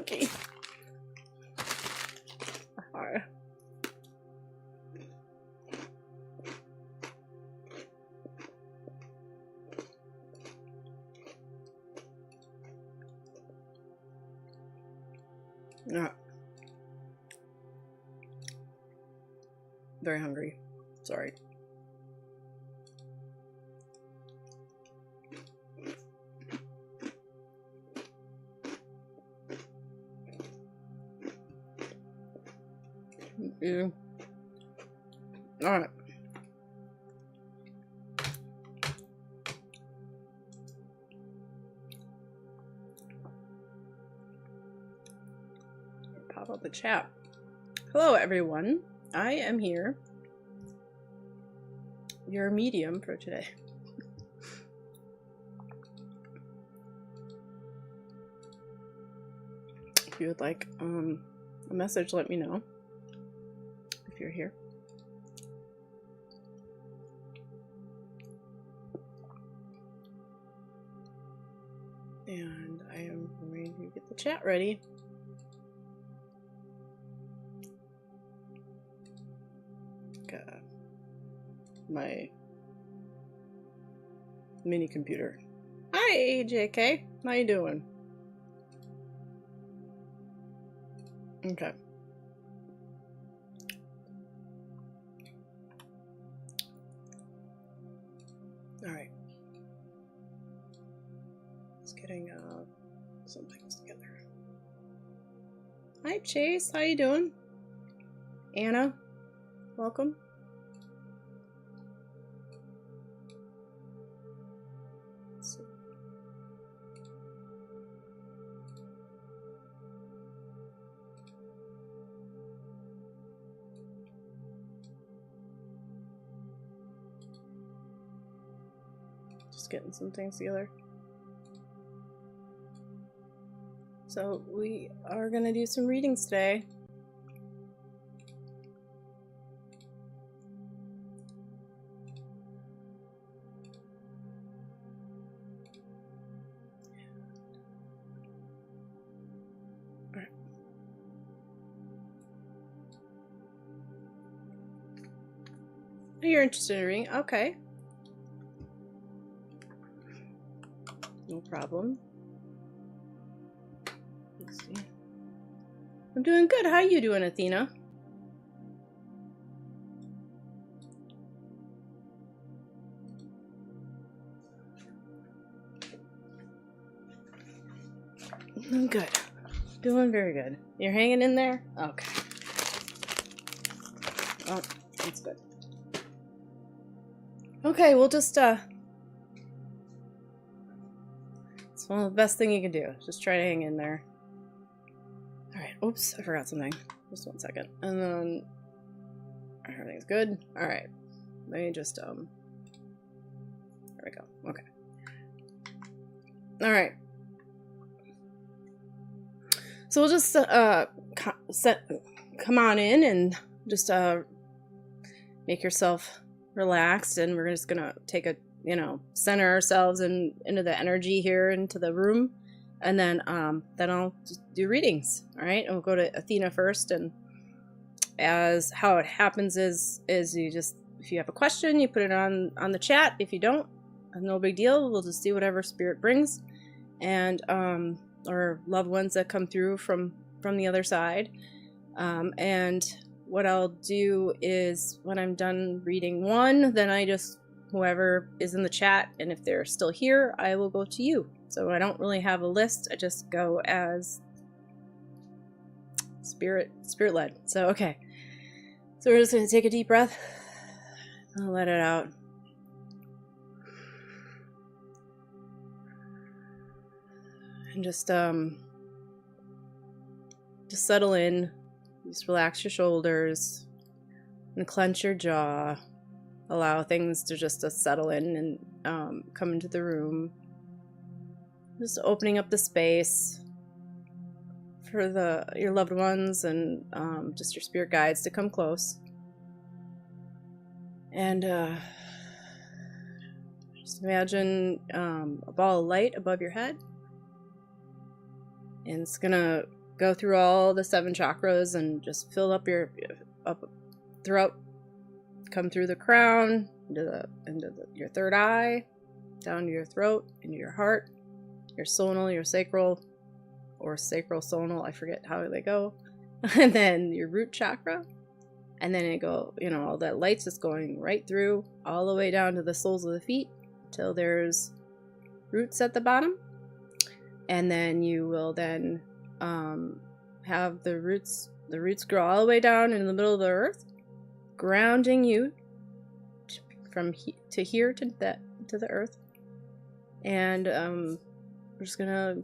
cookie. Alright. Yeah. Very hungry. Sorry. Yeah. All right. Pop up the chat. Hello, everyone. I am here. Your medium for today. If you would like a message, let me know. If you're here. And I am going to get the chat ready. Got my mini computer. Hi, AJK. How you doing? Okay. All right. Just getting some things together. Hi, Chase. How you doing? Anna, welcome. Let's see. Just getting some things together. So we are going to do some readings today. All right. You're interested in reading? Okay. No problem. Let's see. I'm doing good. How you doing, Athena? I'm good. Doing very good. You're hanging in there? Okay. Oh, that's good. Okay, we'll just it's one of the best thing you can do. Just try to hang in there. Alright, oops, I forgot something. Just 1 second. And then everything's good. Alright. Let me just there we go. Okay. Alright. So we'll just come on in and just make yourself relaxed, and we're just gonna take a center ourselves into the energy here into the room, and then I'll just do readings. All right, and we'll go to Athena first, and as how it happens is you just, if you have a question, you put it on the chat. If you don't, no big deal. We'll just see whatever spirit brings, and or loved ones that come through from the other side. And what I'll do is when I'm done reading one, then I just, whoever is in the chat, and if they're still here, I will go to you. So I don't really have a list. I just go as spirit led. So okay. So we're just going to take a deep breath. I'll let it out. And just settle in. Just relax your shoulders and clench your jaw. Allow things to just settle in and come into the room. Just opening up the space for your loved ones and just your spirit guides to come close. And just imagine a ball of light above your head. And it's gonna go through all the 7 chakras and just fill up your up throughout. Come through the crown into your third eye, down to your throat, into your heart, your sonal, your sacral, or sacral sonal. I forget how they go. And then your root chakra, and then it go, all that light's just going right through all the way down to the soles of the feet till there's roots at the bottom. And then you will then have the roots grow all the way down in the middle of the earth, grounding you from here to the earth. And we're just gonna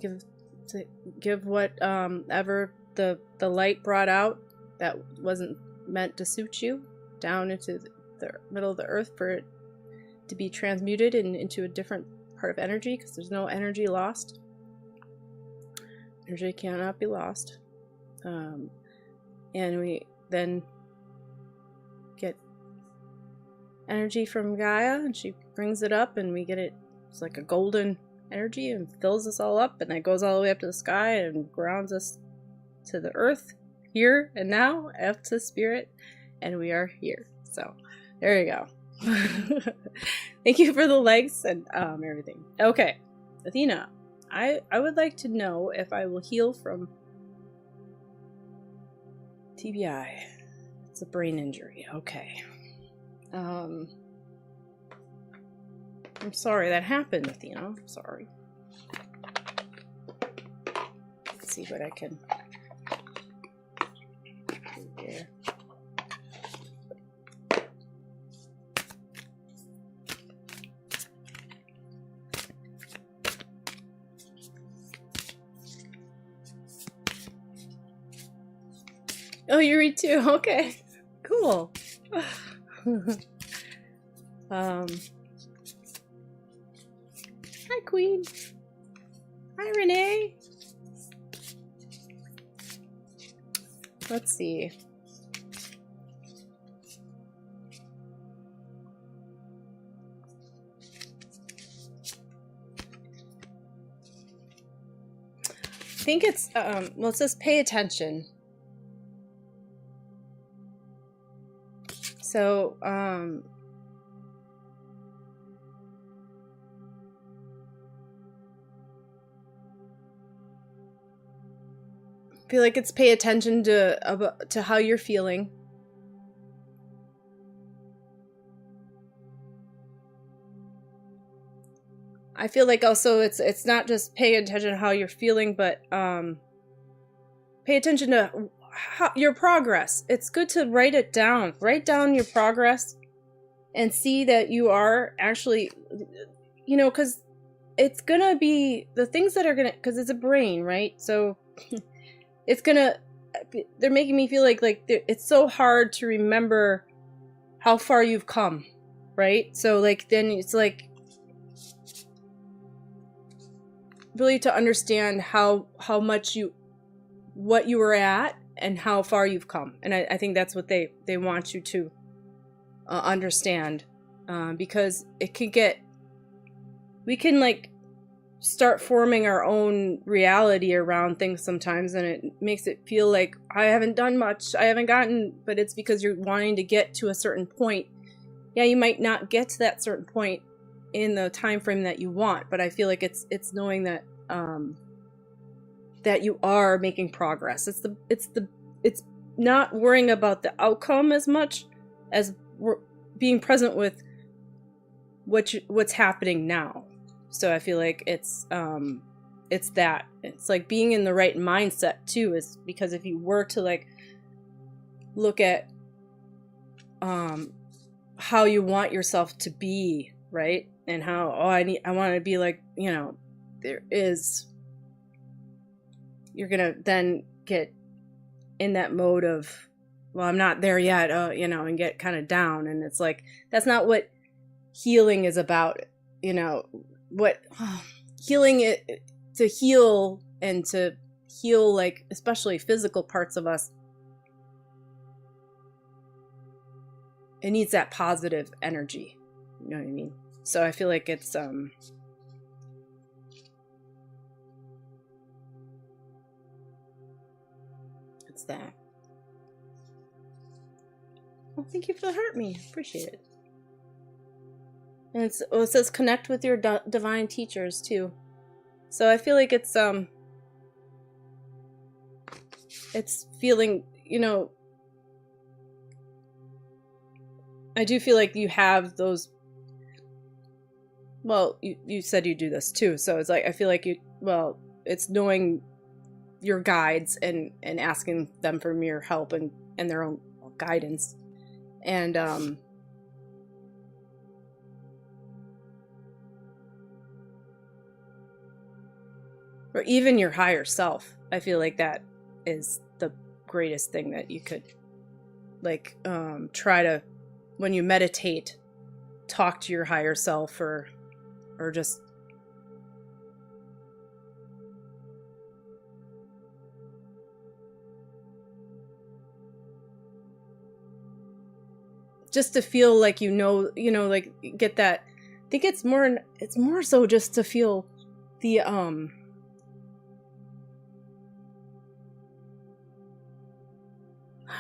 give what ever the light brought out that wasn't meant to suit you down into the middle of the earth for it to be transmuted into a different part of energy, because there's no energy lost. Energy cannot be lost. And we then get energy from Gaia, and she brings it up, and we get it. It's like a golden energy and fills us all up, and then goes all the way up to the sky and grounds us to the earth here and now, up to spirit, and we are here. So there you go. Thank you for the likes and everything. Okay, Athena, I would like to know if I will heal from TBI. It's a brain injury. Okay. I'm sorry that happened, Athena. I'm sorry. Let's see what I can do here. Oh, you read too? Okay. Cool. Hi, Queen. Hi, Renee. Let's see. I think it's, well, it says pay attention. So, I feel like it's pay attention to how you're feeling. I feel like also it's not just pay attention to how you're feeling, but pay attention to your progress. It's good to write it down. Write down your progress and see that you are actually, because it's gonna be the things that are gonna, because it's a brain, right? So it's gonna, they're making me feel like it's so hard to remember how far you've come, right? So then it's like really to understand how much what you were at and how far you've come. And I think that's what they want you to understand, because it can we can start forming our own reality around things sometimes, and it makes it feel like I haven't done much, I haven't gotten, but it's because you're wanting to get to a certain point. Yeah, you might not get to that certain point in the time frame that you want, but I feel like it's knowing that that you are making progress. It's not worrying about the outcome as much as being present with what's happening now. So I feel like it's that. It's like being in the right mindset too, is because if you were to look at how you want yourself to be, right? And how I want to be you're gonna then get in that mode of, well, I'm not there yet, and get kind of down. And it's like, that's not what healing is about. What healing to heal, and to heal, especially physical parts of us, it needs that positive energy. You know what I mean? So I feel like it's What's that? Well, thank you for the heart me. Appreciate it. And it says connect with your divine teachers too. So I feel like it's feeling, you know, I do feel like you have those. Well, you said you do this too, so it's like I feel like it's knowing your guides and asking them for your help and their own guidance, and or even your higher self. I feel like that is the greatest thing that you could, like, try to, when you meditate, talk to your higher self, or just to feel like, you know, like, get that. I think it's more so just to feel the I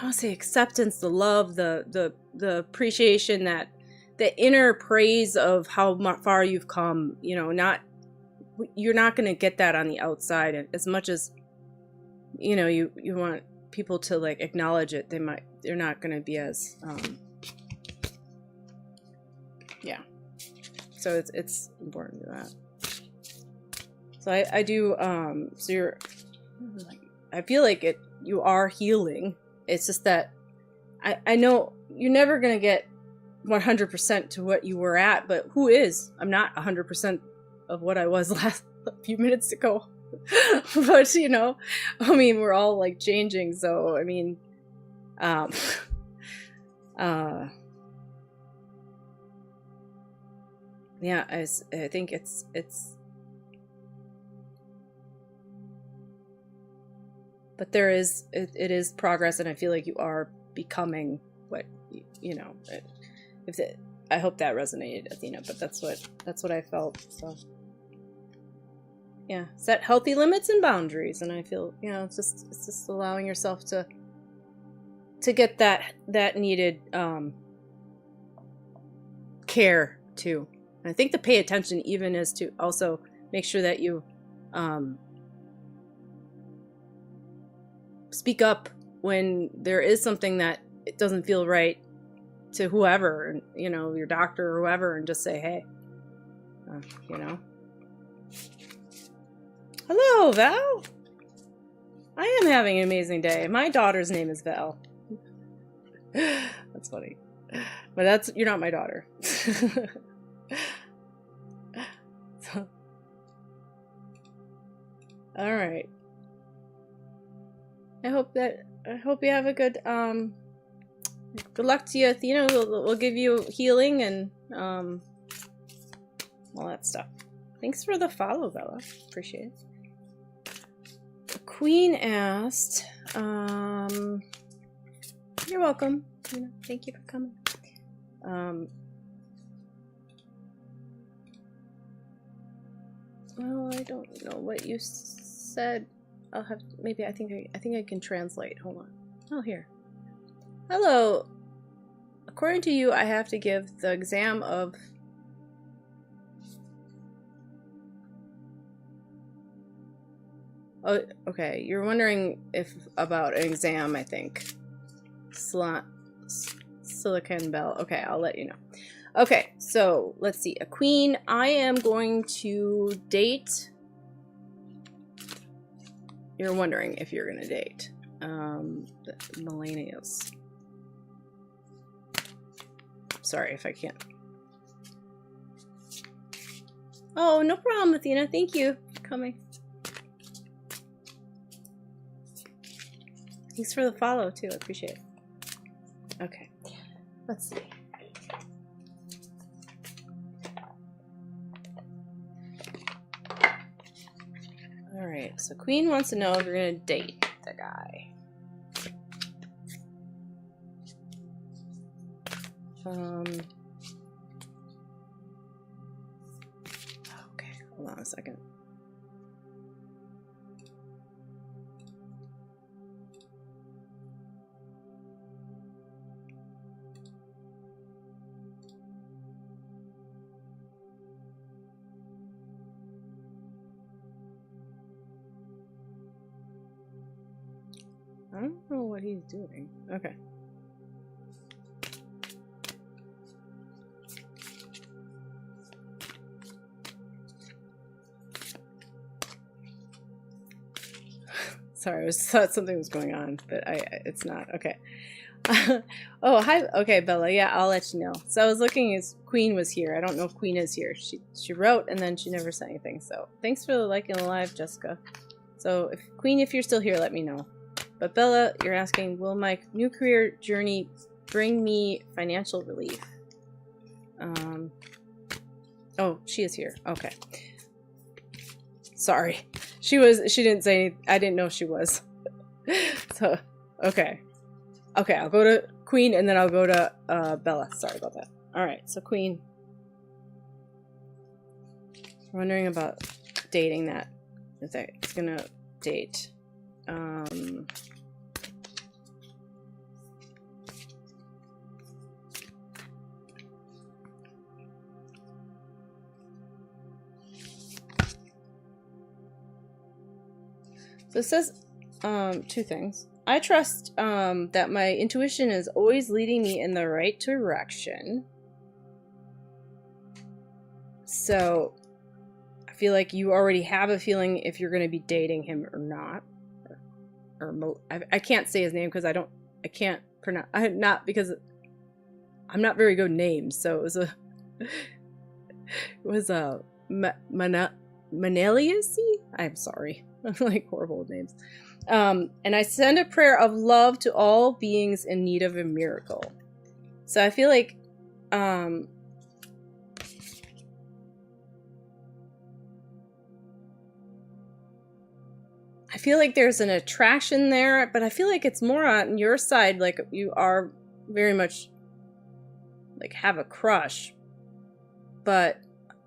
want to say acceptance, the love, the appreciation, that the inner praise of how far you've come. You know, you're not going to get that on the outside as much as, you know, you want people to, like, acknowledge it. They're not going to be as yeah. So it's important to that. So I do so I feel like you are healing. It's just that I know you're never going to get 100% to what you were at, but who is? I'm not 100% of what I was a few minutes ago. But, you know, I mean, we're all, like, changing, so I mean, yeah, I think it's but there is it is progress, and I feel like you are becoming what you know. I hope that resonated, Athena, but that's what I felt. So yeah, set healthy limits and boundaries, and I feel, you know, it's just allowing yourself to get that needed care too. And I think to pay attention even is to also make sure that you speak up when there is something that it doesn't feel right to whoever, you know, your doctor or whoever, and just say, hey, you know. Hello, Val. I am having an amazing day. My daughter's name is Val. That's funny, but you're not my daughter. So, all right. I hope you have a good luck to you, Athena. We'll give you healing and all that stuff. Thanks for the follow, Bella. Appreciate it. The Queen asked, you're welcome. Thank you for coming. Well, I don't know what you said. I'll have maybe I think I can translate. Hold on. Oh, here. Hello. According to you, I have to give the exam of Oh, okay. You're wondering about an exam, I think. Silicon Bell. Okay, I'll let you know. Okay, so let's see. A queen. I am going to date. You're wondering if you're gonna date. The millennials. Sorry if I can't. Oh, no problem, Athena. Thank you for coming. Thanks for the follow, too. I appreciate it. Okay. Let's see. Alright, so Queen wants to know if you're going to date the guy. Okay, hold on a second. I don't know what he's doing. Okay. Sorry, I thought something was going on, but it's not. Okay. Oh, hi. Okay, Bella. Yeah, I'll let you know. So I was looking as Queen was here. I don't know if Queen is here. She wrote and then she never said anything. So thanks for liking the live, Jessica. So Queen, if you're still here, let me know. But Bella, you're asking, will my new career journey bring me financial relief? Oh, she is here. Okay. Sorry. She didn't say, I didn't know she was. So, okay. Okay, I'll go to Queen and then I'll go to Bella. Sorry about that. Alright, so Queen. Wondering about dating that. If that's gonna date. So it says two things. I trust that my intuition is always leading me in the right direction. So I feel like you already have a feeling if you're going to be dating him or not. I can't say his name because I can't pronounce. Because I'm not very good with names. So it was Manelius? I'm sorry. I'm like horrible with names. And I send a prayer of love to all beings in need of a miracle. So I feel like I feel like there's an attraction there, but I feel like it's more on your side, like you are very much like have a crush. But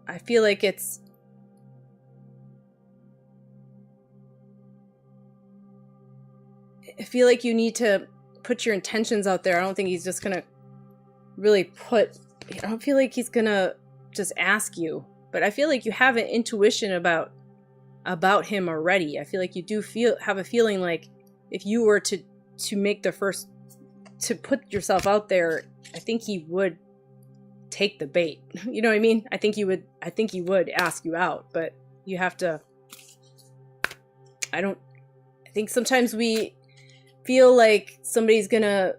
I feel like I feel like you need to put your intentions out there. I don't think he's just gonna really I don't feel like he's gonna just ask you, but I feel like you have an intuition about him already. I feel like you do have a feeling like if you were to make the first, to put yourself out there, I think he would take the bait. You know what I mean? I think he would ask you out, but you have to, I think sometimes we feel like somebody's gonna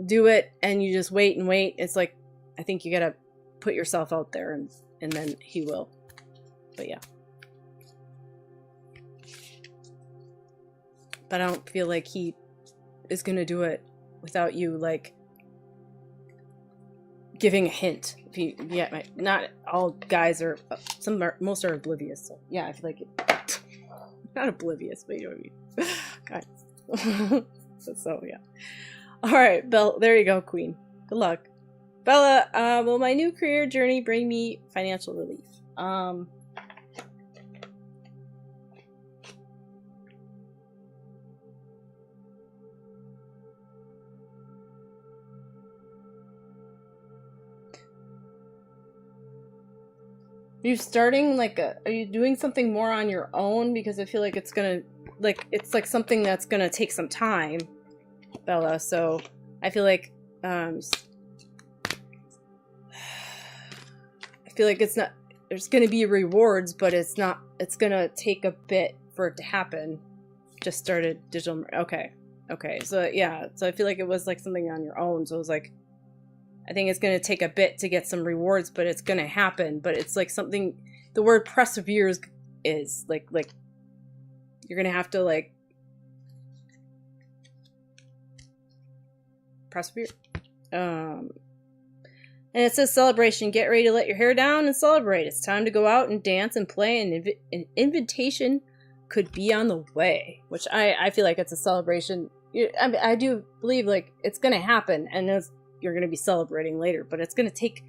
do it and you just wait and wait. It's like, I think you gotta put yourself out there and then he will. But yeah. But I don't feel like he is gonna do it without you like giving a hint. Not all guys are, most are oblivious. So yeah, I feel like not oblivious, but you know what I mean. Guys. So yeah. All right, Bella. There you go, Queen. Good luck, Bella. Will my new career journey bring me financial relief? Are you starting are you doing something more on your own? Because I feel like it's gonna, it's like something that's gonna take some time, Bella. So I feel like, I feel like it's not, there's gonna be rewards, but it's gonna take a bit for it to happen. Just started digital, okay. So yeah, so I feel like it was like something on your own. So it was like, I think it's going to take a bit to get some rewards, but it's going to happen. But it's like something, the word perseveres is like you're going to have to like persevere. And it says celebration. Get ready to let your hair down and celebrate. It's time to go out and dance and play. And an invitation could be on the way, which I feel like it's a celebration. I do believe like it's going to happen, and you're going to be celebrating later, but it's going to take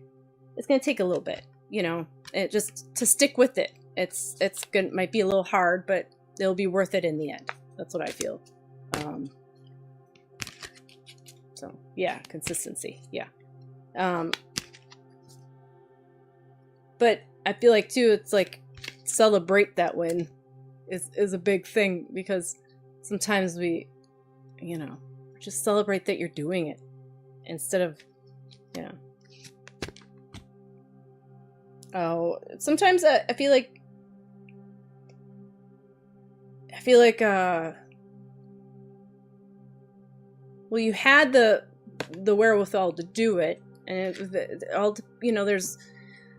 a little bit, you know, it just to stick with it. It's going might be a little hard, but it'll be worth it in the end. That's what I feel. So yeah, consistency. Yeah. But I feel like too, it's like celebrate that win is a big thing, because sometimes we you know, just celebrate that you're doing it instead of, you know. Oh, sometimes I feel like, well, you had the wherewithal to do it, and you know, there's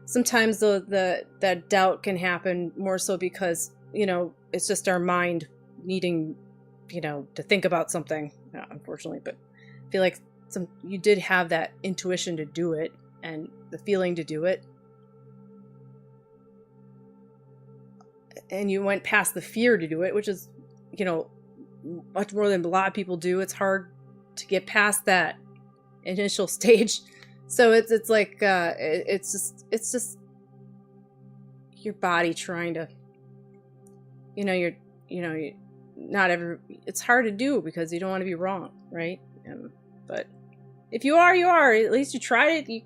sometimes that doubt can happen more so because, you know, it's just our mind needing, you know, to think about something, unfortunately. But I feel like you did have that intuition to do it and the feeling to do it, and you went past the fear to do it, which is, you know, much more than a lot of people do. It's hard to get past that initial stage. So it's like it's just your body trying to, it's hard to do because you don't want to be wrong, right? But if you are, you are. At least you tried it.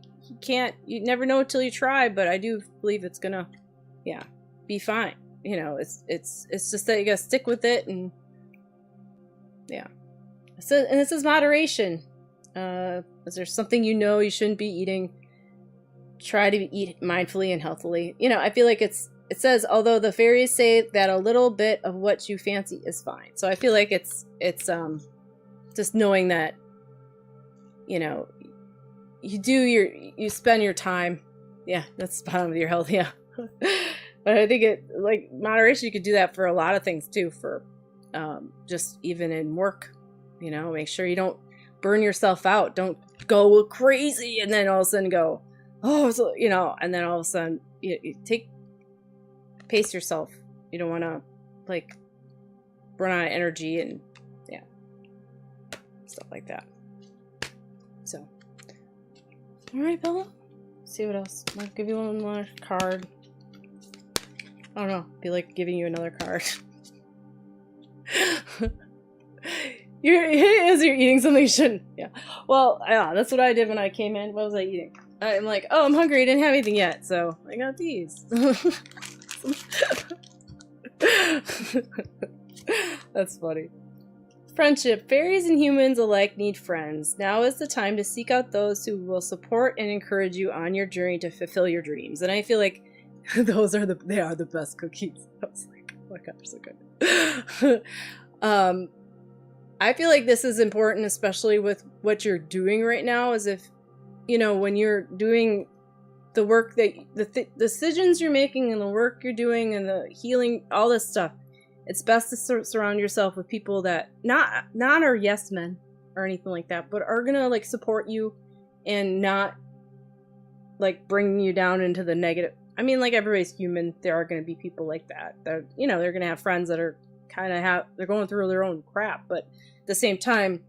You never know until you try, but I do believe it's gonna, be fine. You know, it's just that you gotta stick with it, and So, and this is moderation. Is there something you shouldn't be eating? Try to eat mindfully and healthily. You know, I feel like it says, although the fairies say that a little bit of what you fancy is fine. So I feel like it's just knowing that, you know, you spend your time. Yeah, that's the bottom of your health. Yeah. But I think moderation, you could do that for a lot of things too, for just even in work, you know, make sure you don't burn yourself out. Don't go crazy and then all of a sudden go, oh, so, you know, and then all of a sudden you pace yourself. You don't want to run out of energy and stuff like that. So, all right, Bella. Let's see what else. I'll give you one more card. I don't know. I feel like giving you another card. You're eating something you shouldn't. Yeah. Well, that's what I did when I came in. What was I eating? I'm like, oh, I'm hungry. I didn't have anything yet, so I got these. That's funny. Friendship. Fairies and humans alike need friends. Now is the time to seek out those who will support and encourage you on your journey to fulfill your dreams. And I feel like they are the best cookies. I was like, oh my gosh, so good. I feel like this is important, especially with what you're doing right now, is if, you know, when you're doing the work that the decisions you're making and the work you're doing and the healing, all this stuff, it's best to surround yourself with people that not are yes men or anything like that, but are gonna support you and not bringing you down into the negative. I mean, everybody's human. There are going to be people like that. They're going to have friends that are they're going through their own crap. But at the same time,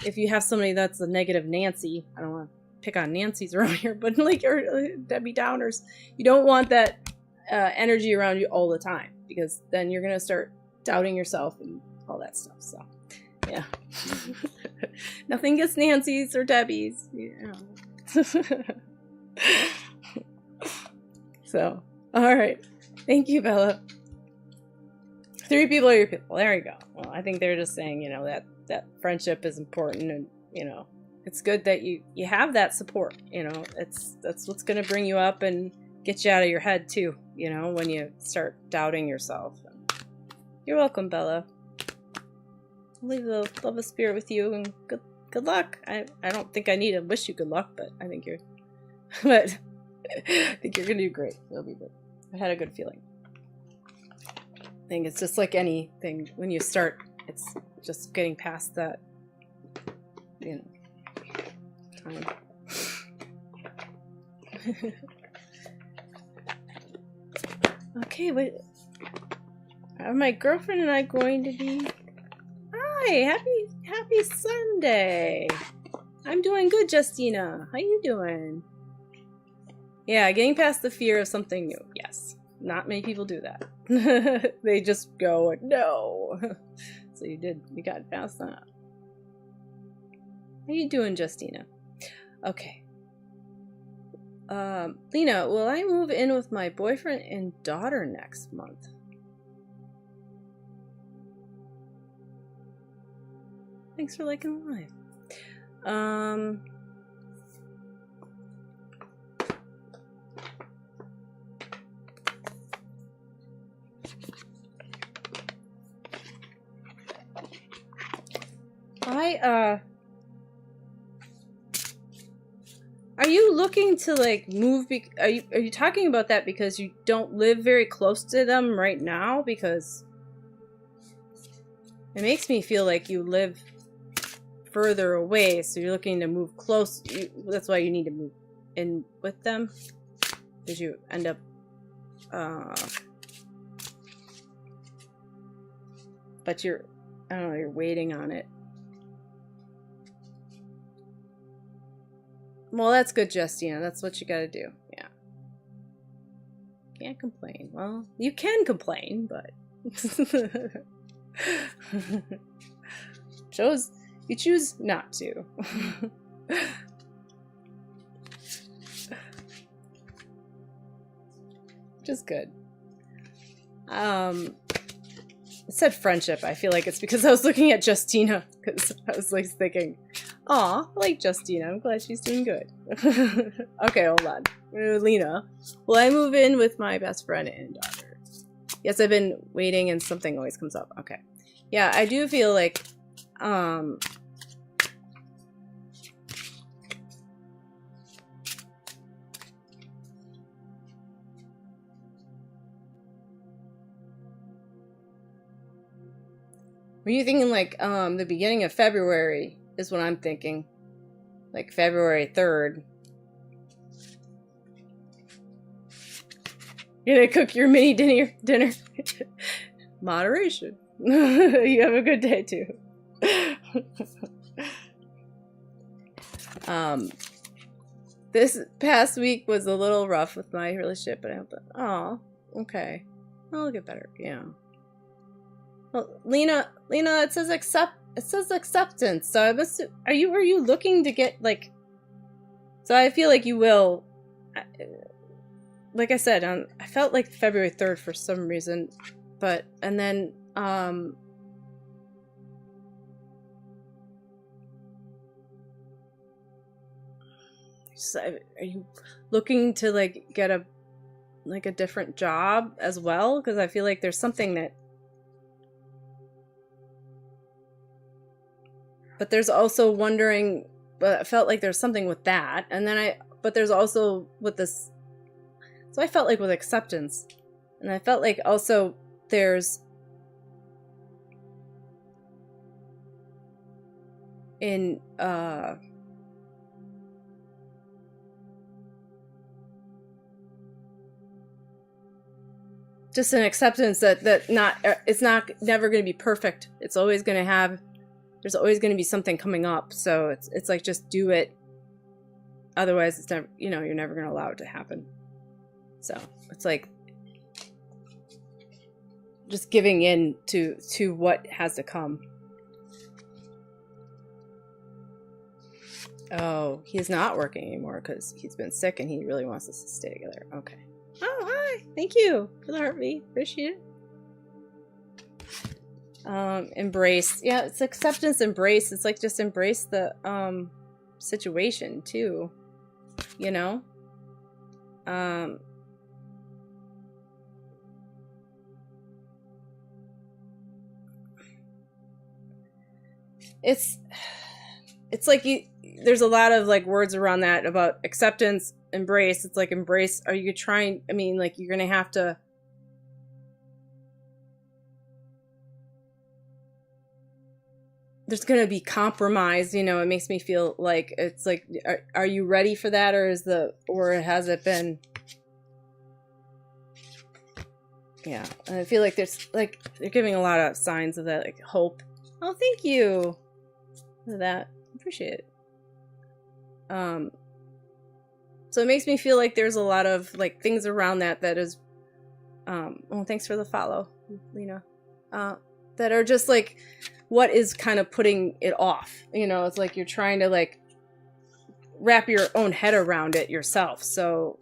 if you have somebody that's a negative Nancy, I don't want to pick on Nancy's around here, but or Debbie Downers, you don't want that energy around you all the time, because then you're going to start doubting yourself and all that stuff. So, yeah. Nothing against Nancy's or Debbie's. Yeah. So, all right. Thank you, Bella. 3 people are your people. There you go. Well, I think they're just saying, you know, that friendship is important, and, you know, it's good that you have that support. You know, that's what's going to bring you up and get you out of your head too, you know, when you start doubting yourself. You're welcome, Bella. I'll leave the love of spirit with you, and good luck. I don't think I need to wish you good luck, but I think you're gonna do great. It'll be good. I had a good feeling. I think it's just like anything. When you start, it's just getting past that, you know, time. Okay, wait. Are my girlfriend and I going to be... Hi, happy Sunday. I'm doing good, Justina. How you doing? Yeah, getting past the fear of something new. Yes. Not many people do that. They just go, no. So you got past that. How you doing, Justina? Okay. Lena, will I move in with my boyfriend and daughter next month? Thanks for liking the live. Are you looking to like move? Are you talking about that because you don't live very close to them right now? Because it makes me feel like you live further away, so you're looking to move close. That's why you need to move in with them, because you end up but I don't know, you're waiting on it. Well, that's good, Justina. That's what you gotta do. Yeah. Can't complain. Well, you can complain, but you choose not to. Just good. It said friendship. I feel like it's because I was looking at Justina, because I was like thinking, aw, I like Justina. I'm glad she's doing good. Okay, hold on. Lena, will I move in with my best friend and daughter? Yes, I've been waiting and something always comes up. Okay. Yeah, I do feel like, were you thinking like the beginning of February is what I'm thinking. Like February 3rd. You're gonna cook your mini dinner. Moderation. You have a good day too. This past week was a little rough with my relationship, but I hope that, oh, okay. I'll get better, yeah. Well, Lena, it says acceptance. So I must. Are you looking to get like? So I feel like you will. Like I said, I felt like February 3rd for some reason, and then so are you looking to like get a different job as well? Because I feel like there's something that. But there's also wondering, but I felt like there's something with that. And then but there's also with this, so I felt like with acceptance. And I felt like also there's, just an acceptance that it's never going to be perfect. It's always going to have, there's always going to be something coming up, so it's like just do it. Otherwise, it's never, you're never going to allow it to happen. So it's like just giving in to what has to come. Oh, he's not working anymore because he's been sick and he really wants us to stay together. Okay. Oh, hi. Thank you for the heartbeat. Appreciate it. Embrace. Yeah, it's acceptance, embrace. It's like just embrace the situation too. It's like there's a lot of like words around that about acceptance, embrace. It's like embrace. Are you trying? I mean, like you're gonna have to. There's gonna be compromise, it makes me feel like it's like, are you ready for that, or has it been? Yeah, I feel like there's like they're giving a lot of signs of that, like hope. Oh, thank you for that. Appreciate it. So it makes me feel like there's a lot of like things around that is, well, thanks for the follow, Lena. That are just like, what is kind of putting it off? It's like you're trying to like wrap your own head around it yourself. So,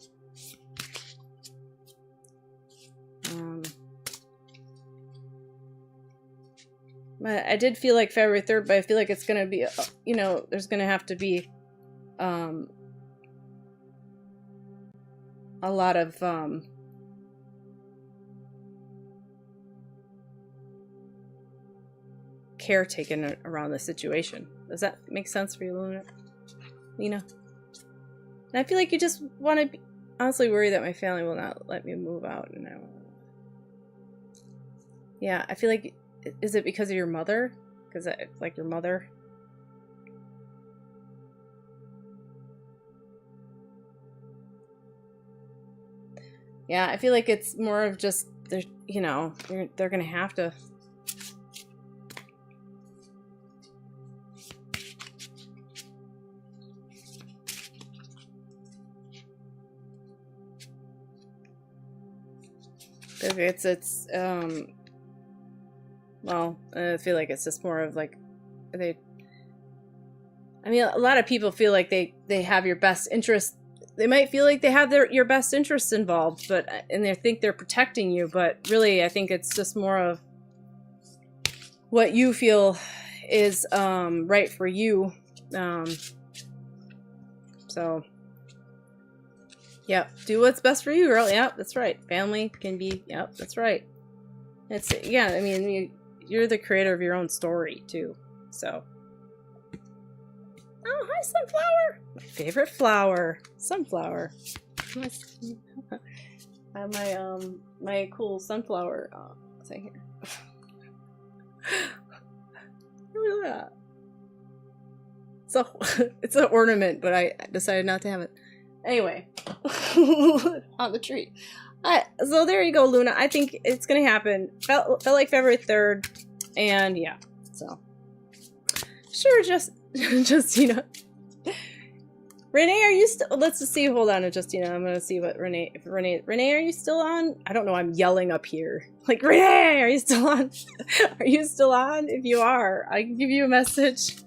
I did feel like February 3rd, but I feel like it's going to be, you know, there's going to have to be a lot of care taken around the situation. Does that make sense for you, Lena? And I feel like you just want to be honestly worried that my family will not let me move out, and I won't. Yeah, I feel like, is it because of your mother? Because like your mother. Yeah, I feel like it's more of just, you know, they're gonna have to. It's well, I feel like it's just more of like I mean, a lot of people feel like they have your best interest. They might feel like they have your best interests involved, and they think they're protecting you, but really I think it's just more of what you feel is right for you. So yep, do what's best for you, girl. Yep, that's right. Family can be, yep, that's right. It's, yeah, I mean, you're the creator of your own story, too. So. Oh, hi, sunflower. My favorite flower. Sunflower. I have my cool sunflower thing here. Look at that. So, it's an ornament, but I decided not to have it. Anyway, on the tree. So there you go, Luna. I think it's gonna happen. Felt like February 3rd, and yeah. So sure, Justina. Renee, are you still? Let's just see. Hold on, Justina. I'm gonna see what Renee. If Renee, are you still on? I don't know. I'm yelling up here. Like, Renee, are you still on? Are you still on? If you are, I can give you a message.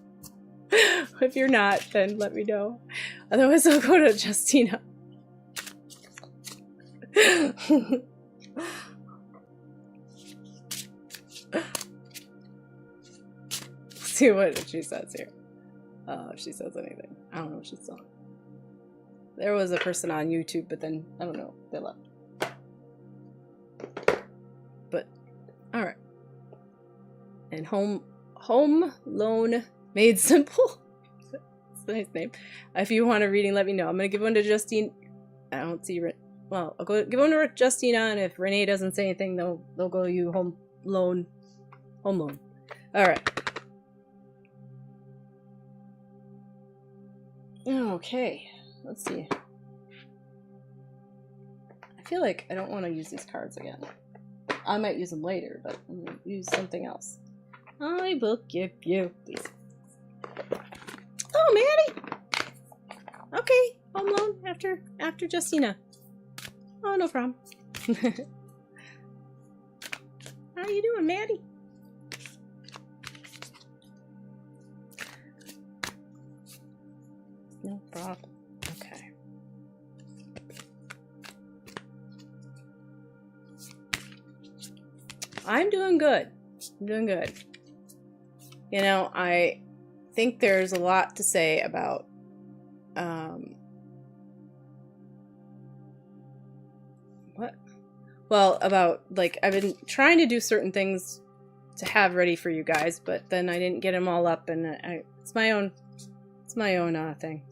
If you're not, then let me know. Otherwise, I'll go to Justina. See what she says here. If she says anything. I don't know if she's on. There was a person on YouTube, but then, I don't know, they left. But, alright. And Home Loan Made Simple. That's a nice name. If you want a reading, let me know. I'm going to give one to Justine. I don't see... Well, I'll go give one to Justina, and if Renee doesn't say anything, they'll go to you. Home loan. Alright. Okay. Let's see. I feel like I don't want to use these cards again. I might use them later, but I'm going to use something else. I will give you these. Oh, Maddie! Okay, home loan after Justina. Oh, no problem. How you doing, Maddie? No problem. Okay. I'm doing good. You know, I think there's a lot to say about what? Well, about, like, I've been trying to do certain things to have ready for you guys, but then I didn't get them all up, and it's my own thing.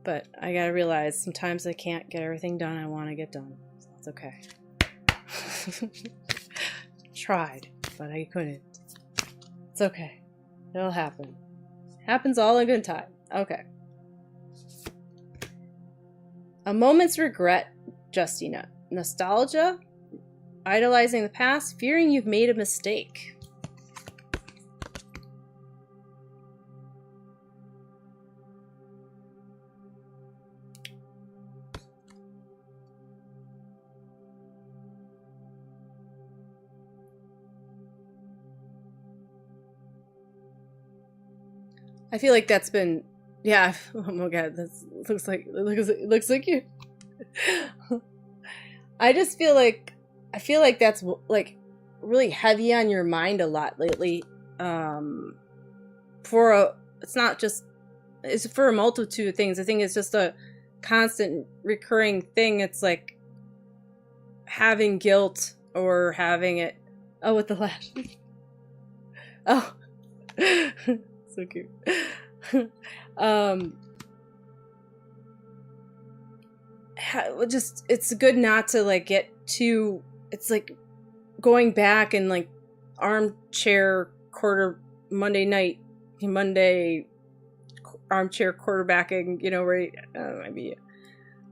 But I gotta realize sometimes I can't get everything done I want to get done. So it's okay. Tried, but I couldn't. It's okay. It'll happen. Happens all in good time. Okay. A moment's regret, Justina. Nostalgia, idolizing the past, fearing you've made a mistake. I feel like that's been, yeah. Oh my god, this looks like you. I just feel like that's like really heavy on your mind a lot lately. it's not just, it's for a multitude of things. I think it's just a constant recurring thing. It's like having guilt or having it, oh, with the lash. Oh, so cute. Just, it's good not to like get too, it's like going back and like armchair Monday armchair quarterbacking, you know, where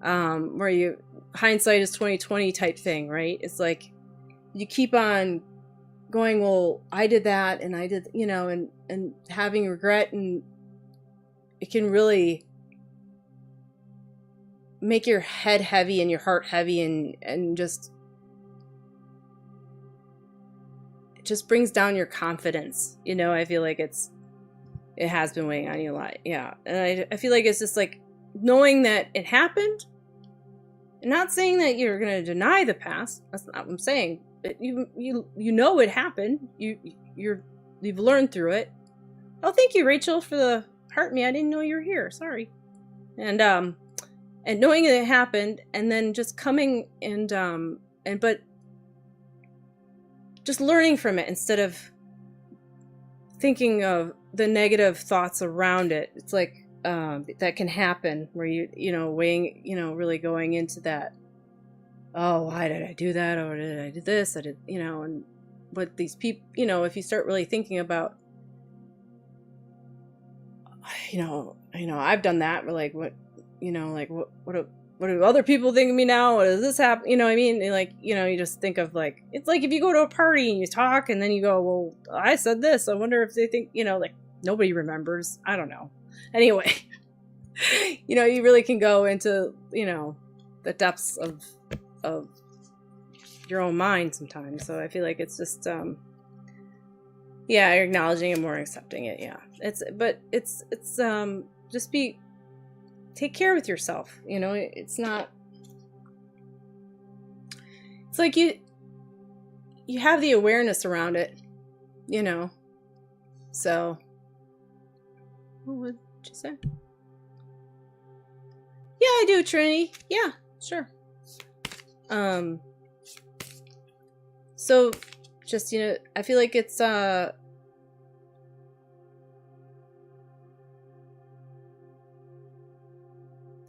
where you, hindsight is 2020 type thing, right? It's like you keep on going, well, I did that and I did, you know, and having regret, and it can really make your head heavy and your heart heavy, and just, it just brings down your confidence, you know. I feel like it has been weighing on you a lot. Yeah. And I feel like it's just like knowing that it happened, and not saying that you're going to deny the past. That's not what I'm saying. But you know it happened. You've learned through it. Oh, thank you, Rachel, for the heart me. I didn't know you were here. Sorry. And knowing that it happened, and then just coming but just learning from it instead of thinking of the negative thoughts around it. It's like that can happen where you know, weighing, you know, really going into that, oh, why did I do that, or did I do this, I did, you know. And but these people, you know, if you start really thinking about, you know, I've done that, but like, what, you know, like what do other people think of me now? What does this happen? You know what I mean? And like, you know, you just think of like, it's like if you go to a party and you talk and then you go, well, I said this, I wonder if they think, you know, like nobody remembers. I don't know. Anyway, you know, you really can go into, you know, the depths of your own mind sometimes. So I feel like it's just, yeah, acknowledging it more, accepting it. Yeah. It's just take care with yourself. You know, it's not, it's like you have the awareness around it, you know. So what would you say? Yeah, I do, Trinity. Yeah, sure. So just, you know, I feel like it's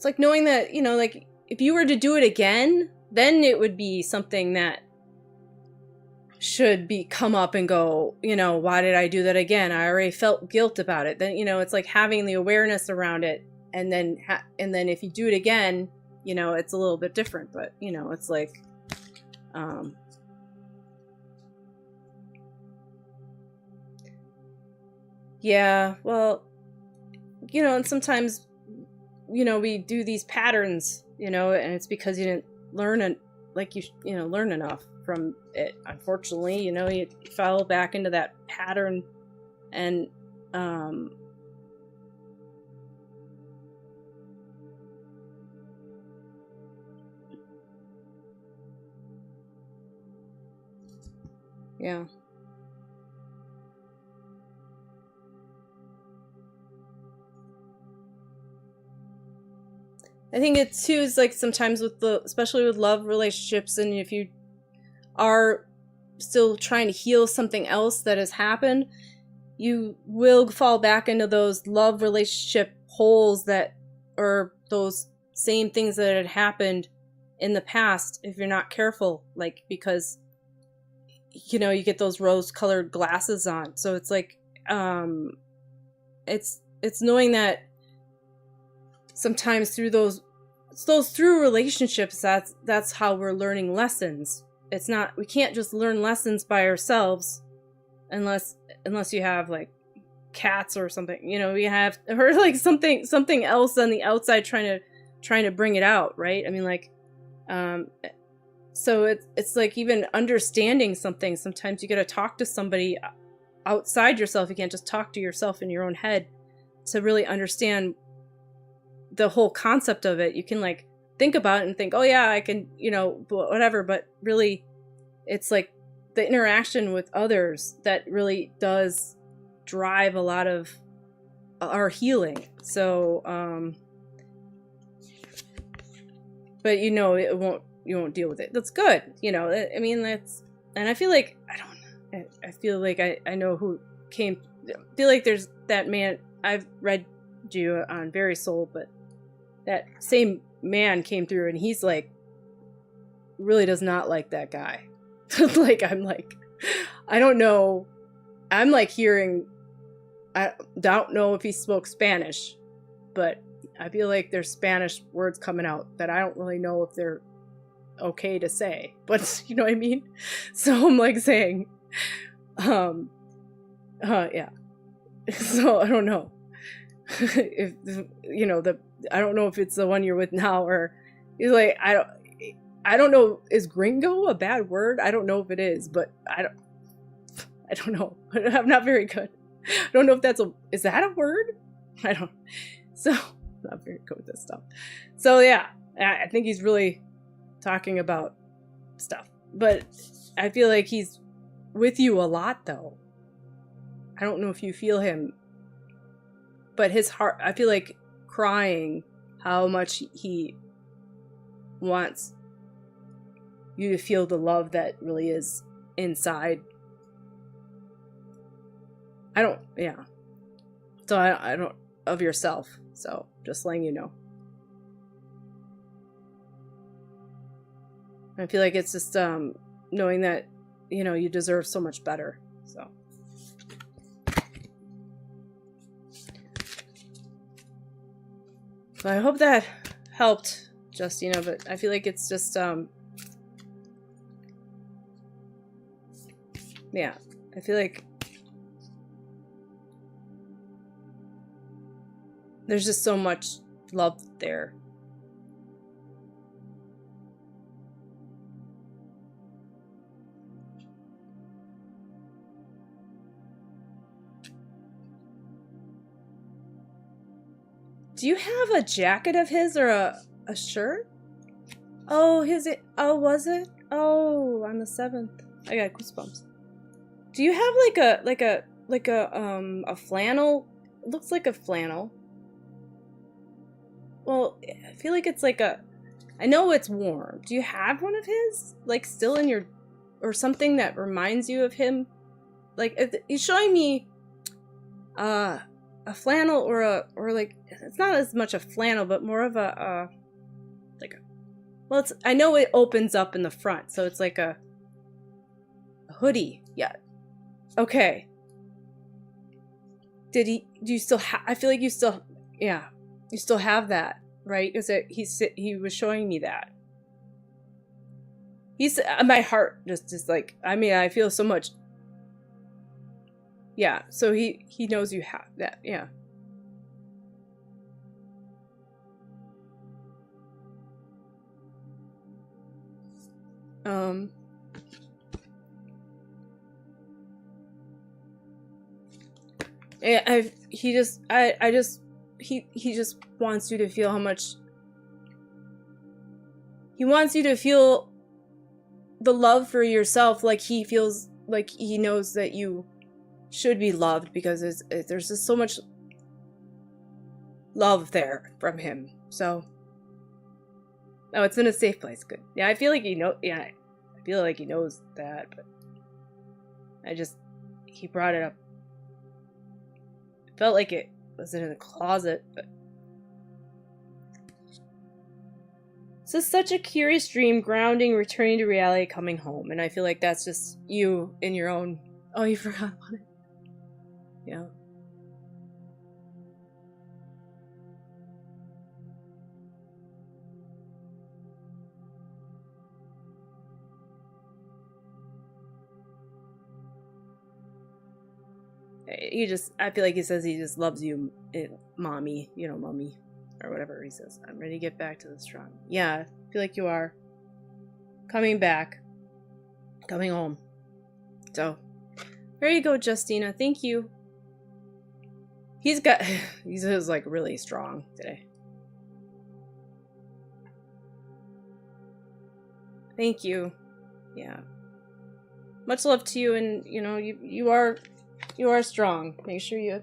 like knowing that, you know, like if you were to do it again, then it would be something that should come up and go, you know, why did I do that again? I already felt guilt about it. Then, you know, it's like having the awareness around it, and then if you do it again, you know, it's a little bit different. But, you know, it's like, yeah, well, you know, and sometimes, you know, we do these patterns, you know, and it's because you didn't learn learn enough from it. Unfortunately, you know, you fell back into that pattern, and yeah. I think it too is like sometimes especially with love relationships, and if you are still trying to heal something else that has happened, you will fall back into those love relationship holes that, or those same things that had happened in the past if you're not careful, like, because, you know, you get those rose-colored glasses on. So it's like, it's knowing that sometimes through through relationships, that's how we're learning lessons. It's not, we can't just learn lessons by ourselves unless you have like cats or something, you know, or like something else on the outside trying to bring it out, right? I mean, like, so it's like even understanding something, sometimes you got to talk to somebody outside yourself. You can't just talk to yourself in your own head to really understand the whole concept of it. You can like think about it and think, oh yeah, I can, you know, whatever, but really it's like the interaction with others that really does drive a lot of our healing. So, but you know, you won't deal with it. That's good. You know, I mean, and I feel like, I feel like I know who came, I feel like there's that man, I've read you on Very Soul, but that same man came through and he's like, really does not like that guy. Like, I'm like, I don't know. I'm like hearing, I don't know if he spoke Spanish, but I feel like there's Spanish words coming out that I don't really know if they're okay to say, but you know what I mean? So I'm like saying, yeah. So I don't know if, you know, I don't know if it's the one you're with now, or he's like, I don't know. Is gringo a bad word? I don't know if it is, but I don't know. I'm not very good. I don't know if is that a word? I don't, so I'm not very good with this stuff. So yeah, I think he's really talking about stuff, but I feel like he's with you a lot though. I don't know if you feel him, but his heart, I feel like crying how much he wants you to feel the love that really is inside. Yeah. So I don't, of yourself. So just letting you know. I feel like it's just knowing that, you know, you deserve so much better. So. So I hope that helped, Justina, but I feel like it's just, yeah, I feel like there's just so much love there. Do you have a jacket of his or a shirt? Oh, was it? Oh, on the 7th. I got goosebumps. Do you have like a flannel? It looks like a flannel. Well, I feel like it's like I know it's warm. Do you have one of his? Like still in your, or something that reminds you of him? Like, he's showing me a flannel or like, it's not as much a flannel, but more of well, I know it opens up in the front, so it's like a hoodie. Yeah. Okay. Do you still have, I feel like you still, yeah, you still have that, right? Because he was showing me that. My heart just like, I mean, I feel so much. Yeah, so he knows you have that, yeah. He just wants you to feel how much he wants you to feel the love for yourself, like he feels like he knows that you should be loved, because there's just so much love there from him. So, oh, it's in a safe place. Good. Yeah, I feel like yeah, I feel like he knows that, but he brought it up. It felt like it was in the closet, but this is such a curious dream, grounding, returning to reality, coming home. And I feel like that's just you in your own. Oh, you forgot about it. Yeah. I feel like he says he just loves you, mommy, mommy, or whatever he says. I'm ready to get back to the strong. Yeah, I feel like you are coming back, coming home. So, there you go, Justina. Thank you. He's like really strong today. Thank you. Yeah. Much love to you, and you are You are strong. Make sure you...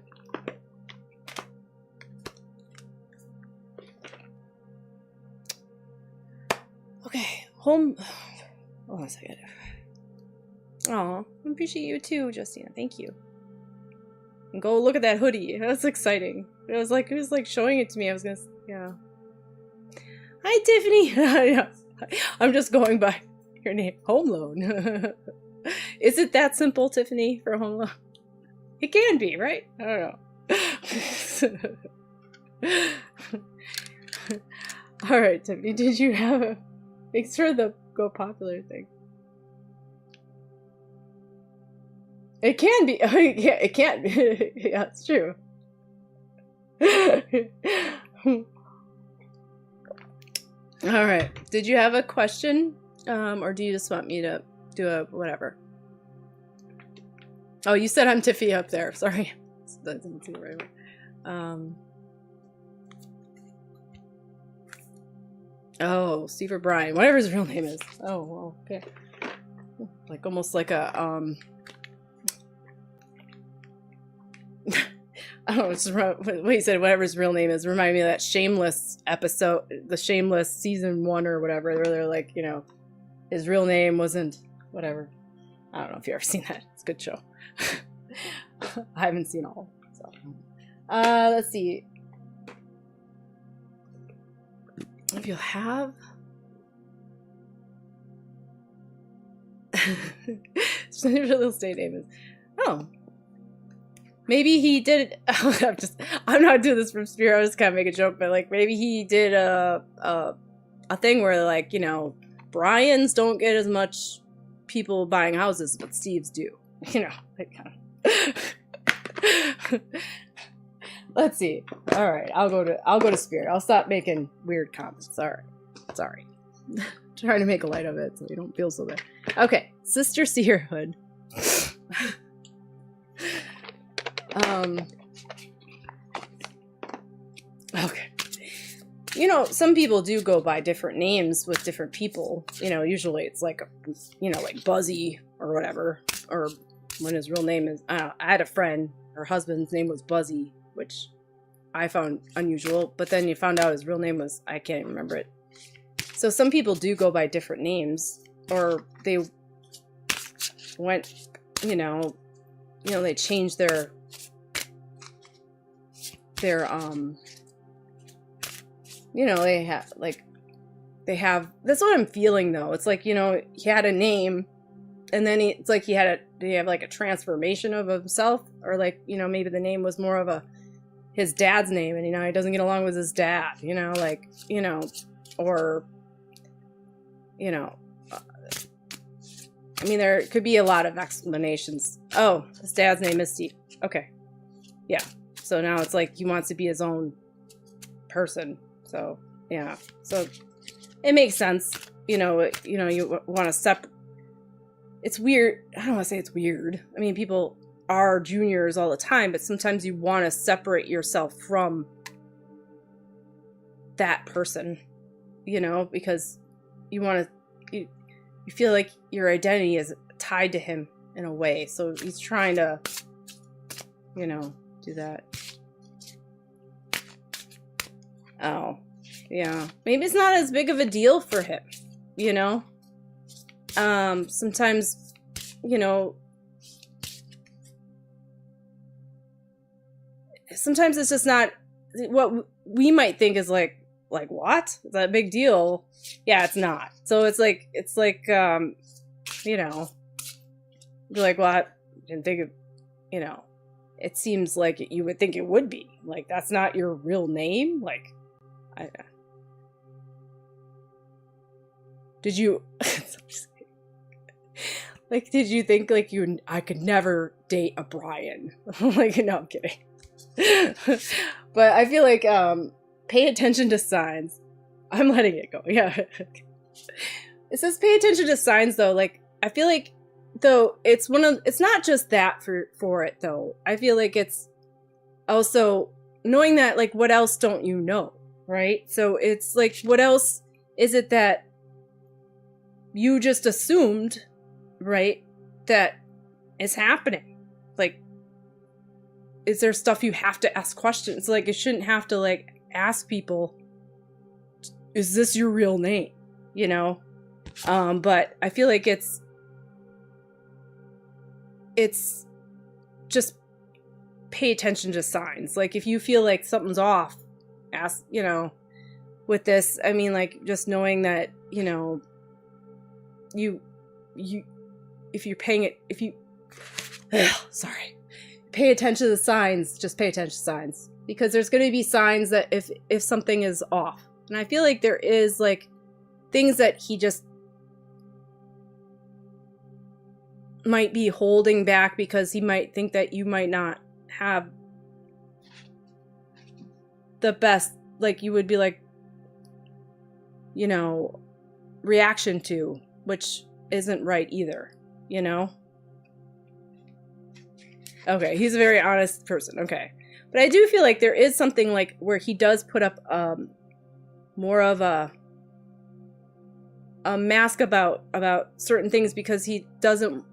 Okay, home... Hold on a second. Aw, I appreciate you too, Justina. Thank you. And go look at that hoodie. That's exciting. It was like showing it to me. I was gonna... Yeah. Hi, Tiffany. Yeah. I'm just going by your name. Home loan. Is it that simple, Tiffany, for a home loan? It can be, right? I don't know. All right, Tiffany, did you have a... Thanks for the go popular thing. It can be. Oh, yeah, it can be. Yeah, it's true. All right. Did you have a question? Or do you just want me to do a whatever? Oh, you said I'm Tiffy up there. Sorry. That didn't see the right one. Oh, Steve or Brian. Whatever his real name is. Oh, well, okay. Like almost like a I don't know, it's what he said, whatever his real name is, reminded me of that Shameless episode, the Shameless season 1 or whatever, where they're like, you know, his real name wasn't whatever. I don't know if you've ever seen that. It's a good show. I haven't seen all. So. Let's see. If you'll have... His real estate name is... Oh. Maybe he did... I'm not doing this from Spirit. I was just kind of make a joke, but like maybe he did a thing where like, you know, Brian's don't get as much people buying houses, but Steve's do. You know, like kind of... Let's see. All right, I'll go to Spirit. I'll stop making weird comments. All right, sorry. Trying to make a light of it so you don't feel so bad. Okay, Sister Seerhood. Okay. You know, some people do go by different names with different people. You know, usually it's like, you know, like Buzzy or whatever. Or when his real name is, I had a friend, her husband's name was Buzzy, which I found unusual. But then you found out his real name was, I can't even remember it. So some people do go by different names. Or they went, you know, they changed their you know, they have, that's what I'm feeling though. It's like, you know, he had a name and then it's like he have like a transformation of himself, or like, you know, maybe the name was more of his dad's name and, you know, he doesn't get along with his dad, you know, like, you know, or, you know, I mean, there could be a lot of explanations. Oh, his dad's name is Steve. Okay. Yeah. So now it's like he wants to be his own person. So, yeah. So it makes sense. You know, you want to separate. It's weird. I don't want to say it's weird. I mean, people are juniors all the time, but sometimes you want to separate yourself from that person, you know, because you want to, you feel like your identity is tied to him in a way. So he's trying to, you know, do that. Oh, yeah. Maybe it's not as big of a deal for him, you know? Sometimes, you know, sometimes it's just not what we might think is like what? Is that a big deal? Yeah, it's not. So it's like, you know, you're like, well, I didn't think of, you know, it seems like you would think it would be. Like, that's not your real name? Like, did you, like, did you think, like, I could never date a Brian? Like, no, I'm kidding. But I feel like, pay attention to signs. I'm letting it go. Yeah. It says pay attention to signs, though. Like, I feel like, though, it's not just that for it, though. I feel like it's also knowing that, like, what else don't you know, right? So it's like, what else is it that you just assumed, right, that is happening? Like, is there stuff you have to ask questions? Like, you shouldn't have to, like, ask people, is this your real name? You know? But I feel like it's just pay attention to signs. Like, if you feel like something's off, ask, you know, with this, I mean, like, just knowing that, you know, if you're paying it, if you, sorry, pay attention to the signs, just pay attention to signs, because there's going to be signs that if something is off. And I feel like there is, like, things that he just might be holding back because he might think that you might not have the best, like, you would be like, you know, reaction to, which isn't right either, you know? Okay, he's a very honest person. Okay. But I do feel like there is something, like, where he does put up more of a mask about certain things, because he doesn't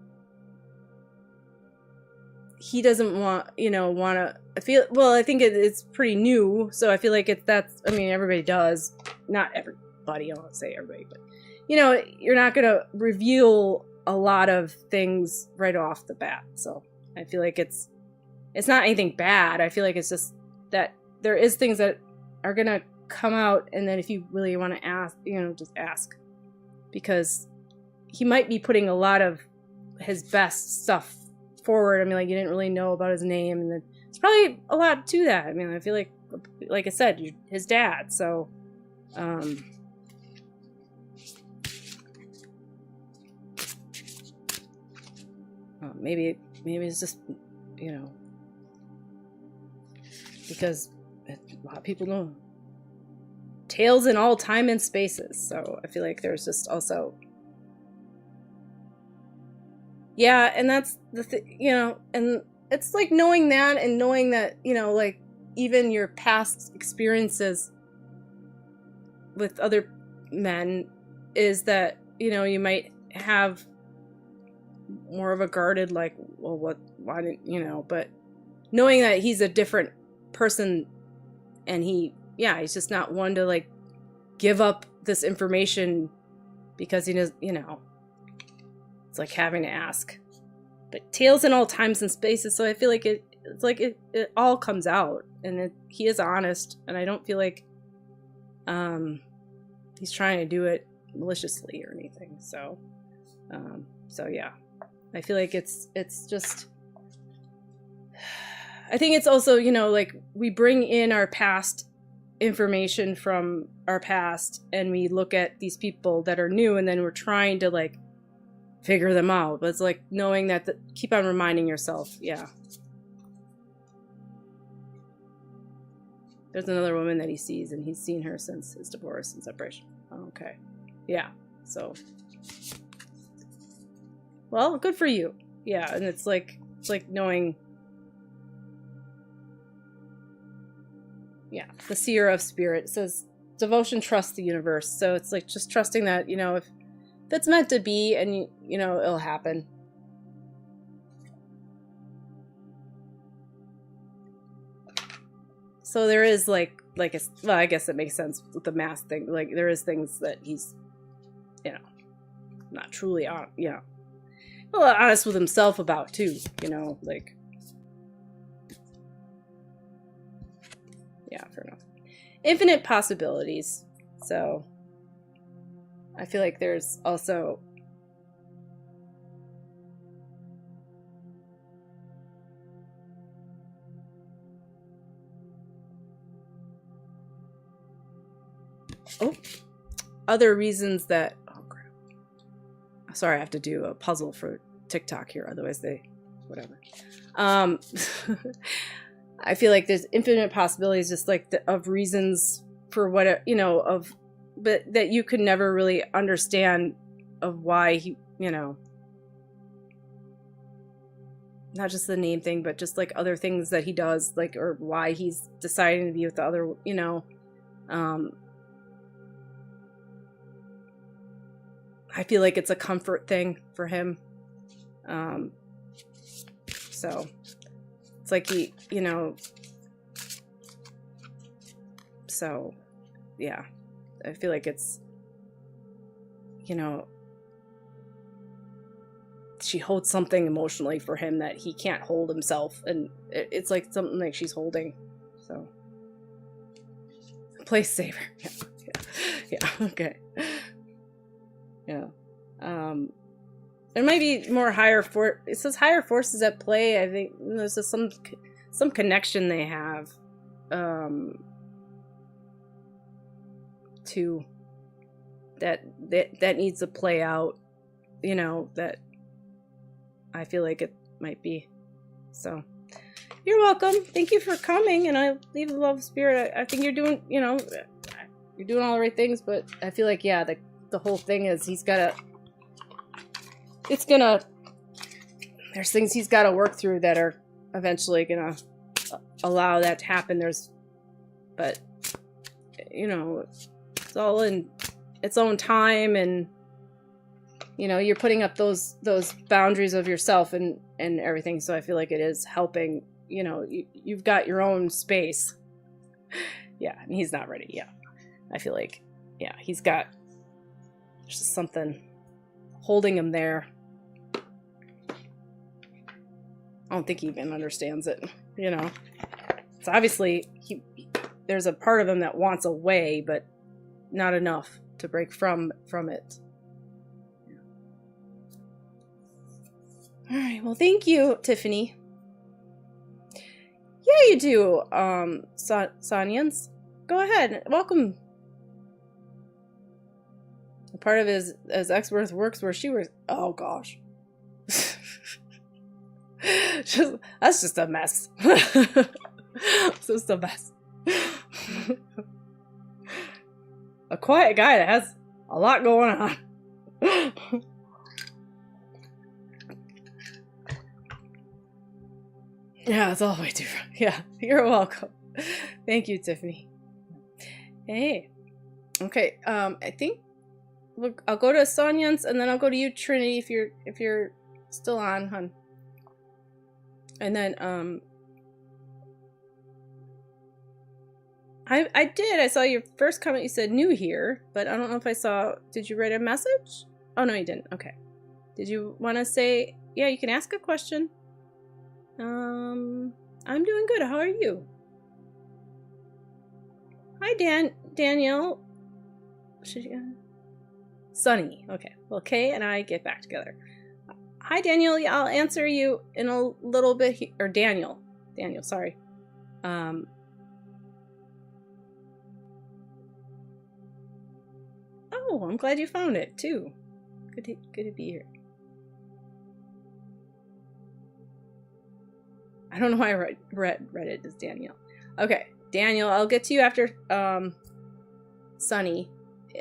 want to, I feel, well, I think it's pretty new, so I feel like that's, I mean, everybody does, not everybody, I won't say everybody, but, you know, you're not going to reveal a lot of things right off the bat, so I feel like it's not anything bad. I feel like it's just that there is things that are going to come out, and then if you really want to ask, you know, just ask, because he might be putting a lot of his best stuff forward. I mean, like, you didn't really know about his name, and it's probably a lot to that. I mean, I feel like I said, you're his dad, so maybe it's just, you know, because a lot of people know tales in all time and spaces, so I feel like there's just also, yeah, and that's the you know, and it's like knowing that, and knowing that, you know, like, even your past experiences with other men is that, you know, you might have more of a guarded, like, well, why didn't, you know, but knowing that he's a different person, and he's just not one to, like, give up this information because he knows, you know, it's like having to ask. But tales in all times and spaces, so I feel like it's like it all comes out, and he is honest, and I don't feel like he's trying to do it maliciously or anything, so yeah, I feel like it's just, I think it's also, you know, like, we bring in our past information from our past, and we look at these people that are new, and then we're trying to, like, figure them out. But it's like knowing that, keep on reminding yourself, yeah. There's another woman that he sees, and he's seen her since his divorce and separation. Okay. Yeah. So, well, good for you. Yeah, and it's like knowing, yeah, the seer of spirit. It says devotion trusts the universe. So it's like just trusting that, you know, if it's meant to be, and you know, it'll happen. So there is well, I guess it makes sense with the mask thing. Like, there is things that he's, you know, not truly on, yeah, well, honest with himself about too, you know, like, yeah, fair enough. Infinite possibilities. So I feel like there's also other reasons that, oh crap, sorry, I have to do a puzzle for TikTok here, otherwise whatever. I feel like there's infinite possibilities, just like of reasons for what, you know, but that you could never really understand of why he, you know, not just the name thing, but just like other things that he does, like, or why he's deciding to be with the other, you know. I feel like it's a comfort thing for him. So It's like he, you know, so yeah, I feel like it's, you know, she holds something emotionally for him that he can't hold himself, and it's like something like she's holding. So play saver. Yeah, okay. Yeah. There might be more it says higher forces at play. I think there's just some connection they have to that needs to play out, you know, that I feel like it might be. So you're welcome. Thank you for coming, and I leave the love spirit. I think you're doing, you know, you're doing all the right things, but I feel like, yeah, the whole thing is there's things he's got to work through that are eventually gonna allow that to happen. But you know, it's all in its own time, and you know, you're putting up those boundaries of yourself and everything. So I feel like it is helping. You know, you've got your own space. Yeah, and he's not ready. Yeah, I feel like, yeah, there's just something holding him there. I don't think he even understands it, you know. So obviously there's a part of him that wants away, but not enough to break from it. Yeah. All right, well, thank you, Tiffany. Yeah, you do, Sonyans. Go ahead, welcome. Part of his ex-birth works where she was, oh gosh. That's just a mess. It's just a mess. A quiet guy that has a lot going on. Yeah, it's all the way too. Yeah, you're welcome. Thank you, Tiffany. Hey. Okay, I think I'll go to Sonyans, and then I'll go to you, Trinity, if you're still on, hun. And then I saw your first comment. You said new here, but I don't know if I saw. Did you write a message? Oh no, you didn't. Okay. Did you want to say? Yeah, you can ask a question. I'm doing good. How are you? Hi, Danielle. Sunny. Okay. Well, Kay and I get back together. Hi, Daniel. Yeah, I'll answer you in a little bit. Or Daniel. Daniel, sorry. Oh, I'm glad you found it too. Good to be here. I don't know why I read it as Daniel. Okay, Daniel, I'll get to you after Sunny,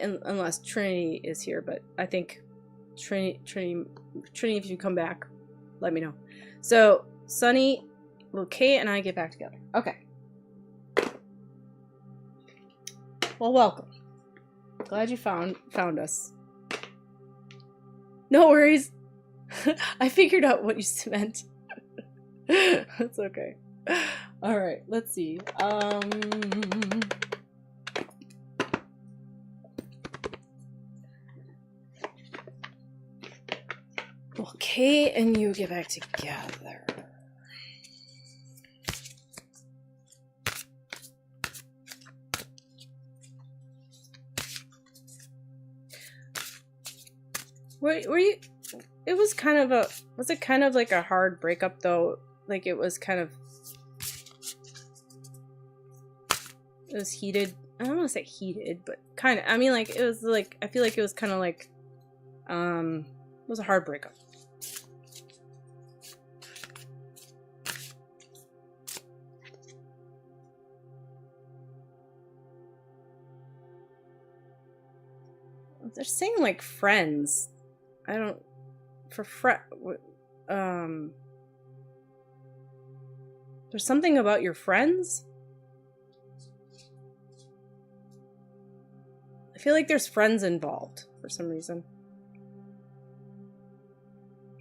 unless Trinity is here. But I think Trinity, if you come back, let me know. So Sunny, well, Kate and I get back together. Okay. Well, welcome. Glad you found us. No worries. I figured out what you meant. That's okay. All right, let's see. Well, Kate and you get back together. Were you? It was kind of a. Was it kind of like a hard breakup though? Like it was kind of. It was heated. I don't want to say heated, but kind of. I mean, like it was like. I feel like it was kind of like. It was a hard breakup. They're saying like friends. I don't. There's something about your friends. I feel like there's friends involved for some reason.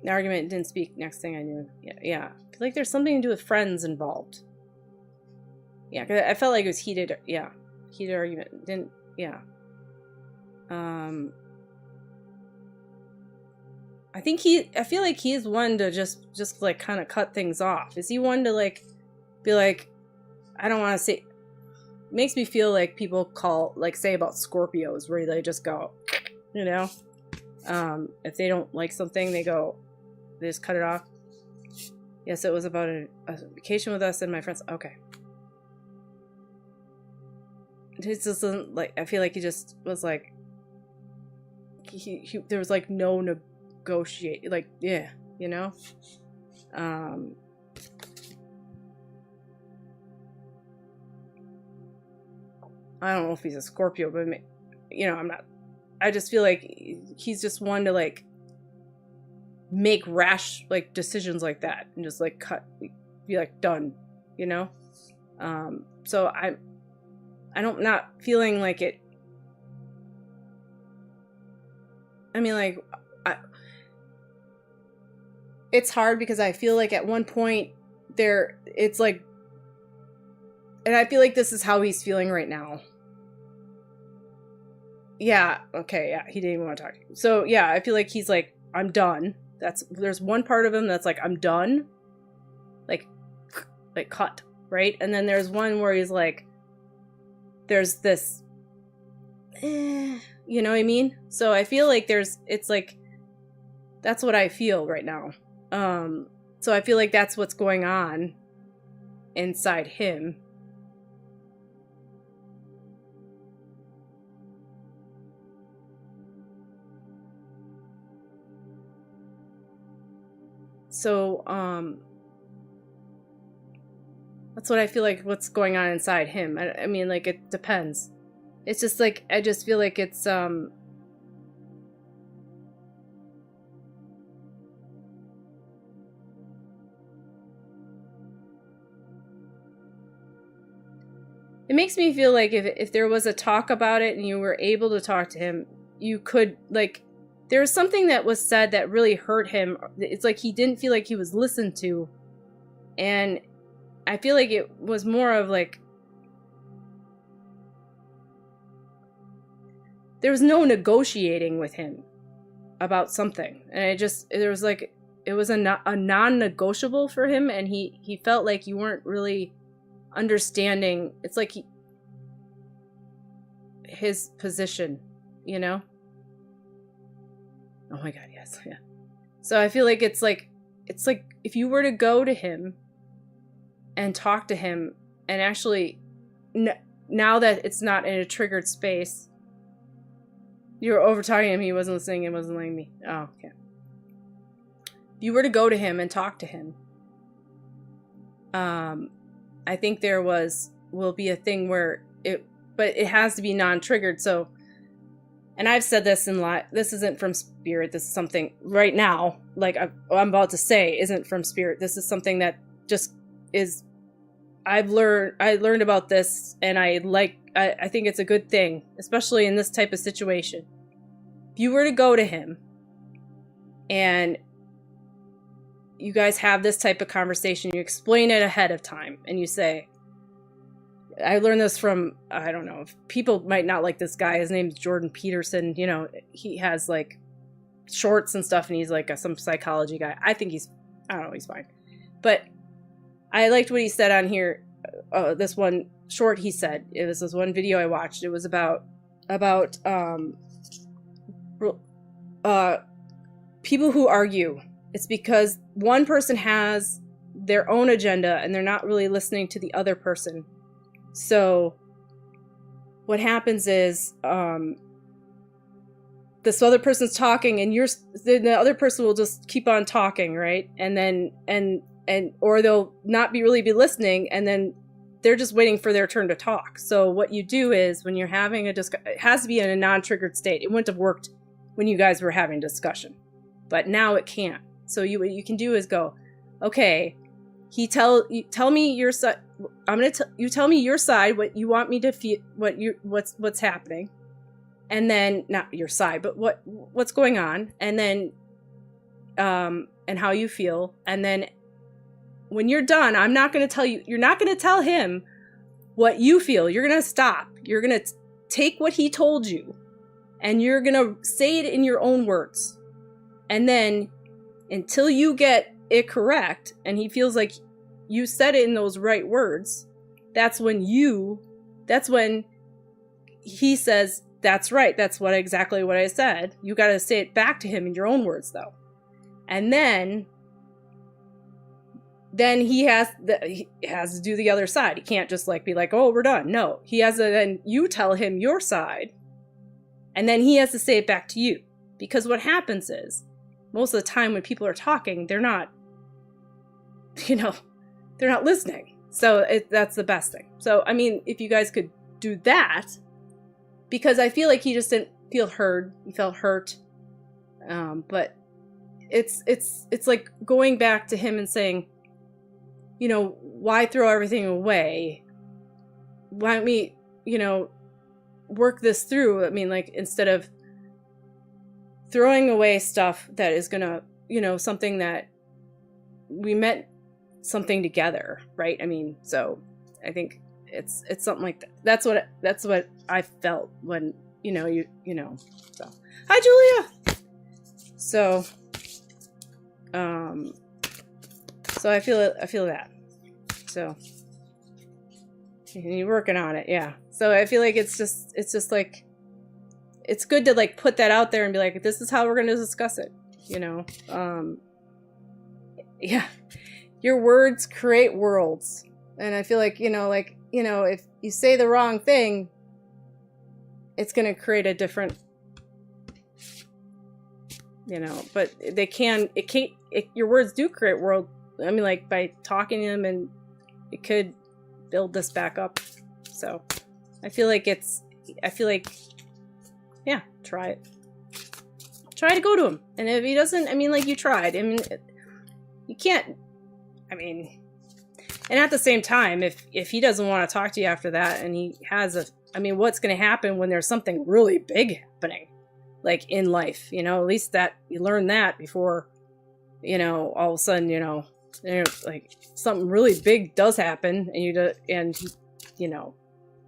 The argument didn't speak. Next thing I knew, yeah. I feel feel like there's something to do with friends involved. Yeah, 'cause I felt like it was heated. Yeah, heated argument. Didn't. Yeah. I feel like he's one to just like kind of cut things off. Is he one to like be like, I don't want to say. Makes me feel like people say about Scorpios, where they just go, you know, if they don't like something, they just cut it off. Yes, it was about a vacation with us and my friends. Okay. It just doesn't, like, I feel like he just was like, there was like no negotiate, like, yeah, you know? I don't know if he's a Scorpio, but, you know, I just feel like he's just one to, like, make rash, like, decisions like that and just, like, be like, done, you know? So I'm not feeling like it. I mean, like, it's hard because I feel like at one point it's like, and I feel like this is how he's feeling right now. Yeah, okay, yeah, he didn't even want to talk. So, yeah, I feel like he's like, I'm done. There's one part of him that's like, I'm done. Like cut, right? And then there's one where he's like, there's this, you know what I mean? So I feel like it's like, that's what I feel right now. So I feel like that's what's going on inside him. So, that's what I feel like what's going on inside him. I mean, like, it depends. It's just like, I just feel like it's, it makes me feel like if there was a talk about it and you were able to talk to him, you could, like, there was something that was said that really hurt him. It's like he didn't feel like he was listened to. And I feel like it was more of like, there was no negotiating with him about something. And it was a non-negotiable for him. And he felt like you weren't really understanding. It's like his position, you know? Oh my God, yes, yeah. So I feel like it's like if you were to go to him and talk to him and actually, now that it's not in a triggered space, you were over talking him, he wasn't listening and wasn't letting me. Oh, okay. If you were to go to him and talk to him, I think there will be a thing where but it has to be non-triggered. So, and I've said this this isn't from spirit. This is something right now, like I'm about to say, isn't from spirit. This is something that just is, I learned about this, and I think it's a good thing, especially in this type of situation. If you were to go to him and you guys have this type of conversation, you explain it ahead of time, and you say, I learned this from, I don't know, people might not like this guy. His name's Jordan Peterson. You know, he has like shorts and stuff, and he's like some psychology guy. I think he's fine. But I liked what he said on here. This one short he said, it was this one video I watched. It was about people who argue. It's because one person has their own agenda and they're not really listening to the other person. So what happens is this other person's talking and the other person will just keep on talking, right? And then or they'll not be listening, and then they're just waiting for their turn to talk. So what you do is when you're having it has to be in a non-triggered state. It wouldn't have worked when you guys were having discussion, but now it can't. So what you can do is go, okay, tell me your side. You tell me your side, what you want me to feel, what's happening, and then not your side, but what's going on, and then and how you feel, and then when you're done, I'm not going to tell you, you're not going to tell him what you feel. You're going to stop. You're going to take what he told you and you're going to say it in your own words. And then until you get it correct and he feels like you said it in those right words, that's when he says, that's right. That's exactly what I said. You got to say it back to him in your own words though. And then he has to do the other side. He can't just like be like, oh, we're done. No, he has to, then you tell him your side and then he has to say it back to you. Because what happens is most of the time when people are talking, they're not listening. So that's the best thing. So, I mean, if you guys could do that, because I feel like he just didn't feel heard. He felt hurt. But it's like going back to him and saying, why throw everything away? Why don't we, work this through? I mean, like, instead of throwing away stuff that is gonna, something that we meant something together, right? I mean, so I think it's something like that. That's what I felt when, so. Hi, Julia! So, so I feel that. So, and you're working on it, yeah. So I feel like it's just like, it's good to like put that out there and be like, this is how we're going to discuss it, yeah. Your words create worlds. And I feel like, if you say the wrong thing, it's going to create a different, but your words do create world. I mean, like by talking to them, and it could build this back up. So I feel like yeah, try it. Try to go to him. And if he doesn't, I mean, like you tried. I mean, you can't, I mean, and at the same time, if he doesn't want to talk to you after that and he has what's going to happen when there's something really big happening, like in life, at least that you learn that before, all of a sudden, like something really big does happen and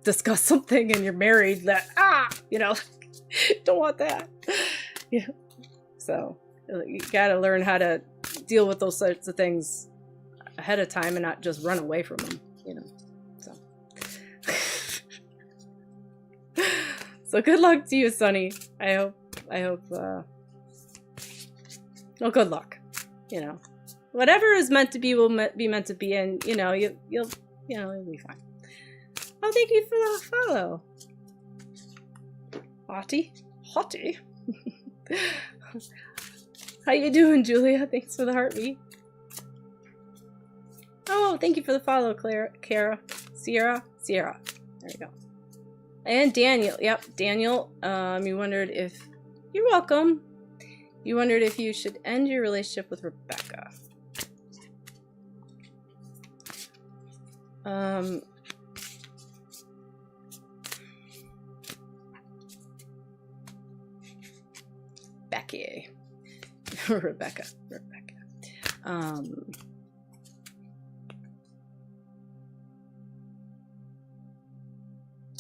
discuss something and you're married that, don't want that. Yeah. So you got to learn how to deal with those sorts of things ahead of time and not just run away from them, so. So good luck to you, Sonny. I hope, well, good luck, whatever is meant to be will be meant to be, and, you'll be fine. Oh, thank you for the follow. Hottie. How you doing, Julia? Thanks for the heartbeat. Oh, thank you for the follow, Sierra. There you go. And Daniel. Yep, Daniel. You wondered if... You're welcome. You wondered if you should end your relationship with Rebecca. Becky. Rebecca.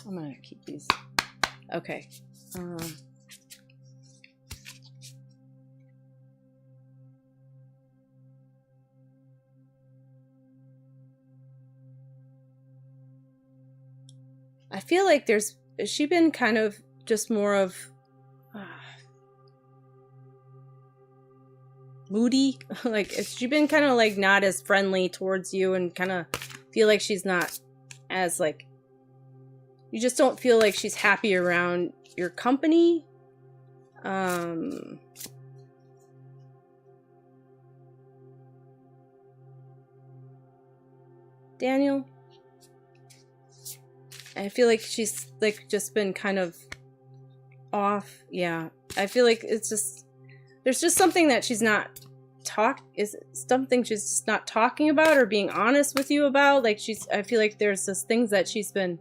I'm gonna keep these. Okay. I feel like has she been kind of just more of moody? Like, has she been kind of like not as friendly towards you and kind of feel like she's not as like, you just don't feel like she's happy around your company? Daniel? I feel like she's like just been kind of off. Yeah. I feel like it's just, there's just something that she's not something she's just not talking about or being honest with you about. Like I feel like there's just things that she's been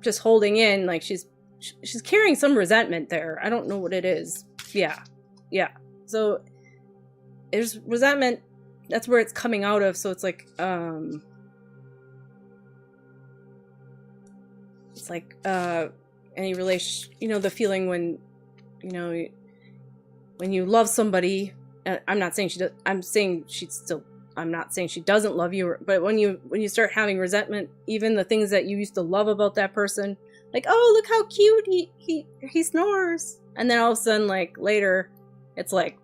just holding in. Like she's carrying some resentment there. I don't know what it is. Yeah. So there's resentment that's where it's coming out of. So it's like any relation, you know, the feeling when, you know, when you love somebody. I'm not saying she does. I'm saying she's still. I'm not saying she doesn't love you, but when you start having resentment, even the things that you used to love about that person, like, oh, look how cute he snores, and then all of a sudden, like, later, it's like,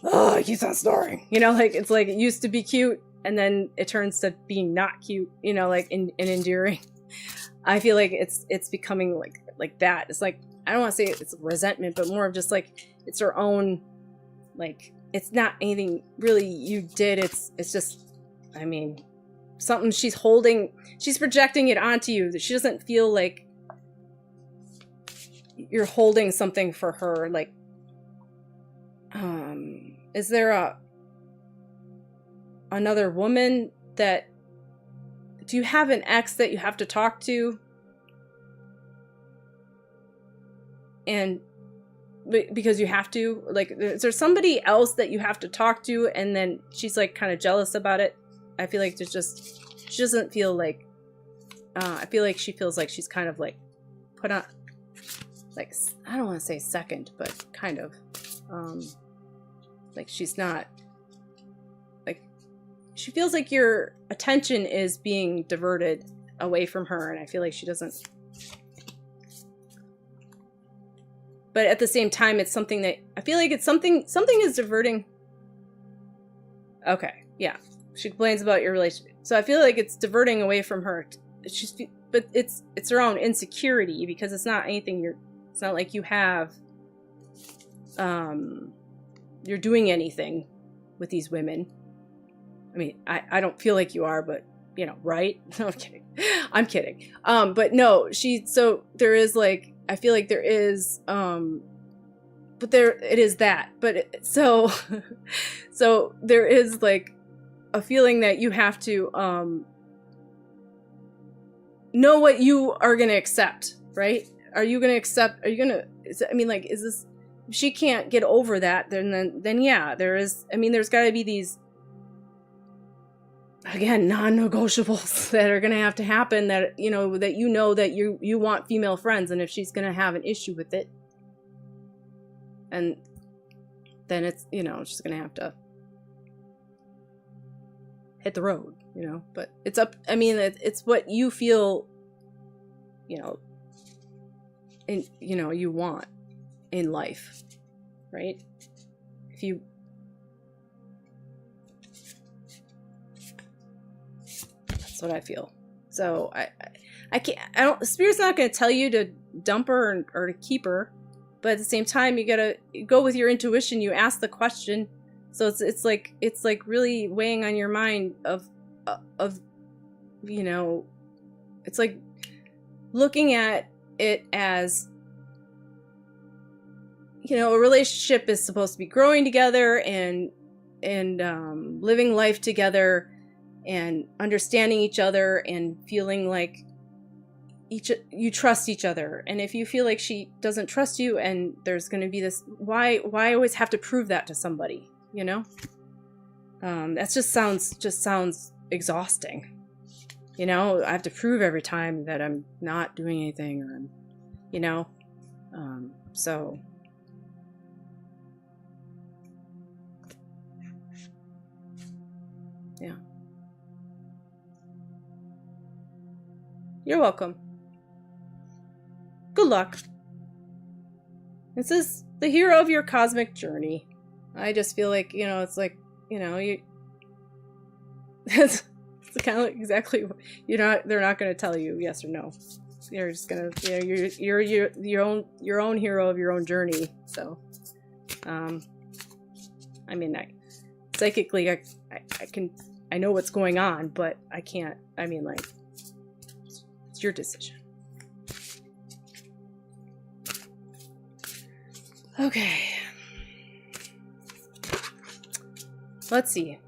oh, he keeps on snoring, you know, like, it's like it used to be cute, and then it turns to being not cute, you know, like, and endearing. I feel like it's becoming like that. It's like, I don't want to say it's resentment, but more of just like, it's her own, like, it's not anything really you did. It's just, I mean, something she's holding, she's projecting it onto you. She doesn't feel like you're holding something for her. Like, is there another woman that, do you have an ex that you have to talk to? And because you have to, like, is there somebody else that you have to talk to, and then she's like kind of jealous about it? I feel like there's just, she doesn't feel like, I feel like she feels like she's kind of like put on, like, I don't want to say second, but kind of, like, she's not, like, she feels like your attention is being diverted away from her, and I feel like she doesn't. But at the same time, it's something that I feel like it's something is diverting. Okay, yeah. She complains about your relationship. So I feel like it's diverting away from her. But it's her own insecurity, because it's not anything it's not like you have, you're doing anything with these women. I mean, I don't feel like you are, but, you know, right? No, I'm kidding. I'm kidding. But no, so there is, like, I feel like there is, but there, it is that, but so there is, like, a feeling that you have to, know what you are going to accept, right? Are you going to accept, I mean, like, is this, if she can't get over that, then yeah, there is, I mean, there's got to be these, again, non-negotiables that are going to have to happen, that, you know that you want female friends, and if she's going to have an issue with it, and then it's, you know, she's going to have to hit the road, you know, but it's up, I mean, it's what you feel, you know, and, you know, you want in life, right? If you, what I feel. So Spirit's not going to tell you to dump her or to keep her, but at the same time, you gotta go with your intuition. You ask the question, so it's like really weighing on your mind of you know, it's like looking at it as, you know, a relationship is supposed to be growing together and living life together, and understanding each other, and feeling like you trust each other. And if you feel like she doesn't trust you, and there's going to be this, why always have to prove that to somebody, you know? That just sounds exhausting. You know, I have to prove every time that I'm not doing anything, or I'm, you know, so. Yeah. You're welcome. Good luck. This is the hero of your cosmic journey. I just feel like, you know, it's like, you know, it's kind of like exactly, they're not going to tell you yes or no. You're just going to, you know, you're your own hero of your own journey. So, I mean, psychically, I know what's going on, but I can't, I mean, like, it's your decision. Okay. Let's see.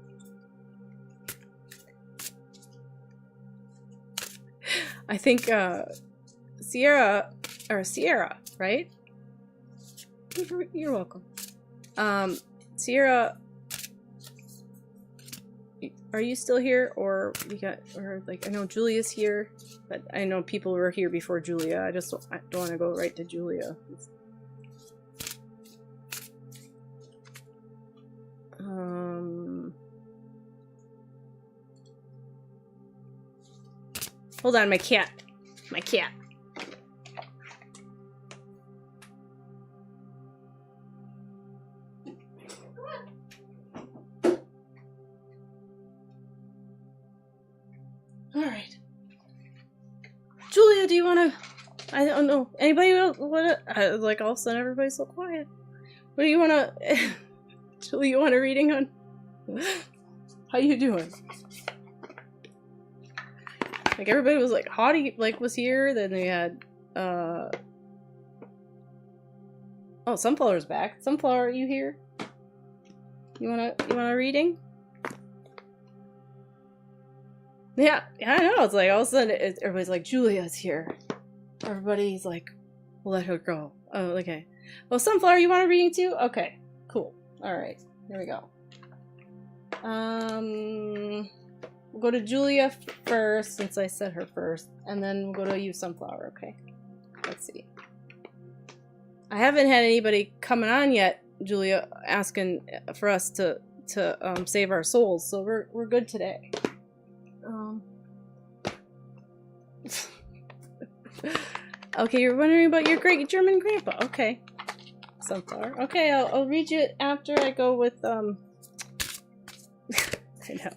I think, Sierra, right? You're welcome. Sierra Are you still here, or like I know Julia's here, but I know people were here before Julia. I don't want to go right to Julia. Hold on, my cat. My cat. Alright. Julia, do you want to... I don't know. Anybody else? Like, all of a sudden everybody's so quiet. What do you want to... Julia, you want a reading on... How you doing? Like, everybody was like, Haughty, like, was here. Then they had, Oh, Sunflower's back. Sunflower, are you here? You want a reading? Yeah, I know. It's like all of a sudden everybody's like, Julia's here. Everybody's like, we'll let her go. Oh, okay. Well, Sunflower, you want a reading too? Okay, cool. All right, here we go. We'll go to Julia first, since I said her first, and then we'll go to you, Sunflower. Okay. Let's see. I haven't had anybody coming on yet, Julia, asking for us to save our souls, so we're good today. Okay, you're wondering about your great German grandpa. Okay, Sunflower. Okay, I'll read you after I go with I know.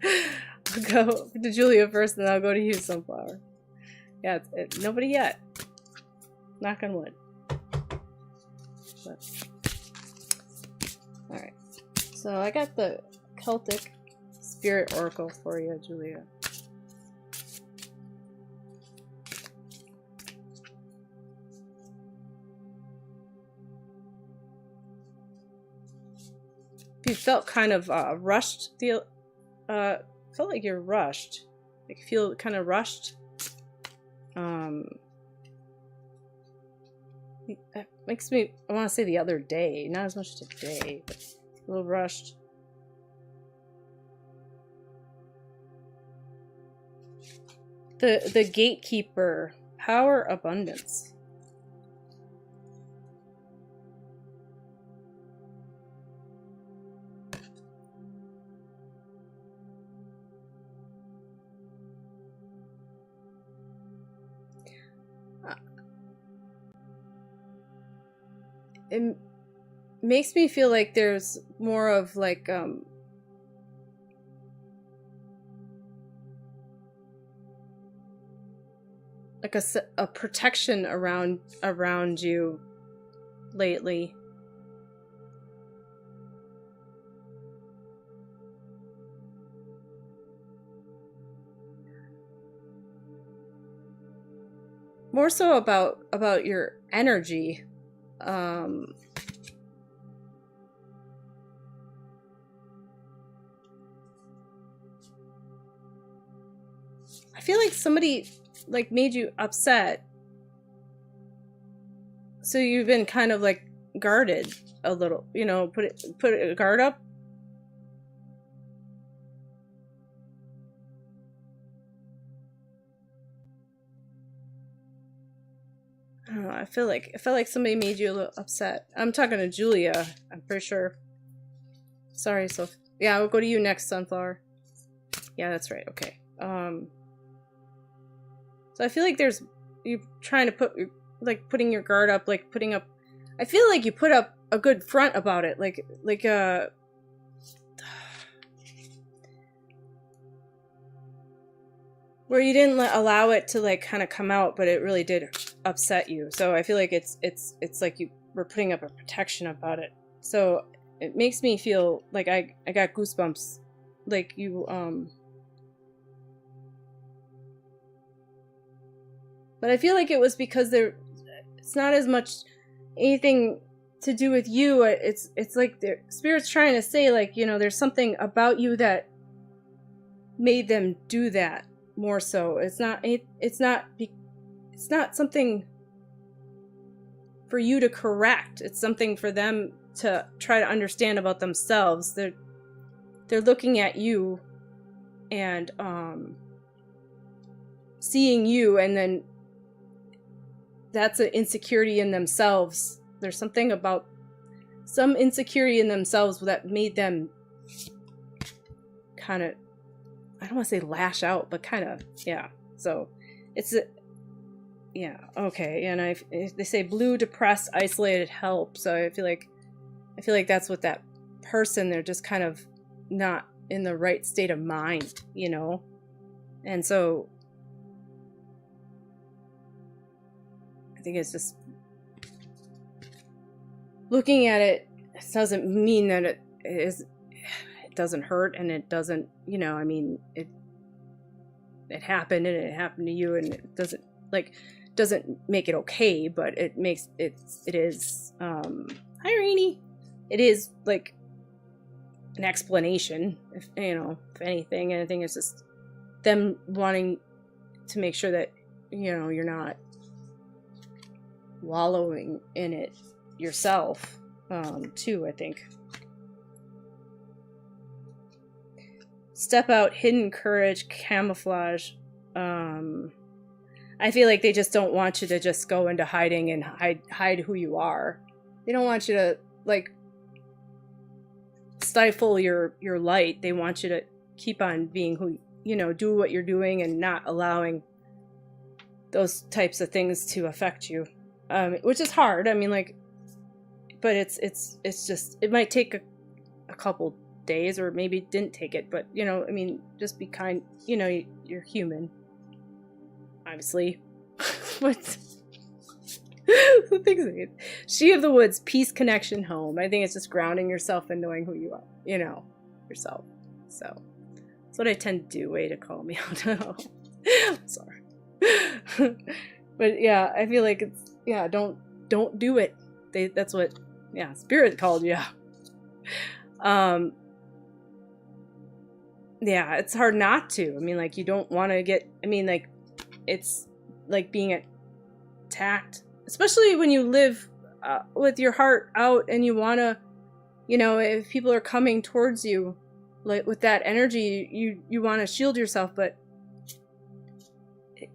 I'll go to Julia first, and then I'll go to you, Sunflower. Yeah, nobody yet. Knock on wood. All right. So I got the Celtic Spirit Oracle for you, Julia. You felt kind of rushed. Felt like you're rushed. Like you feel kind of rushed. That makes me. I want to say the other day, not as much today, but a little rushed. The gatekeeper, power, abundance. It makes me feel like there's more of like a protection around you lately. More so about your energy. I feel like somebody like made you upset, so you've been kind of like guarded a little, you know, put a guard up. I don't know, I felt like somebody made you a little upset. I'm talking to Julia, I'm pretty sure. Sorry, so yeah, we'll go to you next, Sunflower. Yeah, that's right. Okay. So I feel like you're trying to putting your guard up, like putting up. I feel like you put up a good front about it, like where you didn't allow it to like kind of come out, but it really did upset you. So I feel like it's like you were putting up a protection about it. So it makes me feel like I got goosebumps, like you But I feel like it was because it's not as much anything to do with you. It's like the Spirit's trying to say, like, you know, there's something about you that made them do that more so. It's not something for you to correct. It's something for them to try to understand about themselves. They're looking at you and seeing you, and then that's an insecurity in themselves. There's something about some insecurity in themselves that made them kind of, I don't want to say lash out, but kind of, yeah. So it's yeah, okay. And they say blue, depressed, isolated, help. So I feel like that's what that person, they're just kind of not in the right state of mind, you know? And so I think it's just looking at it doesn't mean that it doesn't hurt, and it doesn't, you know, I mean, it happened, and it happened to you, and it doesn't make it okay, but it makes it is hi Rainy, it is like an explanation, if you know, if anything. And I think it's just them wanting to make sure that, you know, you're not wallowing in it yourself, too, I think. Step out, hidden courage, camouflage. I feel like they just don't want you to just go into hiding and hide who you are. They don't want you to, like, stifle your light. They want you to keep on being who, you know, do what you're doing and not allowing those types of things to affect you, which is hard. I mean, like, but it's just, it might take a couple days, or maybe didn't take it, but, you know, I mean, just be kind, you know, you're human, obviously. But the things, she of the woods, peace, connection, home. I think it's just grounding yourself and knowing who you are, you know, yourself. So that's what I tend to do. Way to call me out. Sorry. But yeah, I feel like it's, yeah, don't do it. That's what, yeah, spirit called you. Yeah, it's hard not to. I mean, like, you don't want to get, I mean, like, it's like being attacked, especially when you live with your heart out, and you want to, you know, if people are coming towards you, like, with that energy, you want to shield yourself, but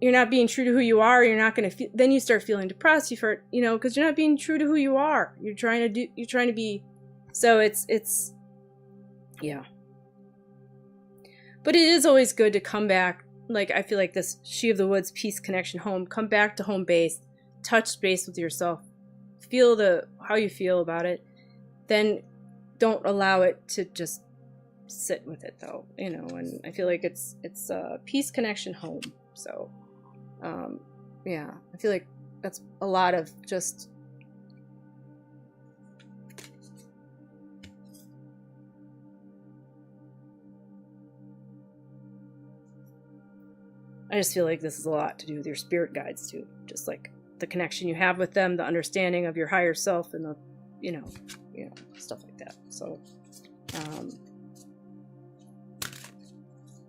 you're not being true to who you are. You're not going to feel, then you start feeling depressed, you know, because you're not being true to who you are. You're trying to be, so it's, yeah. But it is always good to come back. Like, I feel like this She of the Woods, peace, connection, home. Come back to home base. Touch base with yourself. Feel how you feel about it. Then don't allow it to just sit with it, though. You know, and I feel like it's peace, connection, home. So, yeah, I feel like that's a lot of just I just feel like this is a lot to do with your spirit guides too. Just like the connection you have with them, the understanding of your higher self, and the, you know, stuff like that. So,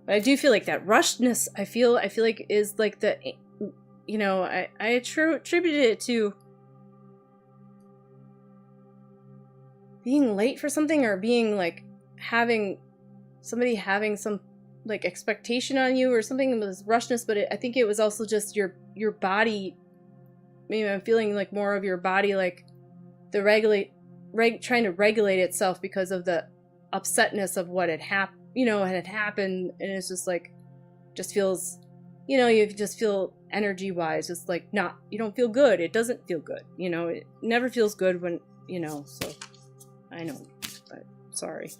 but I do feel like that rushedness, I feel like is like the, you know, I attributed it to being late for something, or being like somebody having some like expectation on you or something with this rushness. But I think it was also just your body. Maybe I'm feeling like more of your body, like the trying to regulate itself because of the upsetness of what had happened, you know, had happened. And it's just like, just feels, you know, you just feel energy wise, just like you don't feel good. It doesn't feel good. You know, it never feels good when, you know, so I know, but sorry.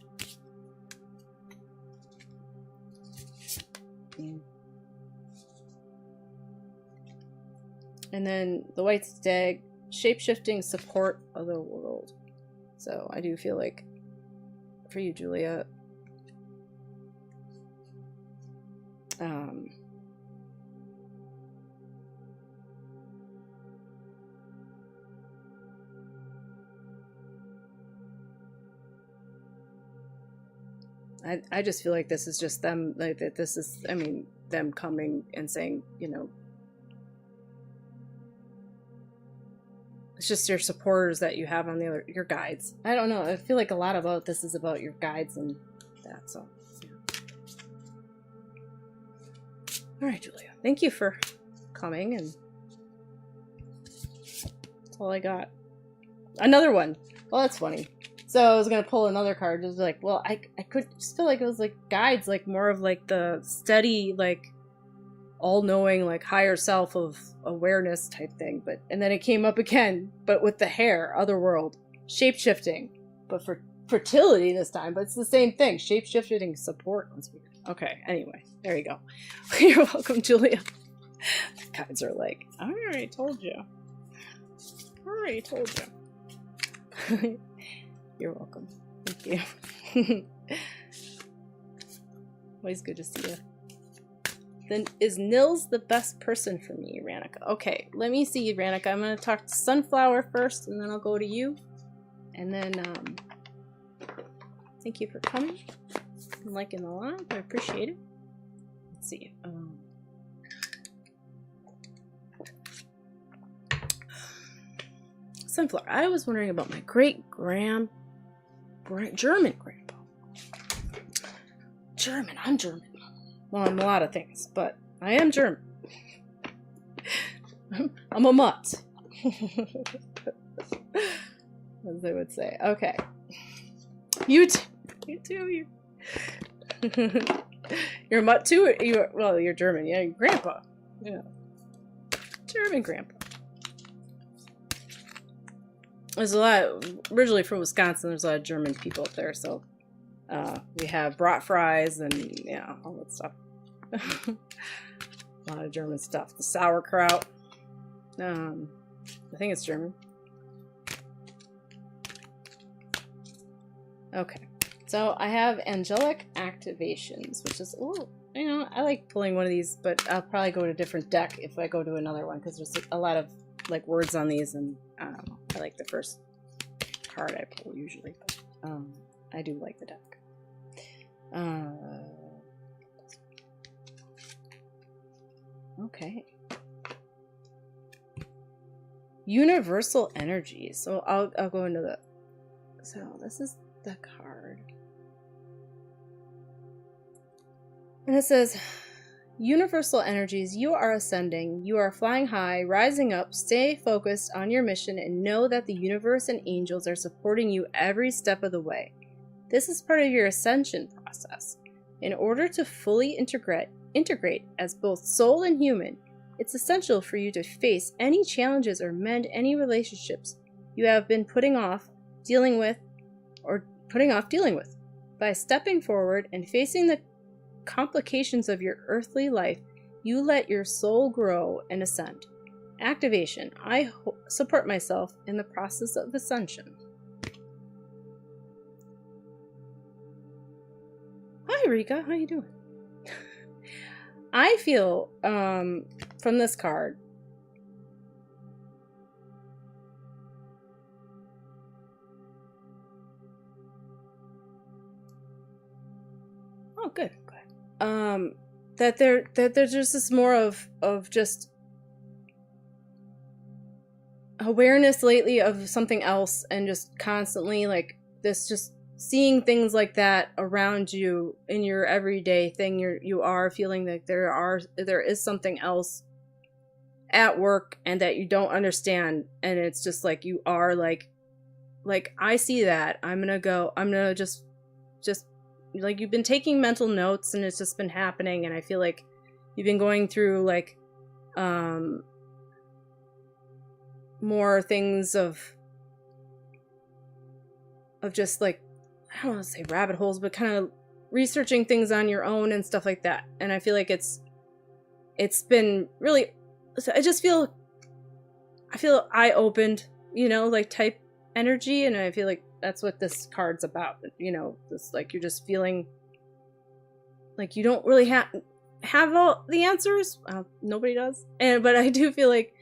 And then the white stag, shape-shifting support of the world. So I do feel like for you, Julia, I just feel like this is just them, like that. This is, I mean, them coming and saying, you know, it's just your supporters that you have on the other, your guides. I don't know. I feel like a lot about this is about your guides and that. So, yeah. All right, Julia. Thank you for coming, and that's all I got. Another one. Well, that's funny. So I was gonna pull another card. It was like, well, I could just feel like it was like guides, like more of like the steady, like all-knowing, like higher self of awareness type thing. But and then it came up again, but with the hair, otherworld, shape-shifting, but for fertility this time. But it's the same thing, shape-shifting support. That's weird. Okay, anyway, there you go. You're welcome, Julia. The guides are like, I already told you. I already told you. You're welcome. Thank you. Always good to see you. Then is Nils the best person for me, Ranica? Okay, let me see, Ranica. I'm going to talk to Sunflower first, and then I'll go to you. And then, thank you for coming and liking the live. I appreciate it. Let's see. Sunflower. I was wondering about my German grandpa. German. I'm German. Well, I'm a lot of things, but I am German. I'm a mutt. As they would say. Okay. You too. You're a mutt too? You're German. Yeah, your grandpa. Yeah. German grandpa. There's a lot, originally from Wisconsin, there's a lot of German people up there, so we have brat fries and, yeah, all that stuff. A lot of German stuff. The sauerkraut. I think it's German. Okay. So I have angelic activations, which is, I like pulling one of these, but I'll probably go to a different deck if I go to another one, because there's a lot of like words on these, and I don't know. I like the first card I pull usually, but I do like the deck. Okay. Universal energy. So I'll go into the. So this is the card, and it says, Universal energies, you are ascending, you are flying high, rising up, stay focused on your mission, and know that the universe and angels are supporting you every step of the way. This is part of your ascension process. In order to fully integrate as both soul and human, it's essential for you to face any challenges or mend any relationships you have been putting off dealing with. By stepping forward and facing the complications of your earthly life, you let your soul grow and ascend. Activation. I support myself in the process of ascension. Hi, Rika. How you doing? I feel, from this card, oh, good. That there's just this more of just awareness lately of something else, and just constantly like this, just seeing things like that around you in your everyday thing. You are feeling that there is something else at work and that you don't understand, and it's just like you are like I see that. I'm gonna just like, you've been taking mental notes, and it's just been happening, and I feel like you've been going through like more things of just like, I don't want to say rabbit holes, but kind of researching things on your own and stuff like that. And I feel like it's been really, I feel eye-opened, like type energy, and I feel like that's what this card's about. This, like, you're just feeling like you don't really have all the answers. Nobody does. But I do feel like,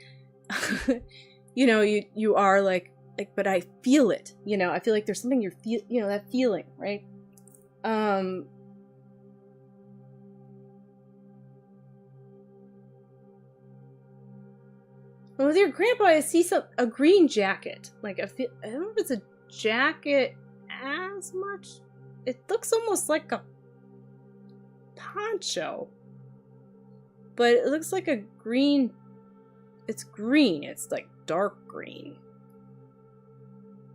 you are like, but I feel it. I feel like there's something you feel, that feeling, right? With your grandpa, I see a green jacket. Like, I don't know if it's a jacket as much. It looks almost like a poncho, but it looks like a green. It's green. It's like dark green.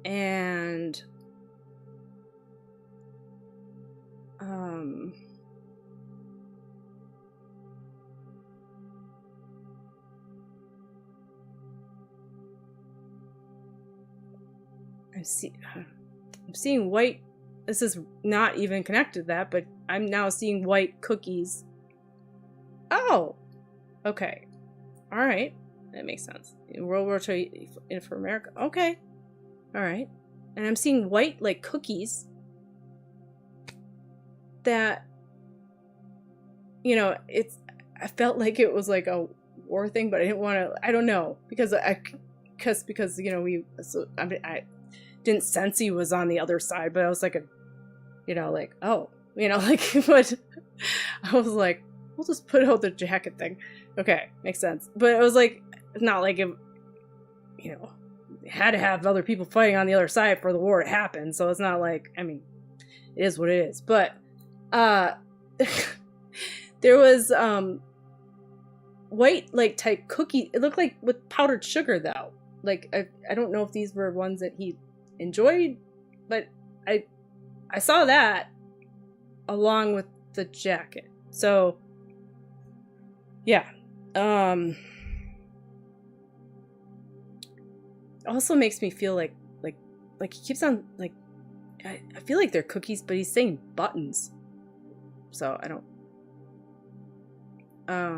And I'm seeing white. This is not even connected to that, but I'm now seeing white cookies. Oh, okay. All right. That makes sense. In World War II for America. Okay. All right. And I'm seeing white, like, cookies that, you know, I felt like it was like a war thing, but I didn't want to, I don't know, because, you know, I didn't sense he was on the other side, but I was like, oh, you know, like, but I was like, we'll just put out the jacket thing. Okay, makes sense. But it was like, not like it, you know, had to have other people fighting on the other side for the war to happen. So it's not like, I mean, it is what it is. But there was white, like, type cookie. It looked like with powdered sugar, though. Like, I don't know if these were ones that he enjoyed, but I saw that along with the jacket. So yeah. Also makes me feel like he keeps on, like, I feel like they're cookies, but he's saying buttons. So I don't I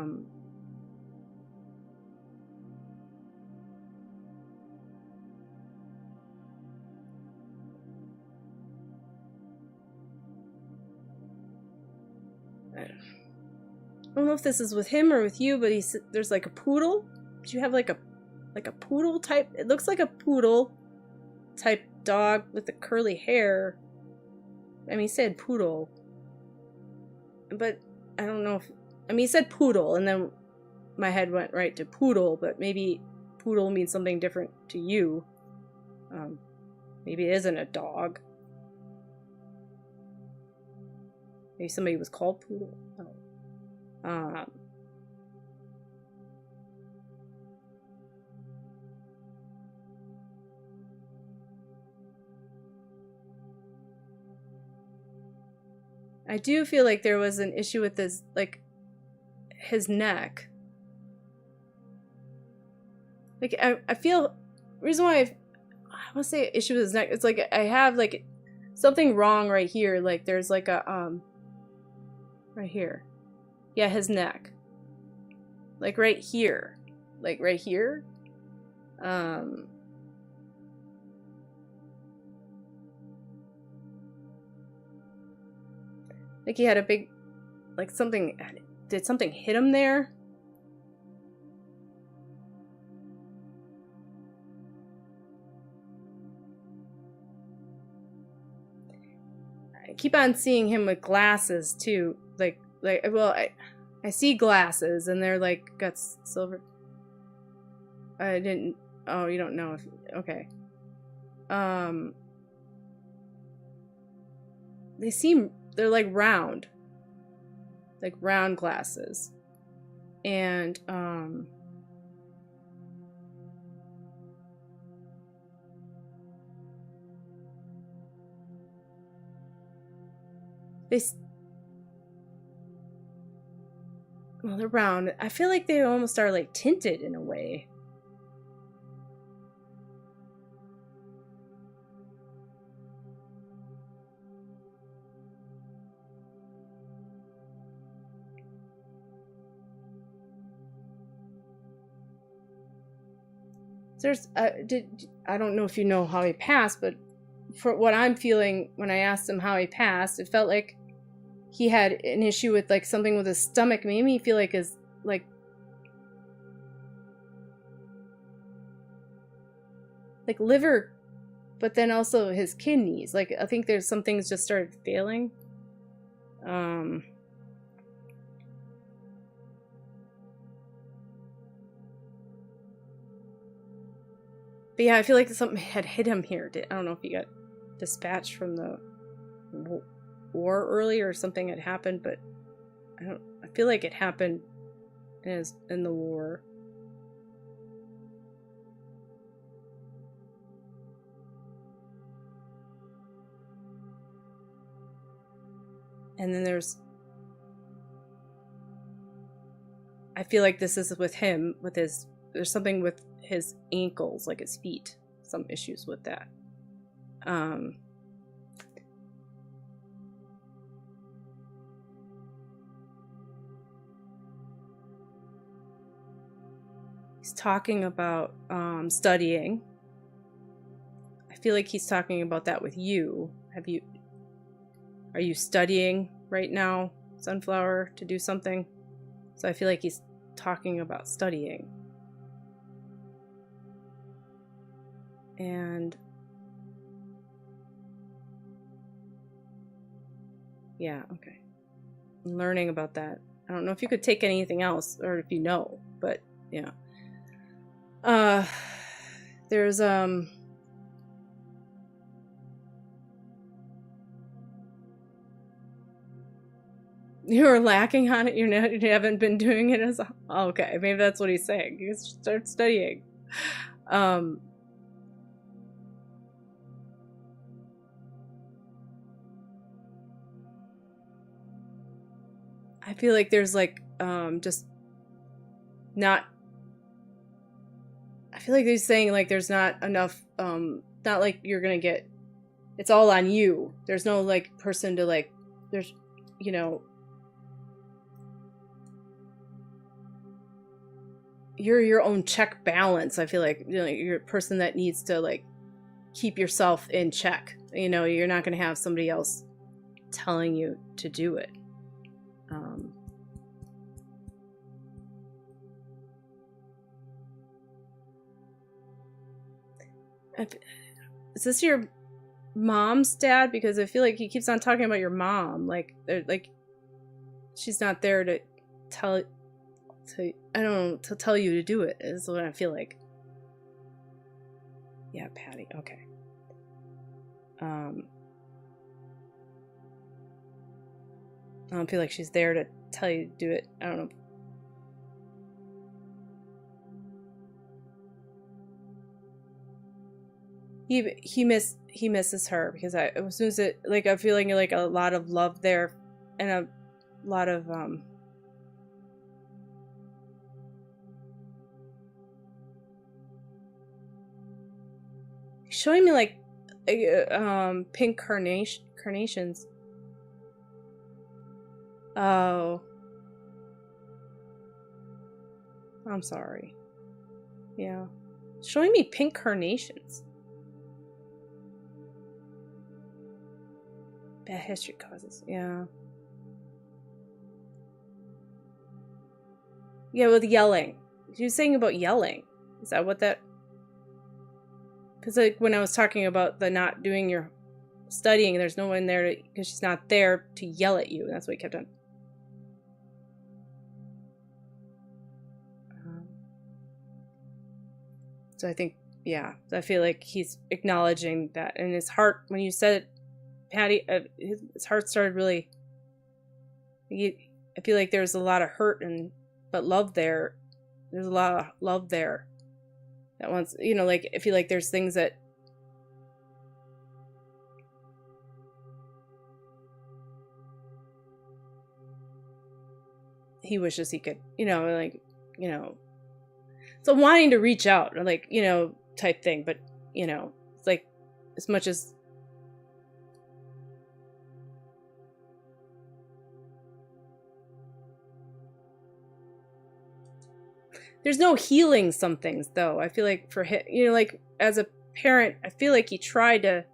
don't know if this is with him or with you, but there's like a poodle. Do you have like a poodle type? It looks like a poodle type dog with the curly hair. I mean, he said poodle, but I don't know if, I mean, he said poodle, and then my head went right to poodle, but maybe poodle means something different to you. Maybe it isn't a dog. Maybe somebody was called poodle. Oh. I do feel like there was an issue with his, like, his neck. Like, I feel, reason why I want to say issue with his neck, it's like I have, like, something wrong right here. Like, there's like a, right here. Yeah, his neck. Like right here. Like right here. Like he had a big, like something, did something hit him there? I keep on seeing him with glasses too. Like, well, I see glasses, and they're like got silver. I didn't. Oh, you don't know if. Okay. They're like round glasses, and well, they're round. I feel like they almost are like tinted in a way. There's I don't know if you know how he passed, but for what I'm feeling when I asked him how he passed, it felt like he had an issue with like something with his stomach. Made me feel like his like liver, but then also his kidneys. Like I think there's some things just started failing. But yeah, I feel like something had hit him here. I don't know if he got dispatched from the war early or something had happened, but I feel like it happened in the war. And then there's, I feel like this is with him, with his, there's something with his ankles, like his feet, some issues with that. He's talking about studying. I feel like he's talking about that with you. Are you studying right now, Sunflower, to do something? So I feel like he's talking about studying. And yeah, okay. Learning about that. I don't know if you could take anything else, or if you know, but yeah. There's you're lacking on it. You haven't been doing it as okay. Maybe that's what he's saying. You start studying. I feel like there's like just not. I feel like he's saying like there's not enough. Not like you're gonna get. It's all on you. There's no like person to like. There's, you know. You're your own check balance. I feel like, you know, you're a person that needs to like keep yourself in check. You know, you're not going to have somebody else telling you to do it. Is this your mom's dad? Because I feel like he keeps on talking about your mom. Like she's not there to tell you to do it, is what I feel like. Yeah, Patty. Okay. I don't feel like she's there to tell you to do it. I don't know. He misses her, because as soon as it, like, I'm feeling like a lot of love there, and a lot of showing me like pink carnations. Oh, I'm sorry. Yeah, showing me pink carnations. Bad history causes. Yeah. Yeah, with yelling. She was saying about yelling. Is that what that? Because like when I was talking about the not doing your studying, there's no one there because she's not there to yell at you. That's what he kept on. So I think, yeah, I feel like he's acknowledging that, and his heart, when you said it, Patty, his heart started really. I feel like there's a lot of hurt but love there. There's a lot of love there. That once, you know, like I feel like there's things that he wishes he could, you know, like, you know, so wanting to reach out, or like, you know, type thing, but you know, it's like as much as. There's no healing some things, though. I feel like for him, you know, like as a parent, I feel like he tried to.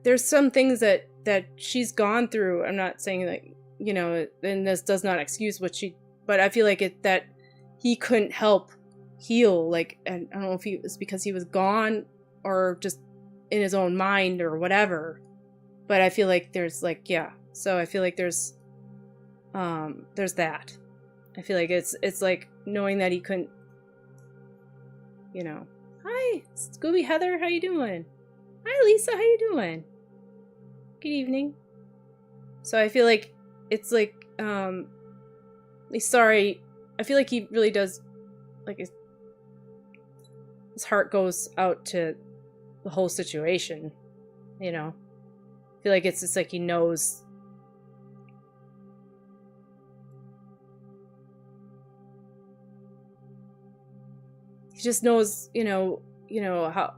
There's some things that she's gone through. I'm not saying that, you know, and this does not excuse what she, but I feel like that he couldn't help heal. Like, and I don't know if it was because he was gone or just in his own mind or whatever. But I feel like there's like, yeah. So I feel like there's that. I feel like it's like knowing that he couldn't, you know. Hi, Scooby Heather, how you doing? Hi, Lisa, how you doing? Good evening. So I feel like it's like he's sorry. I feel like he really does, like, his heart goes out to the whole situation, you know? I feel like it's just like he knows. He just knows, you know how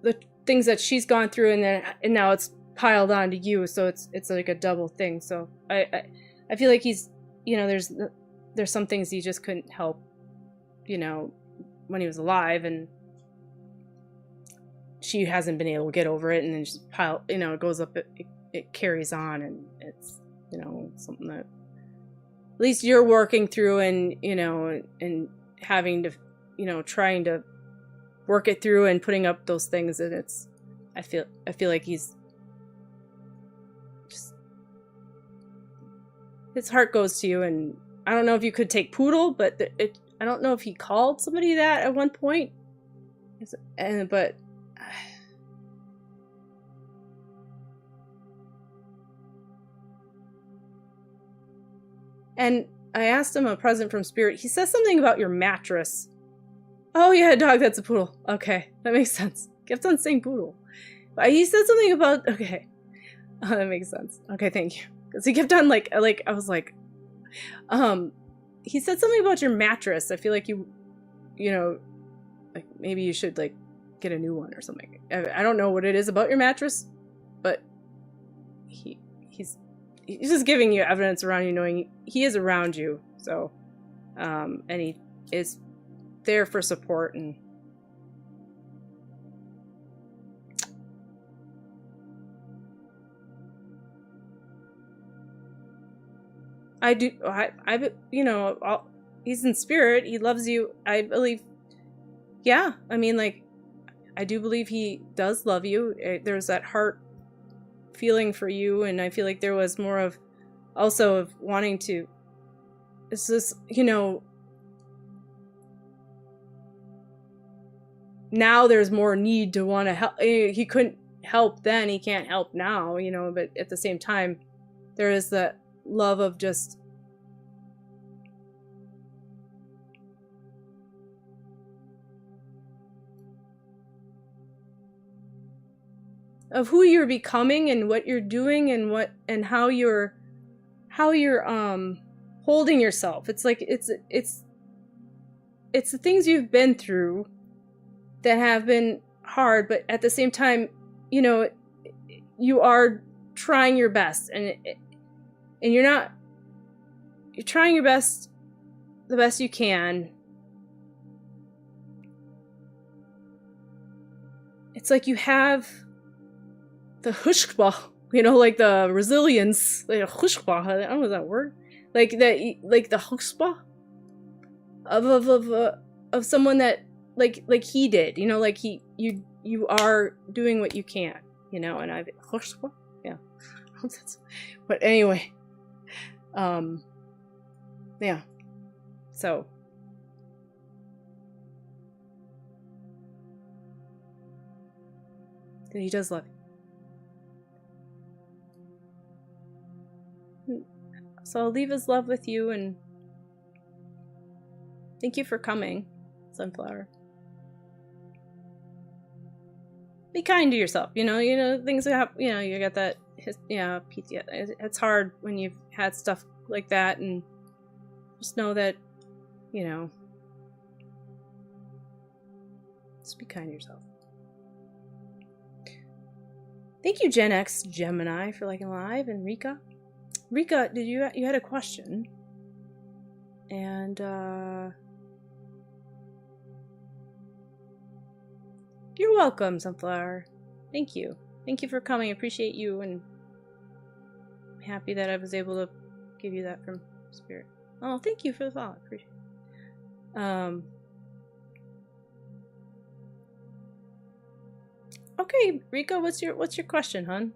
the things that she's gone through, and now it's piled onto you, so it's like a double thing. So I feel like he's, you know, there's some things he just couldn't help, you know, when he was alive, and she hasn't been able to get over it, and then just you know, it goes up, it carries on, and it's, you know, something that at least you're working through, and, you know, and having to, you know, trying to work it through and putting up those things, and it's, I feel like he's just, his heart goes to you. And I don't know if you could take Poodle, but I don't know if he called somebody that at one point, but and I asked him a present from Spirit. He says something about your mattress. Oh yeah, dog, that's a poodle. Okay, that makes sense. Kept on saying poodle. But he said something about, okay. Oh, that makes sense. Okay, thank you. Because he kept on like, I was like, he said something about your mattress. I feel like you know, like maybe you should like get a new one or something. I don't know what it is about your mattress, but he's just giving you evidence around you, knowing he is around you. So, and he is there for support. And you know, he's in spirit. He loves you. I believe. Yeah, I mean, like, I do believe he does love you. There's that heart feeling for you, and I feel like there was more of also of wanting to, it's just, you know, now there's more need to want to help. He couldn't help then, he can't help now, you know, but at the same time there is that love of just of who you're becoming and what you're doing and how you're holding yourself. It's like it's the things you've been through that have been hard, but at the same time, you know, you are trying your best, and you're trying your best, the best you can. It's like you have the chutzpah, you know, like the resilience, like a chutzpah, I don't know that word, like the chutzpah of someone that like he did, you know, like you are doing what you can, you know, and I've chutzpah, yeah, but anyway, yeah, so. He does love you. So I'll leave his love with you, and thank you for coming, Sunflower. Be kind to yourself, you know, things happen, you know, you got that, yeah, PTSD. It's hard when you've had stuff like that, and just know that, you know, just be kind to yourself. Thank you, Gen X Gemini, for liking live, and Rika. Rika, did you had a question? And you're welcome, Sunflower. Thank you. Thank you for coming. I appreciate you, and I'm happy that I was able to give you that from Spirit. Oh, thank you for the follow. Appreciate it. Okay, Rika, what's your question, hon?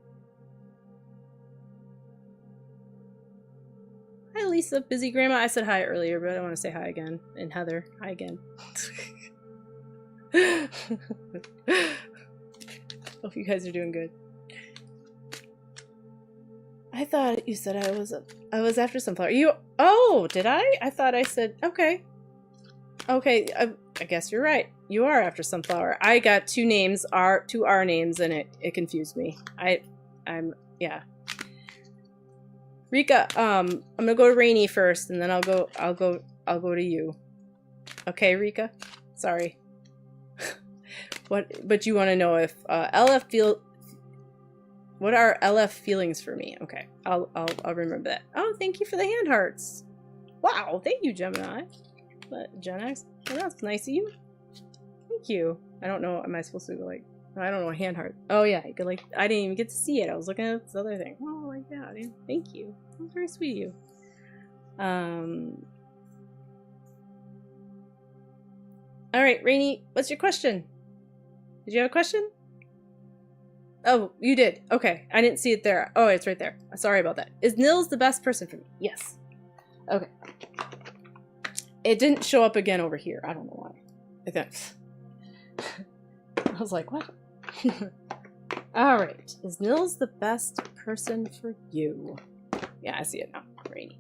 Hi, Lisa, busy grandma. I said hi earlier, but I want to say hi again. And Heather, hi again. Hope you guys are doing good. I thought you said I was after sunflower. You, oh, did I? I thought I said, okay. Okay, I guess you're right. You are after sunflower. I got two names, two R names, and it confused me. Yeah. Rika, I'm gonna go to Rainy first, and then I'll go to you. Okay, Rika? Sorry. But you want to know if what are LF feelings for me? Okay, I'll remember that. Oh, thank you for the hand hearts. Wow, thank you, Gemini. But Gen X, well, that's nice of you. Thank you. I don't know. Am I supposed to go like? I don't know. Hand heart. Oh yeah, you could like. I didn't even get to see it. I was looking at this other thing. Oh my god. Thank you. That's very sweet of you. All right, Rainy. What's your question? Did you have a question? Oh, you did. Okay, I didn't see it there. Oh, it's right there. Sorry about that. Is Nils the best person for me? Yes. Okay. It didn't show up again over here. I don't know why. I was like, what? All right. Is Nils the best person for you? Yeah, I see it now. Rainy.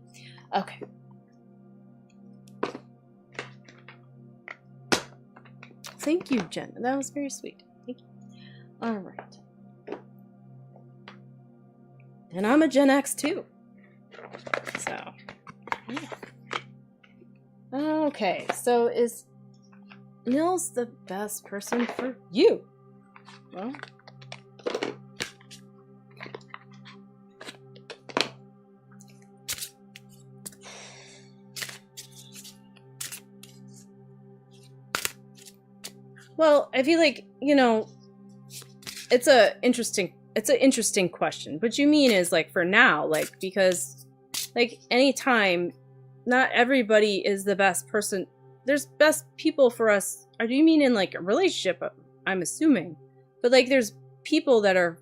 Okay. Thank you, Jen. That was very sweet. Thank you. All right. And I'm a Gen X too. So, yeah. Okay, so is Nils the best person for you? Well, I feel like, you know, it's an interesting question. What you mean is like for now, like, because like anytime, not everybody is the best person. There's best people for us. Or do you mean in like a relationship? I'm assuming, but like there's people that are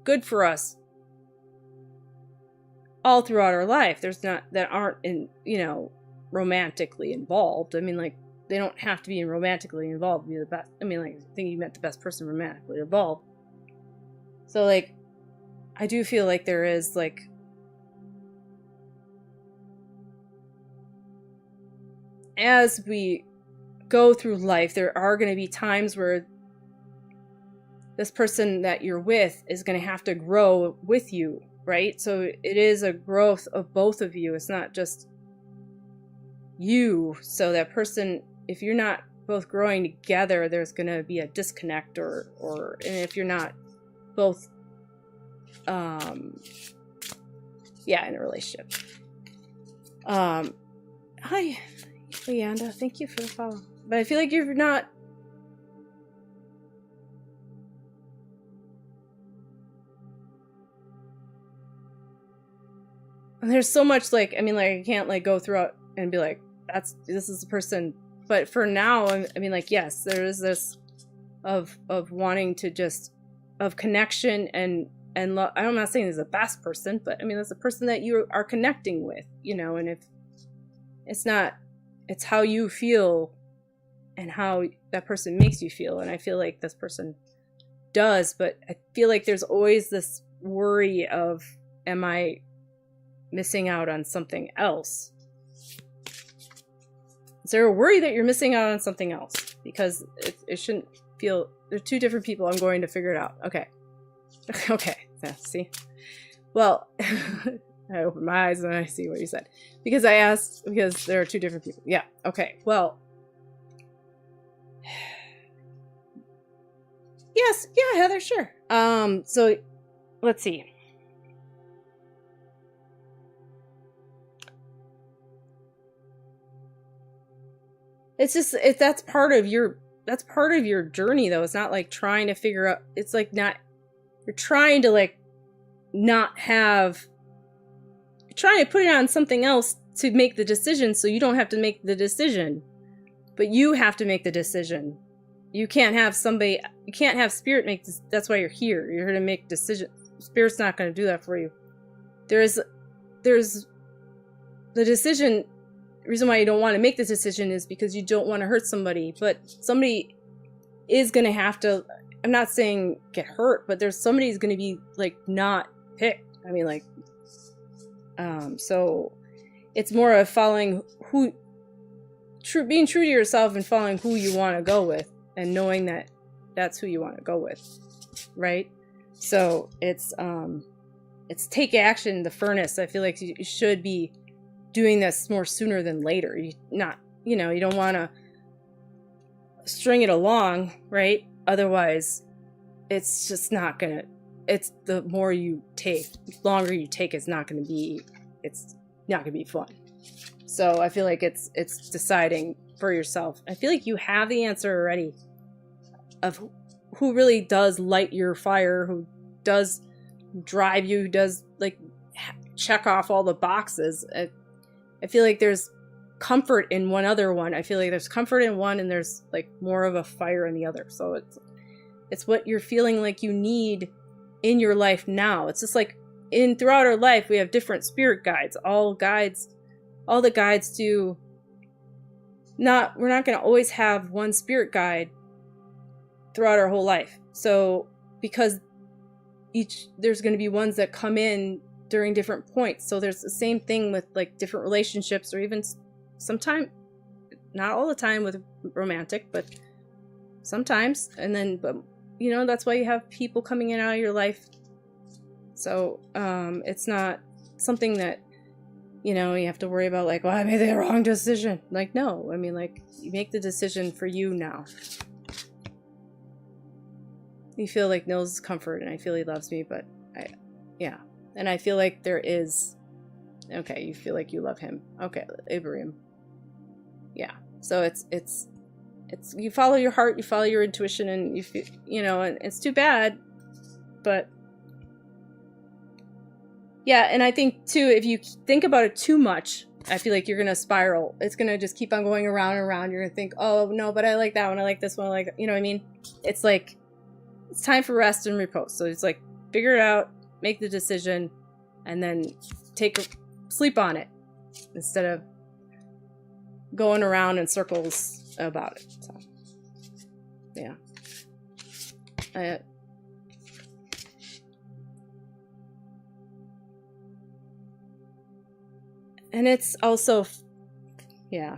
good for us all throughout our life. There's not that aren't in, you know, romantically involved. I mean, like they don't have to be romantically involved to be the best. I mean, like I think you meant the best person romantically involved. So like, I do feel like there is like. As we go through life, there are going to be times where this person that you're with is going to have to grow with you, right? So it is a growth of both of you. It's not just you. So that person, if you're not both growing together, there's going to be a disconnect and if you're not both, yeah, in a relationship. Hi. Leanda, thank you for the follow. But I feel like you're not. And there's so much like, I mean, like I can't like go throughout and be like, this is the person. But for now, I mean, like yes, there is this of wanting to just of connection and love. I'm not saying this is the best person, but I mean, that's a person that you are connecting with, you know. And if it's not. It's how you feel and how that person makes you feel. And I feel like this person does, but I feel like there's always this worry of, am I missing out on something else? Is there a worry that you're missing out on something else? Because it shouldn't feel, they're two different people. I'm going to figure it out. Okay. Okay. Yeah, see? Well, I opened my eyes and I see what you said. Because there are two different people. Yeah, okay. Well. Yes, yeah, Heather, sure. So let's see. It's just that's part of your journey though. It's not like trying to figure out, it's like not, you're trying to like not have, trying to put it on something else to make the decision so you don't have to make the decision. But you have to make the decision. You can't have spirit make this. That's why you're here. You're here to make decisions. Spirit's not going to do that for you. There's the decision. The reason why you don't want to make this decision is because you don't want to hurt somebody. But somebody is going to have to, I'm not saying get hurt, but somebody's going to be like not picked. I mean, like, So it's more of following being true to yourself and following who you want to go with, and knowing that that's who you want to go with, right? So it's take action, the furnace. I feel like you should be doing this more sooner than later. You don't want to string it along, right? Otherwise, it's just not gonna. It's the more you take, longer you take. It's not gonna be fun. So I feel like it's deciding for yourself. I feel like you have the answer already of who really does light your fire, who does drive you, who does like check off all the boxes. I feel like there's comfort in one other one. I feel like there's comfort in one and there's like more of a fire in the other. So it's what you're feeling like you need in your life now. It's just like throughout our life, we have different spirit guides. All the guides do we're not going to always have one spirit guide throughout our whole life. So because there's going to be ones that come in during different points. So there's the same thing with like different relationships, or even sometimes, not all the time with romantic, but sometimes. And then, but that's why you have people coming in and out of your life. So it's not something that you have to worry about, like, well, I made the wrong decision. Like, no, I mean, like, you make the decision for you now. You feel like Nils' comfort, and I feel he loves me, but and I feel like there is, okay, you feel like you love him. Okay, Ibrahim. Yeah, so it's you follow your heart, you follow your intuition, and you feel, and it's too bad, but yeah, and I think too, if you think about it too much, I feel like you're gonna spiral. It's gonna just keep on going around and around. You're gonna think, oh no, but I like that one, I like this one, I like, you know what I mean? It's like, it's time for rest and repose. So it's like, figure it out, make the decision, and then sleep on it instead of going around in circles about it. So, yeah. And it's also,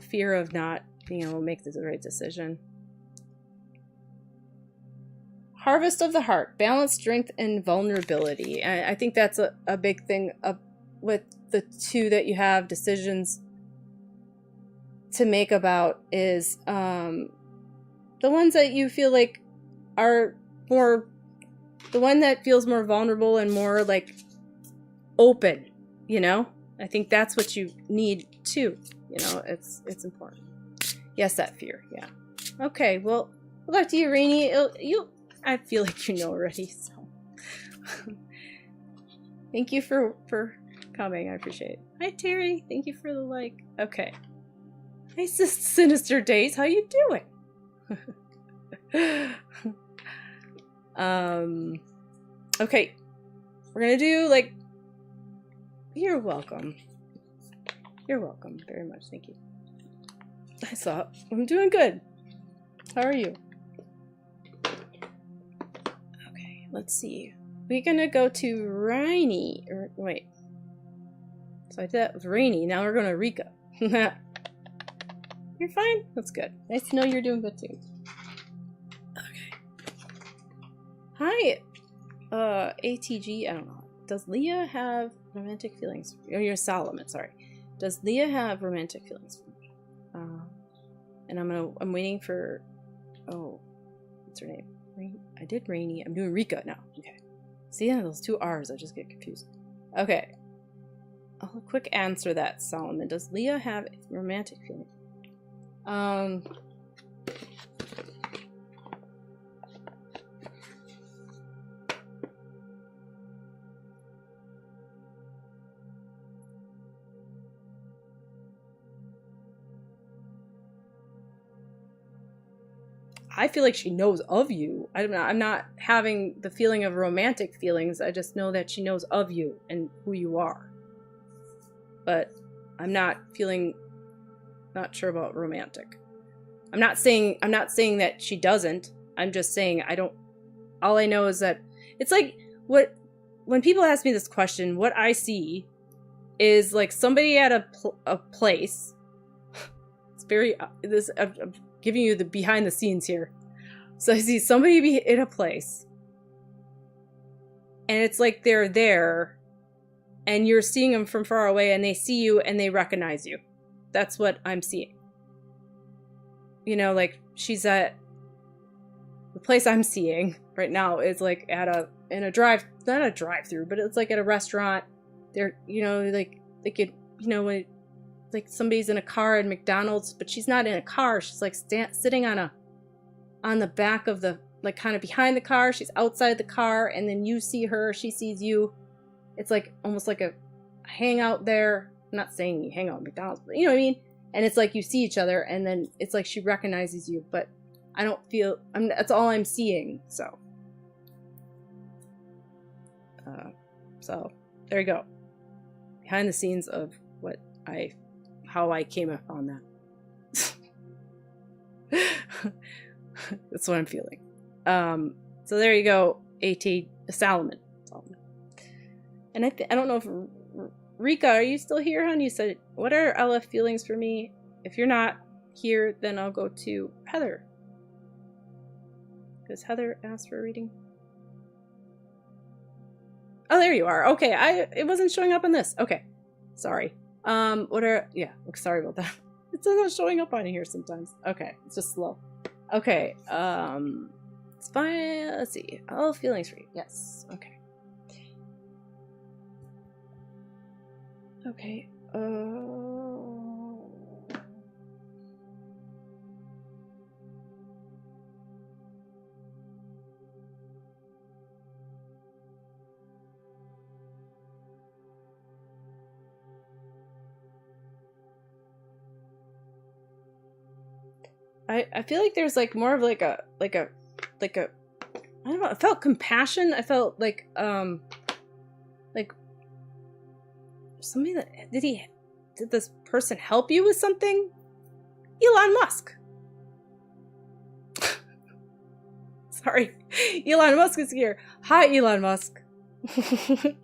fear of not being able to make the right decision. Harvest of the heart, balance, strength, and vulnerability. I think that's a big thing with the two that you have decisions to make about is the ones that you feel like are more, the one that feels more vulnerable and more like open, I think that's what you need too. It's important. Yes, that fear. Yeah. Okay. Well, back to you, Rainey. I feel like you know already. So, thank you for coming. I appreciate it. Hi, Terry. Thank you for the like. Okay. Hey, Sinister Days. How you doing? Okay. We're gonna do like. You're welcome. You're welcome very much. Thank you. I'm doing good. How are you? Okay, let's see. We're gonna go to Rainy. Wait. So I did that with Rainy. Now we're going to Rika. You're fine? That's good. Nice to know you're doing good too. Okay. Hi, ATG. I don't know. Does Leah have romantic feelings? Oh, you're Solomon. Sorry. Does Leah have romantic feelings for me? And I'm waiting for. Oh, what's her name? I did Rainy. I'm doing Rika now. Okay. See, those two R's. I just get confused. Okay. I'll quick answer that, Solomon. Does Leah have romantic feelings? I feel like she knows of you. I'm not having the feeling of romantic feelings. I just know that she knows of you and who you are. But I'm not sure about romantic. I'm not saying that she doesn't. I'm just saying all I know is that it's like when people ask me this question, what I see is like somebody at a place. It's very I'm giving you the behind the scenes here. So I see somebody in a place, and it's like they're there, and you're seeing them from far away, and they see you and they recognize you. That's what I'm seeing. You know, like she's at the place I'm seeing right now is like at not a drive-through, but it's like at a restaurant. They're, you know, like they could, you know, when like somebody's in a car at McDonald's, but she's not in a car. She's like sitting on the back of the, like kind of behind the car. She's outside the car, and then you see her, she sees you. It's like almost like a hangout there. I'm not saying you hang out at McDonald's, but you know what I mean? And it's like you see each other, and then it's like she recognizes you, but I don't feel, that's all I'm seeing. So there you go. Behind the scenes of how I came upon that. That's what I'm feeling. So there you go, A.T. Solomon. And I don't know if Rika, are you still here, hon? You said, what are LF feelings for me? If you're not here, then I'll go to Heather. Because Heather asked for a reading. Oh, there you are. Okay, it wasn't showing up on this. Okay, sorry. Sorry about that. It's not showing up on here sometimes. Okay, it's just slow. Okay, it's fine. Let's see. All feelings for you. Yes. Okay. Okay. I feel like there's like more of like a I don't know, I felt compassion. I felt like somebody that did this person help you with something? Elon Musk. Sorry. Elon Musk is here. Hi, Elon Musk. It's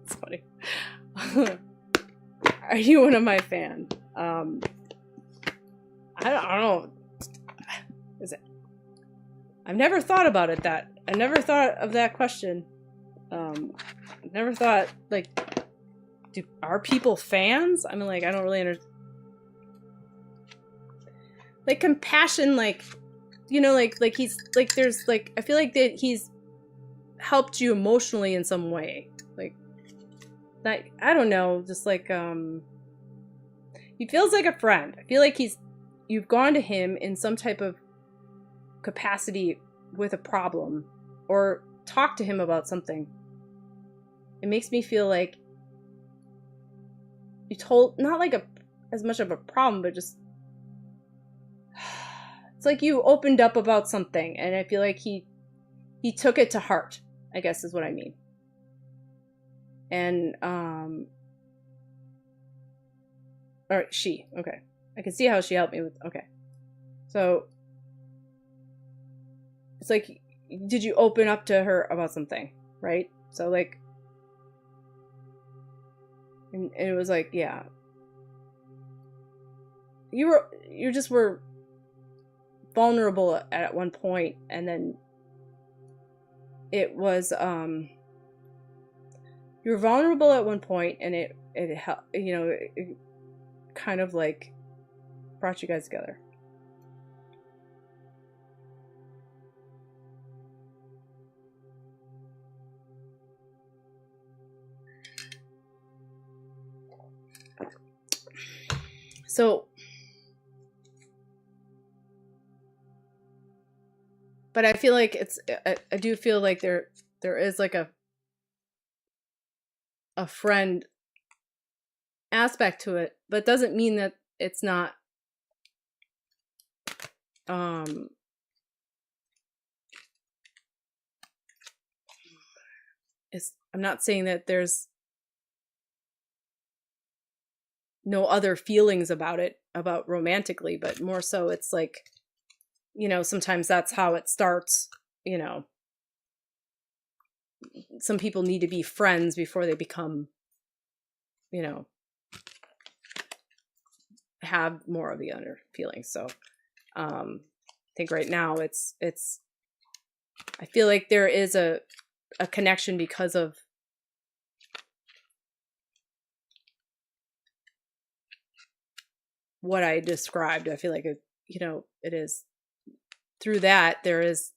funny. Are you one of my fans? I don't know. Is it? I've never thought about it I never thought of that question. Never thought, like, are people fans? I mean, like, I don't really understand. Like, compassion, like, you know, like he's, like, there's, like, I feel like that he's helped you emotionally in some way. Like, that, I don't know, just like, he feels like a friend. I feel like you've gone to him in some type of capacity with a problem, or talked to him about something. It makes me feel like you told, not like as much of a problem, but just, it's like you opened up about something, and I feel like he took it to heart, I guess is what I mean. And, or she, okay. I can see how she helped me with, okay. So, it's like, did you open up to her about something, right? So, like, and it was like, yeah. You just were vulnerable at one point, and then it was, you were vulnerable at one point, and it you know, it kind of like brought you guys together. So, but I feel like I do feel like there is like a friend aspect to it, but it doesn't mean that it's not, I'm not saying that there's no other feelings about romantically, but more so it's like, you know, sometimes that's how it starts, you know. some people need to be friends before they become, you know, have more of the other feelings. So I think right now it's I feel like there is a connection because of what I described. I feel like it, you know, it is through that there is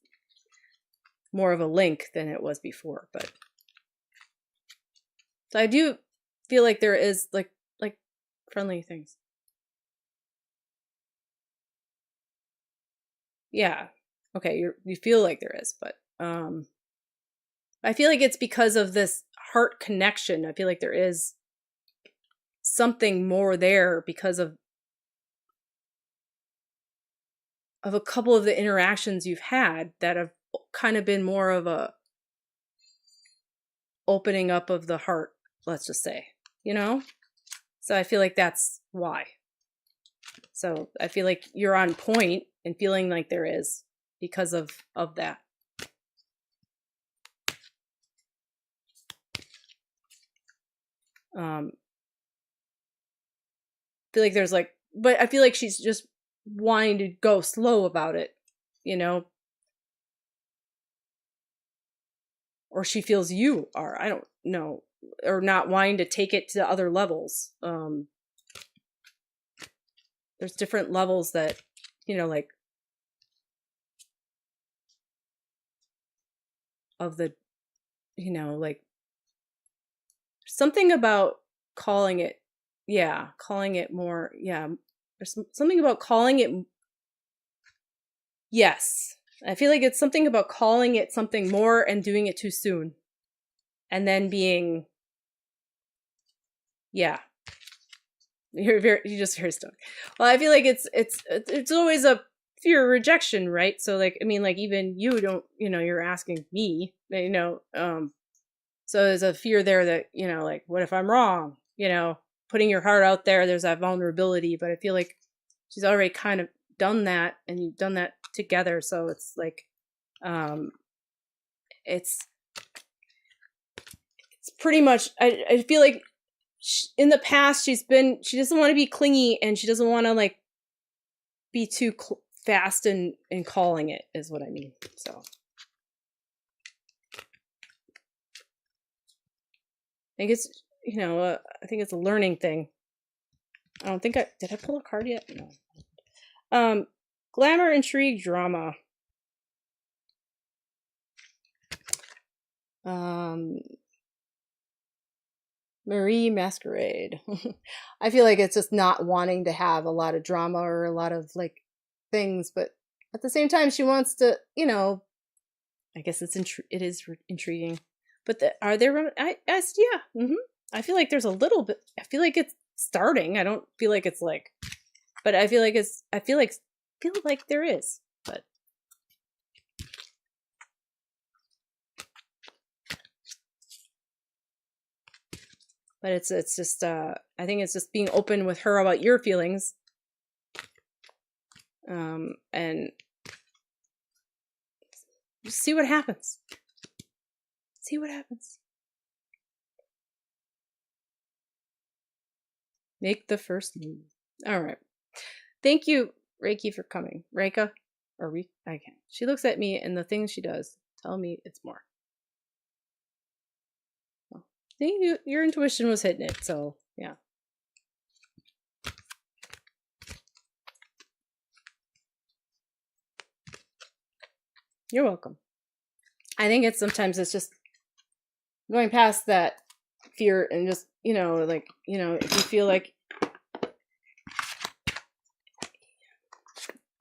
more of a link than it was before. But so I do feel like there is like friendly things. Yeah. Okay, you feel like there is, but I feel like it's because of this heart connection. I feel like there is something more there because of a couple of the interactions you've had that have kind of been more of a opening up of the heart, let's just say, you know? So I feel like that's why. So I feel like you're on point and feeling like there is because of that. I feel like there's like, but I feel like she's just wanting to go slow about it, you know? Or she feels you are, I don't know, or not wanting to take it to other levels. There's different levels that, you know, like of the, you know, like something about calling it, yeah, calling it more, yeah. There's something about calling it, yes. I feel like it's something about calling it something more and doing it too soon. And then being, yeah. You're just very stuck. Well, I feel like it's always a fear of rejection, right? So like, I mean, like even you don't, you know, you're asking me, you know, so there's a fear there that, you know, like, what if I'm wrong? You know, putting your heart out there, there's that vulnerability, but I feel like she's already kind of done that and you've done that together. So it's like, it's pretty much, I feel like in the past she doesn't want to be clingy and she doesn't want to like be too fast in calling it is what I mean. So I think it's, you know, I think it's a learning thing. I don't think did I pull a card yet? No. Glamour, intrigue, drama. Marie Masquerade. I feel like it's just not wanting to have a lot of drama or a lot of like things, but at the same time she wants to, you know, I guess it is intriguing. But are there yeah. I feel like there's a little bit. I feel like it's starting. I don't feel like it's like, but I feel like there is. But it's just I think it's just being open with her about your feelings. And just see what happens. See what happens. Make the first move. All right. Thank you, Reiki, for coming. Reika? Or Reika? I can't. She looks at me and the things she does tell me it's more. Well, I think your intuition was hitting it, so yeah. You're welcome. I think sometimes it's just going past that fear and just, you know, like, you know, if you feel like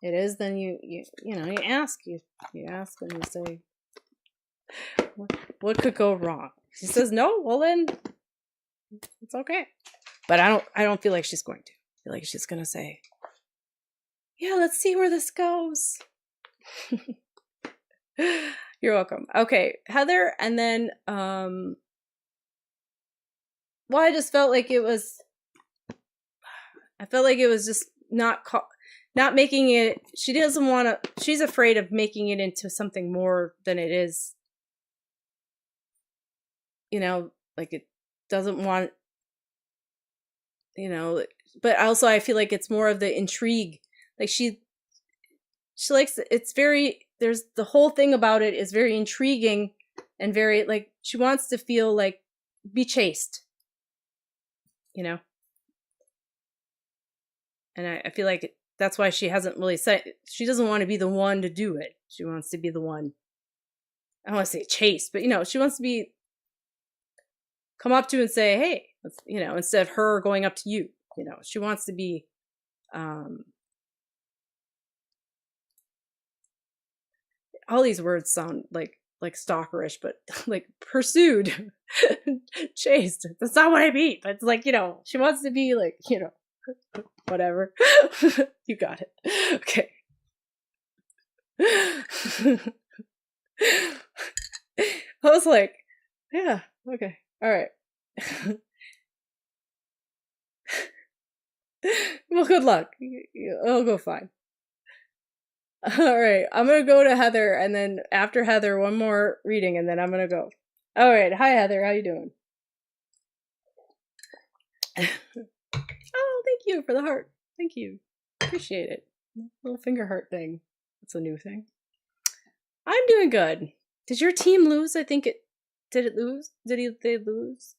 it is, then you know, you ask and you say, what could go wrong? She says no, well then it's okay. But I don't feel like she's going to. I feel like she's gonna say, yeah, let's see where this goes. You're welcome. Okay, Heather, and then well, I just felt like it was just not making it. She doesn't want to. She's afraid of making it into something more than it is. you know, like it doesn't want, you know, but also I feel like it's more of the intrigue. Like she likes, it's very, there's the whole thing about it is very intriguing and very like, she wants to feel like be chased, you know? And I feel like that's why she hasn't really said, she doesn't want to be the one to do it. She wants to be the one, I don't want to say chase, but you know, she wants to be, come up to and say, hey, you know, instead of her going up to you, you know, she wants to be, all these words sound like stalkerish, but like pursued, chased. That's not what I mean. But it's like, you know, she wants to be like, you know, whatever. You got it. Okay. I was like, yeah, okay. All right. Well, good luck. It'll go fine. All right. I'm going to go to Heather, and then after Heather, one more reading, and then I'm going to go. All right. Hi, Heather. How you doing? Oh, thank you for the heart. Thank you. Appreciate it. Little finger heart thing. It's a new thing. I'm doing good. Did your team lose? I think it... Did it lose? They lose?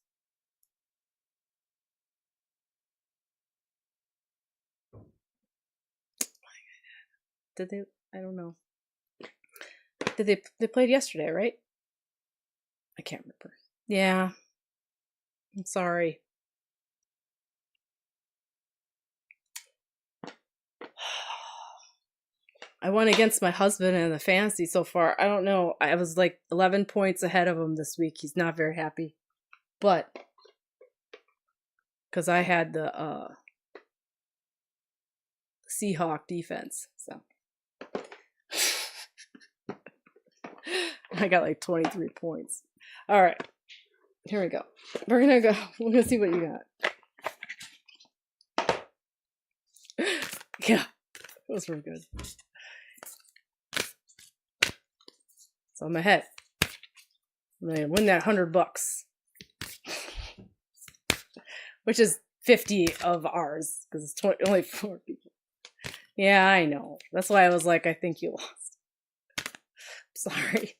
Did they? I don't know. Did they played yesterday, right? I can't remember. Yeah. I'm sorry. I won against my husband in the fantasy so far. I don't know. I was like 11 points ahead of him this week. He's not very happy. But because I had the Seahawk defense, so I got like 23 points. All right. Here we go. We're gonna see what you got. Yeah. Those were good. So I'm ahead. I'm gonna win that $100, which is 50 of ours because it's only 4 people. Yeah, I know. That's why I was like, I think you lost. Sorry,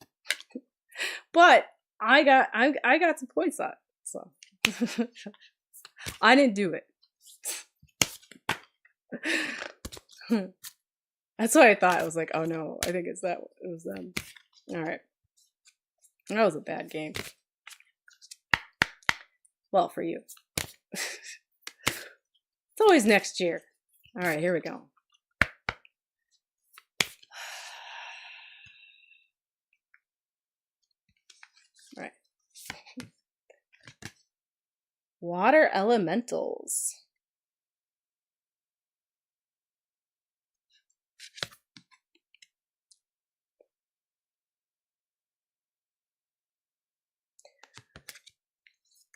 but I got some points on it, so I didn't do it. That's what I thought. I was like, oh no, I think it was them. All right. That was a bad game. Well, for you. It's always next year. All right, here we go. All right. Water elementals.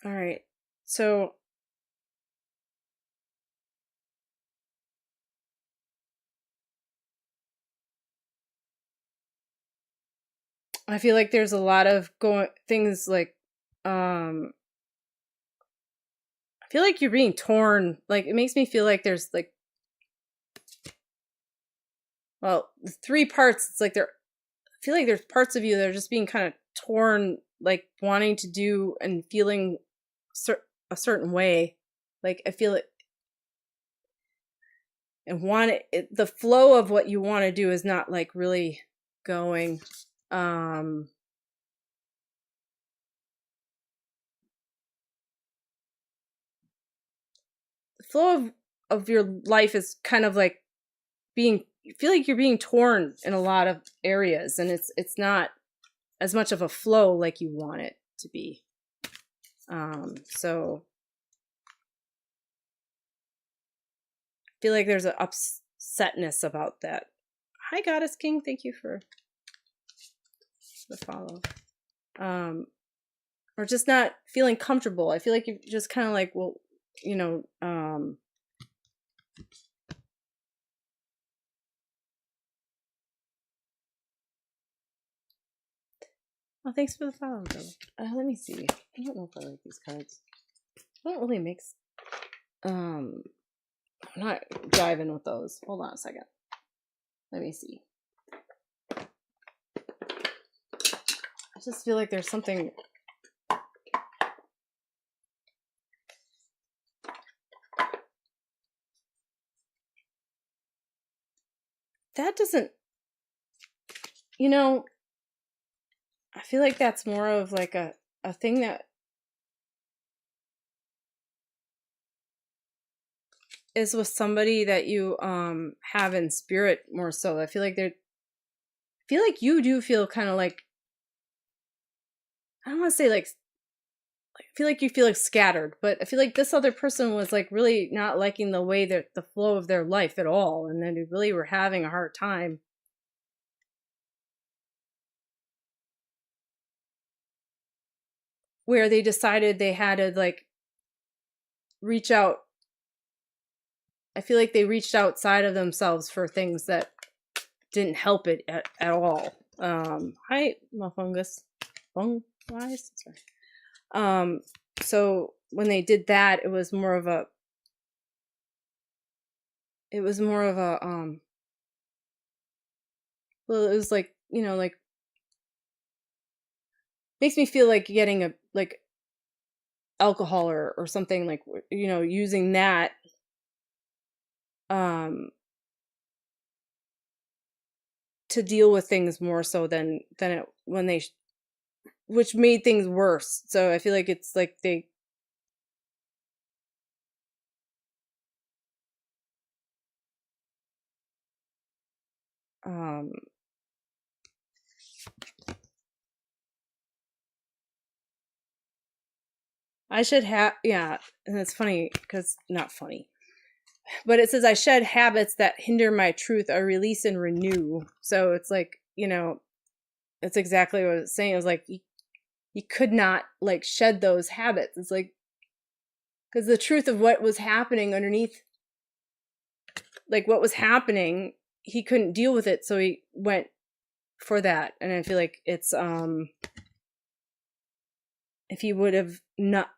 All right, so I feel like there's a lot of things like, I feel like you're being torn. Like it makes me feel like there's like, well, the 3 parts. It's like I feel like there's parts of you that are just being kind of torn, like wanting to do and feeling a certain way. Like I feel it and the flow of what you want to do is not like really going. The flow of your life is kind of like you feel like you're being torn in a lot of areas, and it's not as much of a flow like you want it to be. So I feel like there's an upsetness about that. Hi, Goddess King. Thank you for the follow. Or just not feeling comfortable. I feel like you're just kind of like, well, you know, Oh, thanks for the follow, though. Let me see. I don't know if I like these cards. I don't really mix. I'm not driving with those. Hold on a second. Let me see. I just feel like there's something. That doesn't. I feel like that's more of like a thing that is with somebody that you have in spirit more so. I feel like you do feel kind of like, I don't want to say like I feel like you feel like scattered, but I feel like this other person was like really not liking the way that the flow of their life at all, and then they really were having a hard time. Where they decided they had to like reach out. I feel like they reached outside of themselves for things that didn't help it at all. Hi, Fungus. Fung-wise? Sorry. So when they did that, it was more of a well, it was like, like, makes me feel like getting a, like, alcohol or something, like, using that, to deal with things more so than it, when they, which made things worse. So I feel like it's like they, I should have, yeah, and it's funny because, not funny, but it says I shed habits that hinder my truth, I release and renew. So it's like, it's exactly what I was saying. It was like, you could not like shed those habits. It's like, because the truth of what was happening underneath, like what was happening, he couldn't deal with it. So he went for that. And I feel like it's, if he would have not,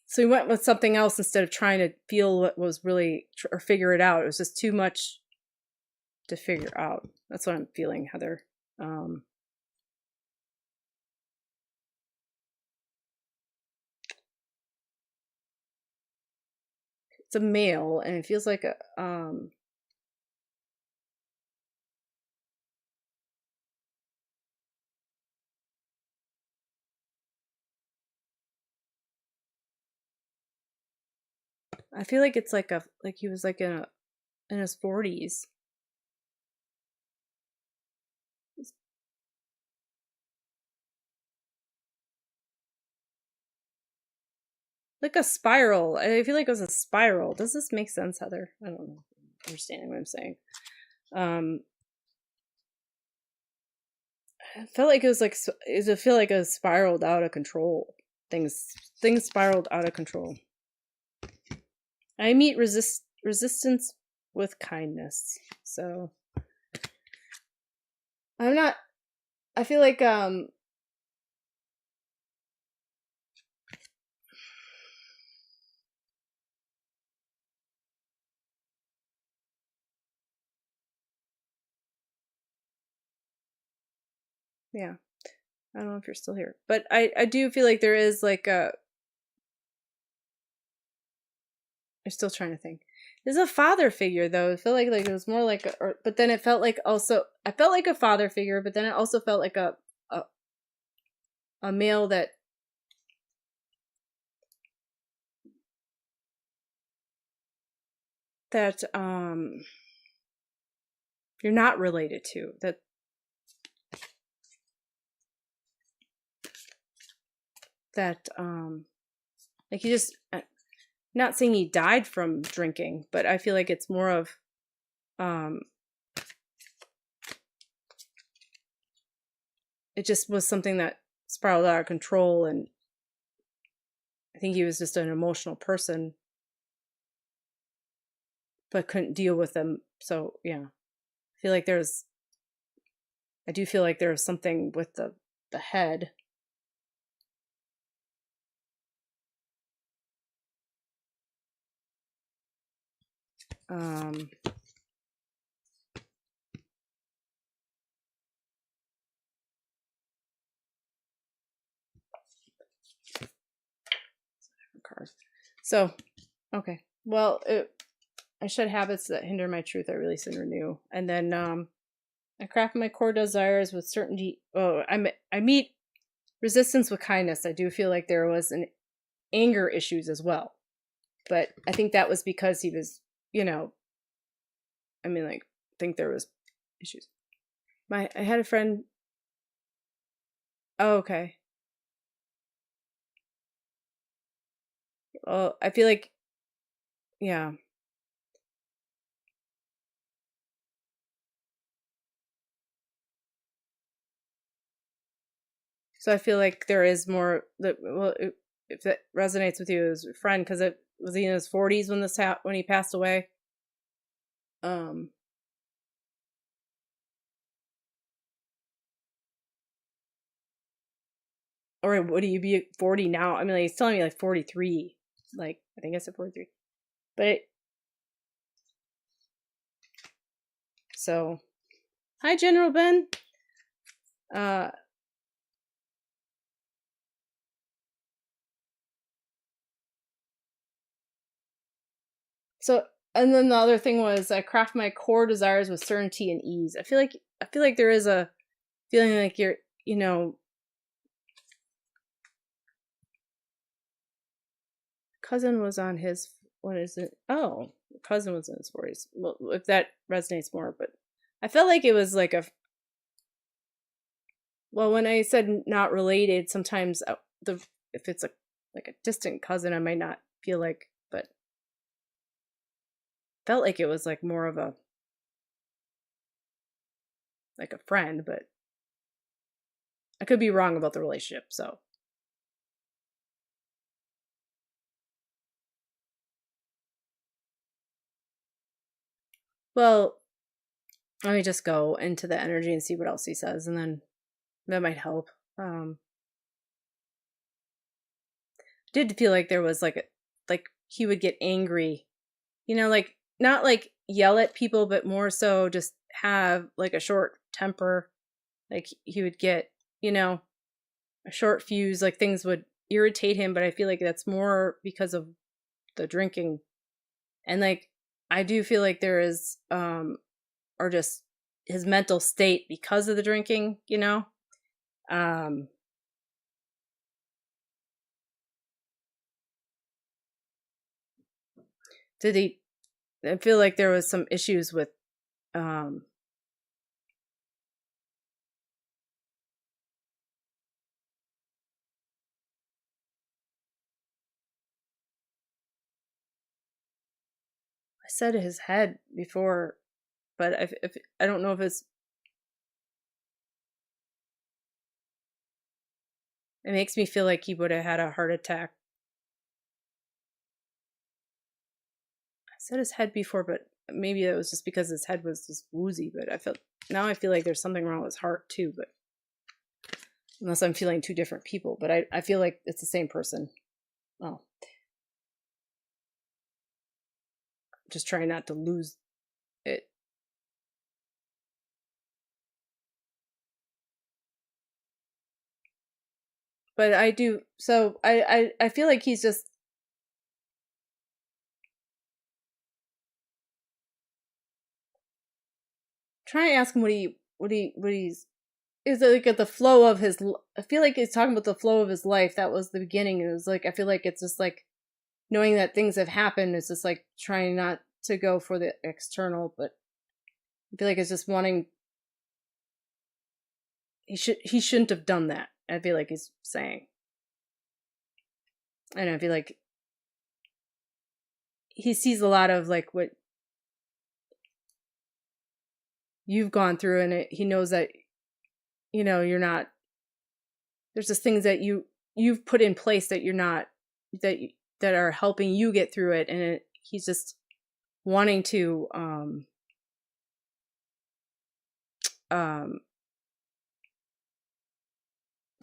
so he went with something else instead of trying to feel what was really, or figure it out. It was just too much to figure out. That's what I'm feeling, Heather. It's a male, and it feels like a, I feel like it's like he was like in his 40s. Like a spiral. I feel like it was a spiral. Does this make sense, Heather? I don't know. Understanding what I'm saying. I felt like it was like, I feel like it was spiraled out of control. Things spiraled out of control. I meet resistance with kindness. So I'm not, I feel like yeah. I don't know if you're still here. But I do feel like there is like a, I'm still trying to think. There's a father figure though. I feel like it was more like but then it felt like also, I felt like a father figure, but then it also felt like a male that you're not related to, that like, he just, not saying he died from drinking, but I feel like it's more of it just was something that spiraled out of control, and I think he was just an emotional person but couldn't deal with them. So yeah, I do feel like there's something with the the head. So, okay. Well, I shed habits that hinder my truth. I release and renew. And then I craft my core desires with certainty. Oh, I meet resistance with kindness. I do feel like there was an anger issues as well. But I think that was because he was, I mean, like, I think there was issues. I had a friend. Oh, okay. Well, I feel like, yeah. So I feel like there is more that, well, if that resonates with you as a friend, because it was he in his 40s when when he passed away. Or would you be 40 now? I mean, like, he's telling me like 43. Like, I think I said 43. But so, hi, General Ben. So, and then the other thing was I craft my core desires with certainty and ease. I feel like there is a feeling like you're, cousin was on his, what is it? Oh, cousin was in his 40s. Well, if that resonates more, but I felt like it was like well, when I said not related, sometimes if it's like a distant cousin, I might not feel like, but felt like it was like more of a like a friend, but I could be wrong about the relationship. So well, let me just go into the energy and see what else he says, and then that might help. Did feel like there was like he would get angry, like not like yell at people, but more so just have like a short temper. Like he would get, a short fuse, like things would irritate him, but I feel like that's more because of the drinking. And like I do feel like there is or just his mental state because of the drinking, did he I feel like there was some issues with um I said his head before, but if I don't know if it makes me feel like he would have had a heart attack. I said his head before, but maybe it was just because his head was just woozy, but I feel like there's something wrong with his heart too, but unless I'm feeling two different people, but I feel like it's the same person. Oh, just trying not to lose it. But I do, so I feel like he's just trying to ask him what he's is it like at the flow of his. I feel like he's talking about the flow of his life. That was the beginning. It was like I feel like it's just like knowing that things have happened. It's just like trying not to go for the external, but I feel like it's just wanting. He shouldn't have done that. I feel like he's saying, and I feel like he sees a lot of like what you've gone through, and he knows that you're not. There's just things that you've put in place that you're not that that are helping you get through it, and he's just wanting to um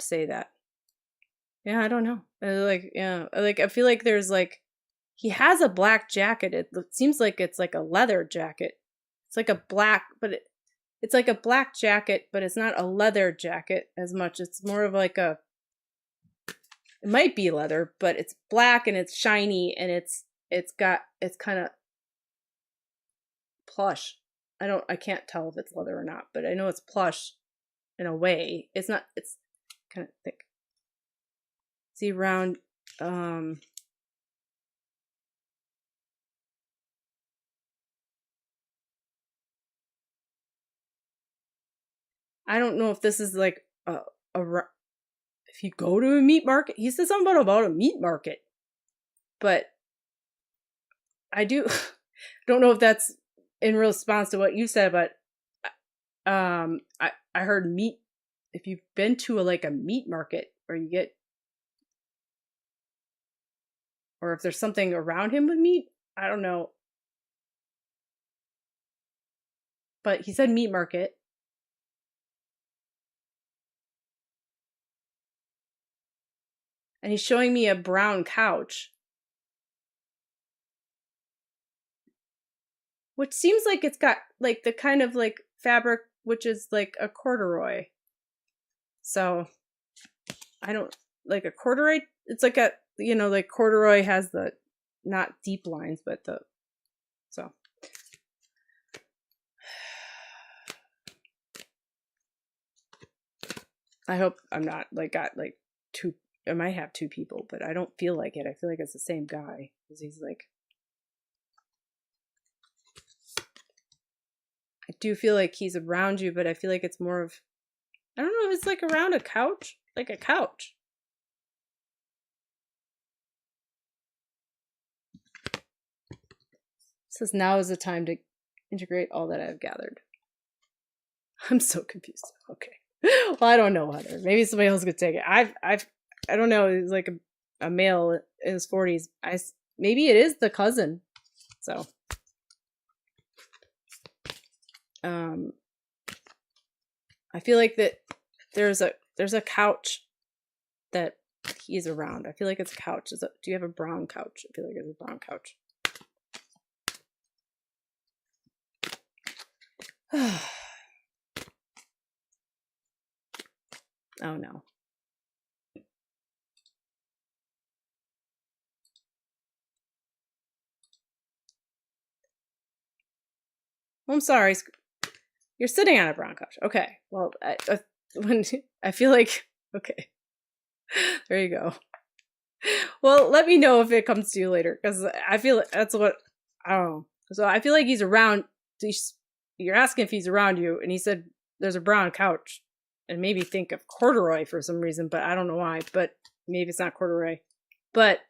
say that. Yeah, I don't know. Like, yeah, like I feel like there's like he has a black jacket. It seems like it's like a leather jacket. It's like a black, but it's like a black jacket, but it's not a leather jacket as much. It's more of like a, it might be leather, but it's black and it's shiny and it's kind of plush. I can't tell if it's leather or not, but I know it's plush in a way. It's not, it's kind of thick. See around, I don't know if this is like if you go to a meat market, he said something about a meat market, but I don't know if that's in response to what you said, but I heard meat. If you've been to a meat market, or you get, or if there's something around him with meat, I don't know. But he said meat market. And he's showing me a brown couch, which seems like it's got like the kind of like fabric, which is like a corduroy. So I don't like a corduroy. It's like a, like corduroy has the not deep lines, but so. I hope I'm not like got like two. I might have two people, but I don't feel like it. I feel like it's the same guy because he's like. I do feel like he's around you, but I feel like it's more of, I don't know if it's like around a couch, like a couch. It says now is the time to integrate all that I've gathered. I'm so confused. Okay. Well, I don't know, Heather. Maybe somebody else could take it. I don't know. He's like a male in his 40s. Maybe it is the cousin. So, I feel like that there's a couch that he's around. I feel like it's a couch. Do you have a brown couch? I feel like it's a brown couch. Oh no. I'm sorry. You're sitting on a brown couch. Okay. Well, I feel like, okay. There you go. Well, let me know if it comes to you later, because I feel that's what, I don't know. So I feel like he's around. You're asking if he's around you, and he said there's a brown couch, and maybe think of corduroy for some reason, but I don't know why. But maybe it's not corduroy, but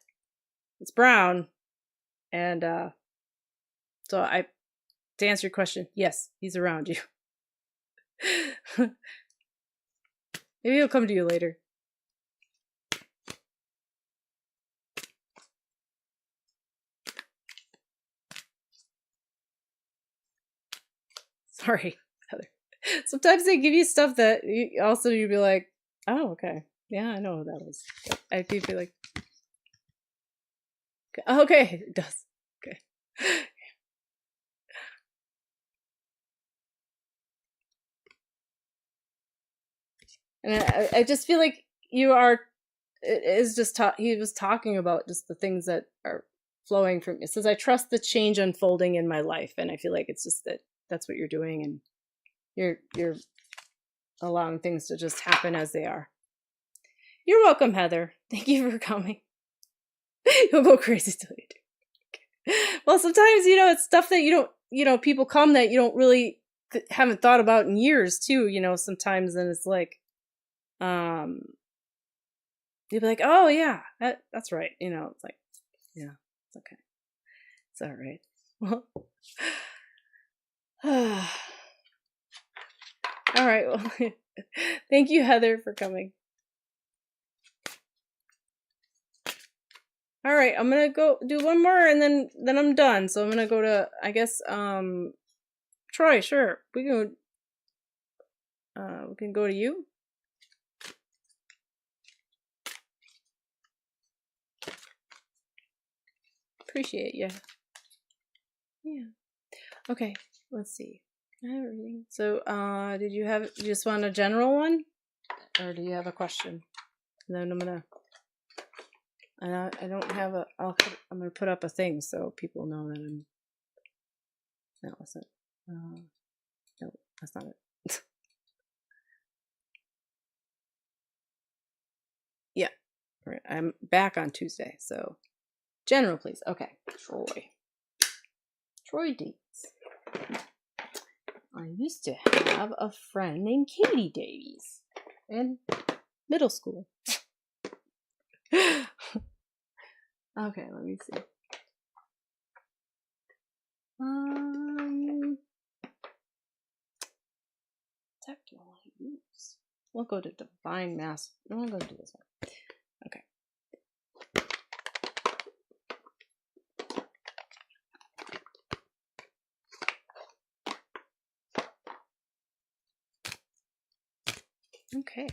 it's brown, and so to answer your question, yes, he's around you. Maybe he'll come to you later. Sorry, Heather. Sometimes they give you stuff that you'd be like, oh, okay. Yeah, I know who that is. I do feel like, okay, it does. Okay. And I just feel like you are, it is just, he was talking about just the things that are flowing from, it says, I trust the change unfolding in my life. And I feel like it's just that's what you're doing. And you're allowing things to just happen as they are. You're welcome, Heather. Thank you for coming. You'll go crazy till you do. Okay. Well, sometimes, it's stuff that you don't, people come that you don't really haven't thought about in years too, sometimes. And it's like, you'd be like, oh yeah, that's right. It's like, yeah, it's okay. It's all right. Well, all right. Well, thank you, Heather, for coming. All right, I'm gonna go do one more, and then I'm done. So I'm gonna go to, I guess, Troy. Sure, we can go to you. appreciate you. Yeah. Okay, let's see. I have everything. So, did you just want a general one? Or do you have a question? And then I'm gonna, I don't have I'm gonna put up a thing so people know that no, that's not, no, that's not it. Yeah, right. I'm back on Tuesday, so general, please. Okay, Troy Davies. I used to have a friend named Katie Davies in middle school. Okay, let me see. Deck do I want to use? We'll go to Divine Mass. We'll go to this one. Okay. Okay.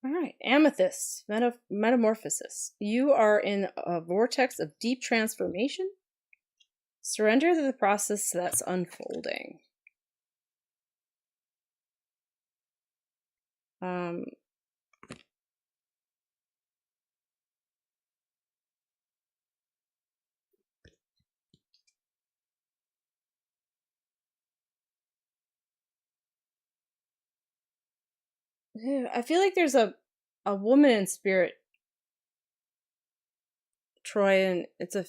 All right, Amethyst, Metamorphosis. You are in a vortex of deep transformation. Surrender to the process that's unfolding. I feel like there's a woman in spirit, Troy, and it's a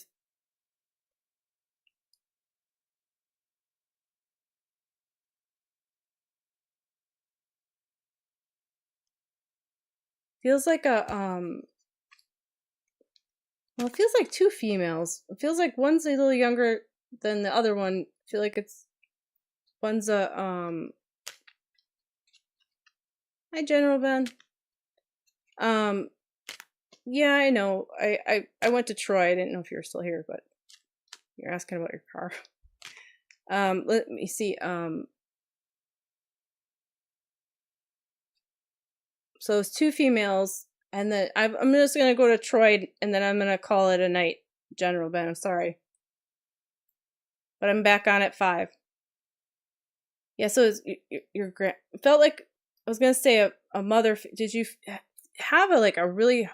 feels like a well, it feels like two females. It feels like one's a little younger than the other one. I feel like one's a hi General Ben. Yeah, I know. I went to Troy. I didn't know if you were still here, but you're asking about your car. Let me see. So it's two females, and then I'm just gonna go to Troy, and then I'm gonna call it a night, General Ben. I'm sorry, but I'm back on at 5. Yeah. So it's your grand. Felt like I was gonna say a mother. Did you have a really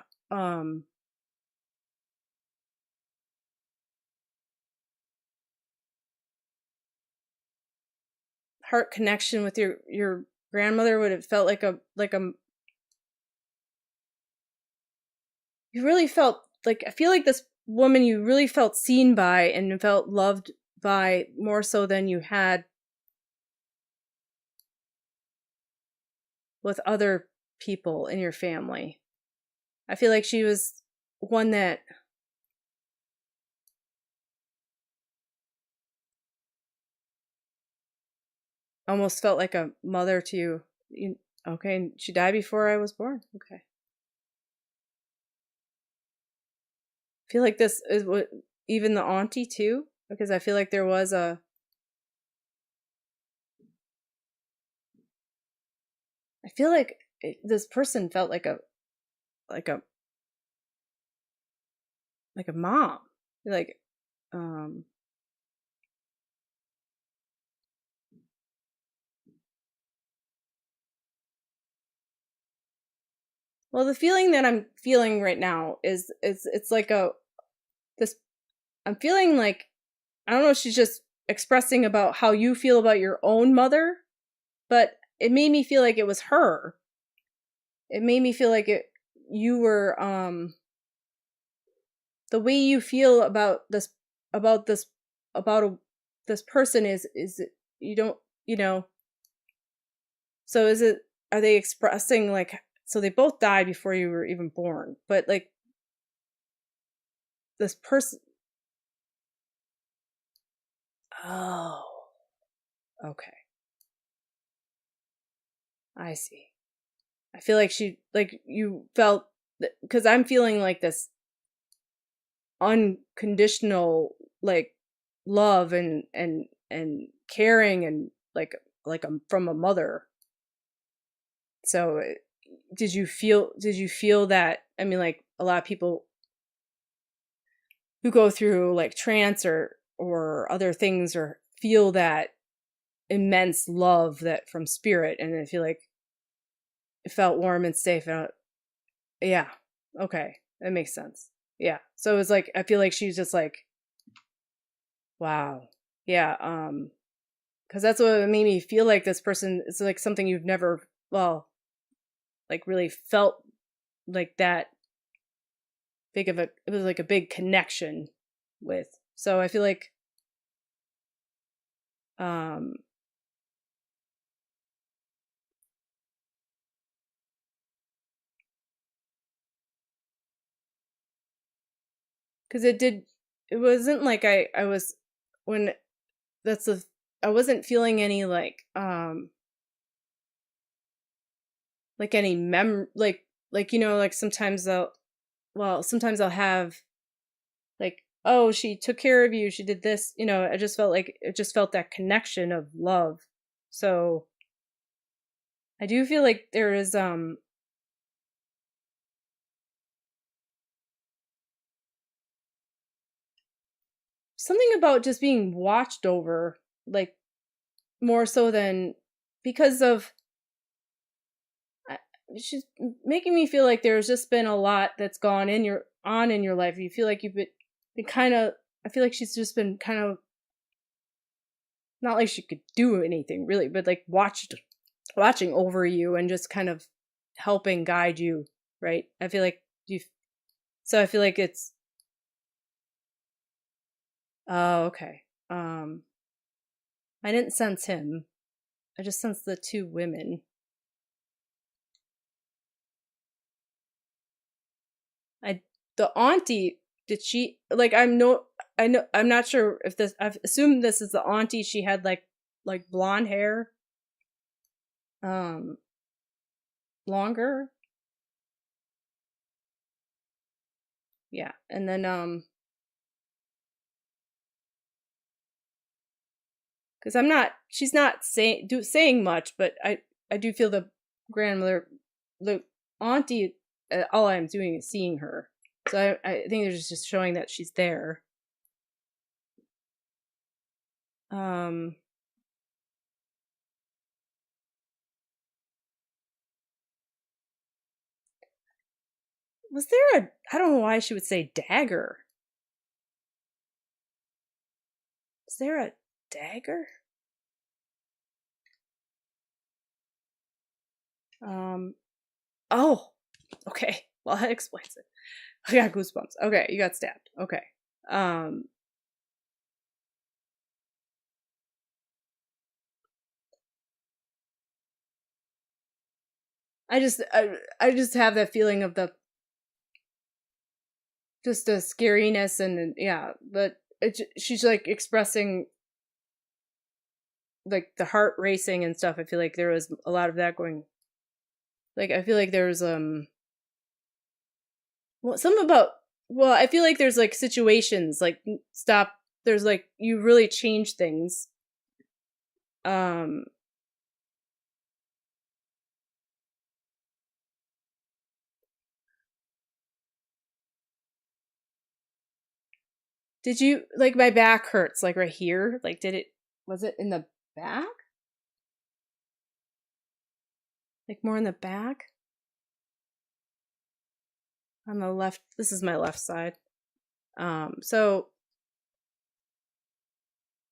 heart connection with your grandmother? Would it felt like a you really felt like, I feel like this woman you really felt seen by and felt loved by more so than you had with other people in your family. I feel like she was one that almost felt like a mother to you. Okay, she died before I was born. Okay. I feel like this is what, even the auntie too, because I feel like there was I feel like this person felt like a like a mom, like well, the feeling that I'm feeling right now is it's like this. I'm feeling like, I don't know if she's just expressing about how you feel about your own mother, but it made me feel like it was her. It made me feel like you were the way you feel about this about this this person is you don't, so are they expressing like, so they both died before you were even born, but like this person, oh, okay, I see. I feel like you felt, because I'm feeling like this unconditional like love and caring and like from a mother. So did you feel that? I mean, like a lot of people who go through like trance or other things or feel that immense love that from spirit, and I feel like it felt warm and safe. And yeah, okay, that makes sense. Yeah, so it was like I feel like she's just like, wow, yeah, because that's what made me feel like this person is like something you've never, well, like really felt like that big of a, it was like a big connection with. So I feel like um because it wasn't like I was when that's the I wasn't feeling any like any like like sometimes I'll have like, oh, she took care of you, she did this, I just felt like it just felt that connection of love. So I do feel like there is something about just being watched over, like more so than because of I- she's making me feel like there's just been a lot that's gone in your life. You feel like you've been kind of, I feel like she's just been kind of, not like she could do anything really, but like watching over you and just kind of helping guide you, right? I feel like you so I feel like it's oh, okay. I didn't sense him. I just sensed the two women. I the auntie, did she like I know I'm not sure if this, I've assumed this is the auntie. She had like blonde hair, um longer. Yeah. And then cuz I'm not she's not saying much, but I do feel the grandmother, the auntie, all I'm doing is seeing her. So I think they're just showing that she's there. Um was there a, I don't know why she would say dagger. Is there a dagger? Um oh, okay. Well, that explains it. I got goosebumps. Okay, you got stabbed. Okay. Um I just have that feeling of the just the scariness and yeah, but she's like expressing like the heart racing and stuff. I feel like there was a lot of that going. Like I feel like there's well, something about, well, I feel like there's like situations like stop, there's like you really change things. Um did you like my back hurts like right here? Like did it, was it in the back? Like more in the back? On the left, this is my left side. So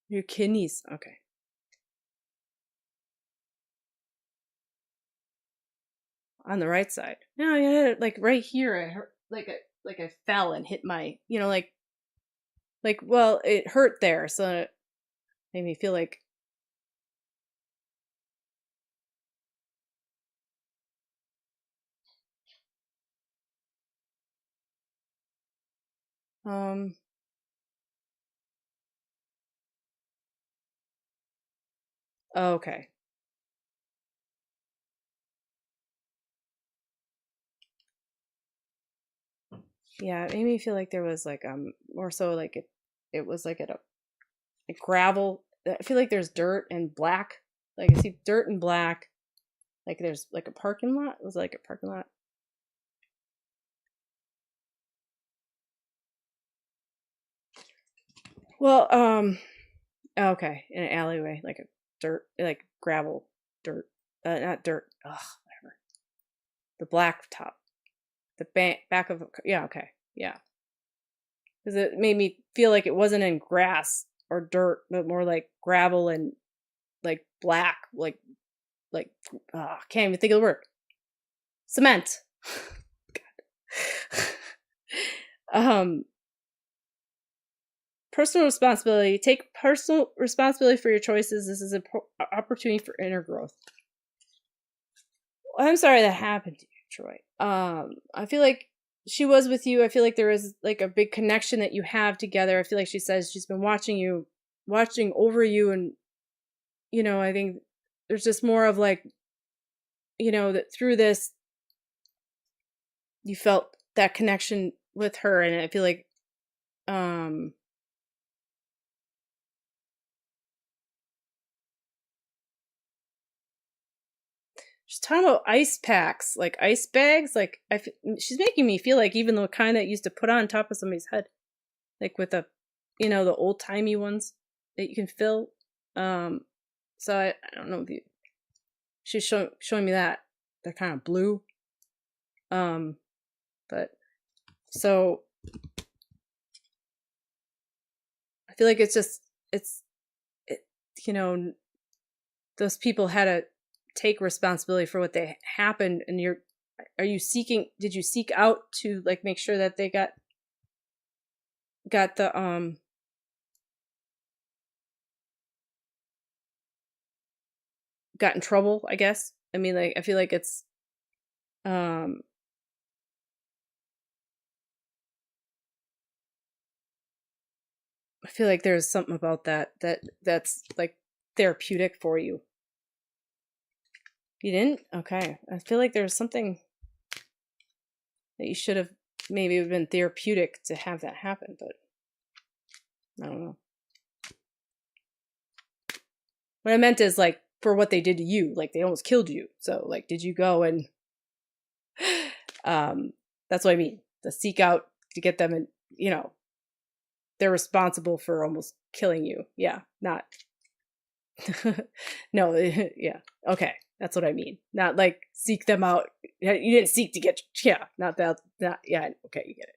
your kidneys, okay. On the right side. No, yeah, like right here I hurt like I fell and hit my, like well, it hurt there, so it made me feel like um oh, okay. Yeah, it made me feel like there was like more so like it was like at a gravel. I feel like there's dirt and black. Like I see dirt and black. Like there's like a parking lot. It was like a parking lot. Well, okay, in an alleyway, like a dirt, like gravel, dirt, not dirt. Ugh, whatever. The black top, the back of, yeah, okay, yeah. Because it made me feel like it wasn't in grass or dirt, but more like gravel and like black, like can't even think of the word. Cement. God. Personal responsibility. Take personal responsibility for your choices. This is an opportunity for inner growth. I'm sorry that happened to you, Troy. I feel like she was with you. I feel like there is like a big connection that you have together. I feel like she says she's been watching over you, and I think there's just more of like, that through this you felt that connection with her, and I feel like she's talking about ice packs, like ice bags. Like she's making me feel like even the kind that used to put on top of somebody's head, like with the old timey ones that you can fill. So I don't know if she's showing me that they're kind of blue. But so I feel like those people had to take responsibility for what they happened, and did you seek out to like make sure that they got the got in trouble, I guess. I mean, like, I feel like it's I feel like there's something about that's like therapeutic for you. You didn't? Okay. I feel like there's something that you should have maybe been therapeutic to have that happen, but I don't know. What I meant is like for what they did to you, like they almost killed you. So like, did you go and that's what I mean. To seek out to get them, and they're responsible for almost killing you. Yeah, not no, yeah. Okay, that's what I mean. Not like seek them out. You didn't seek to get, yeah, not that, yeah, okay, you get it.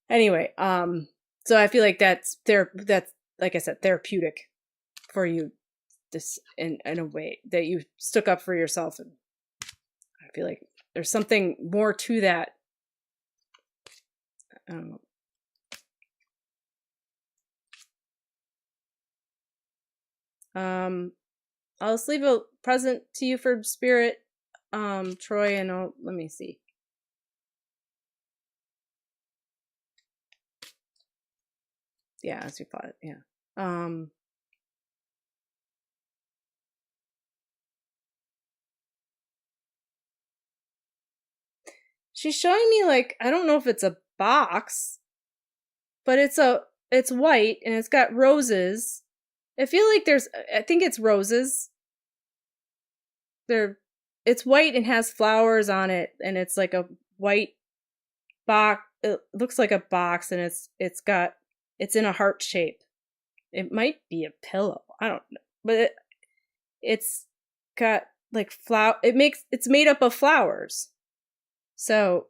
Anyway, so I feel like that's like I said, therapeutic for you, this in a way that you stuck up for yourself, and I feel like there's something more to that. I don't know. I'll just leave a present to you for spirit, Troy, and let me see. Yeah, as you thought, yeah. She's showing me like, I don't know if it's a box, but it's white and it's got roses. I feel like I think it's roses. It's white and has flowers on it, and it's like a white box. It looks like a box, and it's in a heart shape. It might be a pillow. I don't know, but it's got like it's made up of flowers. So,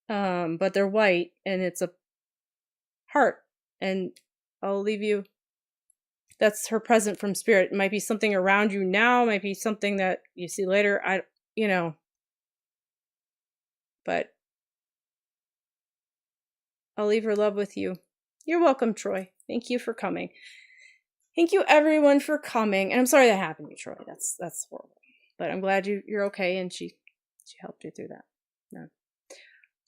but they're white, and it's a heart, and I'll leave you. That's her present from spirit. It might be something around you now, might be something that you see later. But I'll leave her love with you. You're welcome, Troy. Thank you for coming. Thank you everyone for coming. And I'm sorry that happened to you, Troy. That's horrible. But I'm glad you're okay, and she helped you through that. No.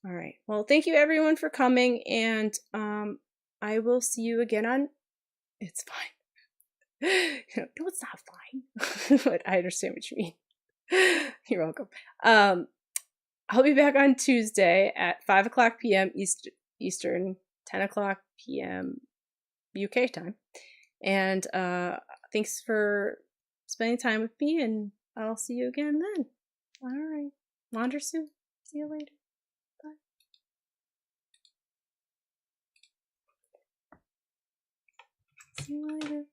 All right. Well, thank you everyone for coming, and I will see you again on It's Fine. No, it's not fine. But I understand what you mean. You're welcome. I'll be back on Tuesday at 5 o'clock p.m. Eastern, 10 o'clock p.m. UK time. And thanks for spending time with me, and I'll see you again then. All right. Wander soon. See you later. Bye. See you later.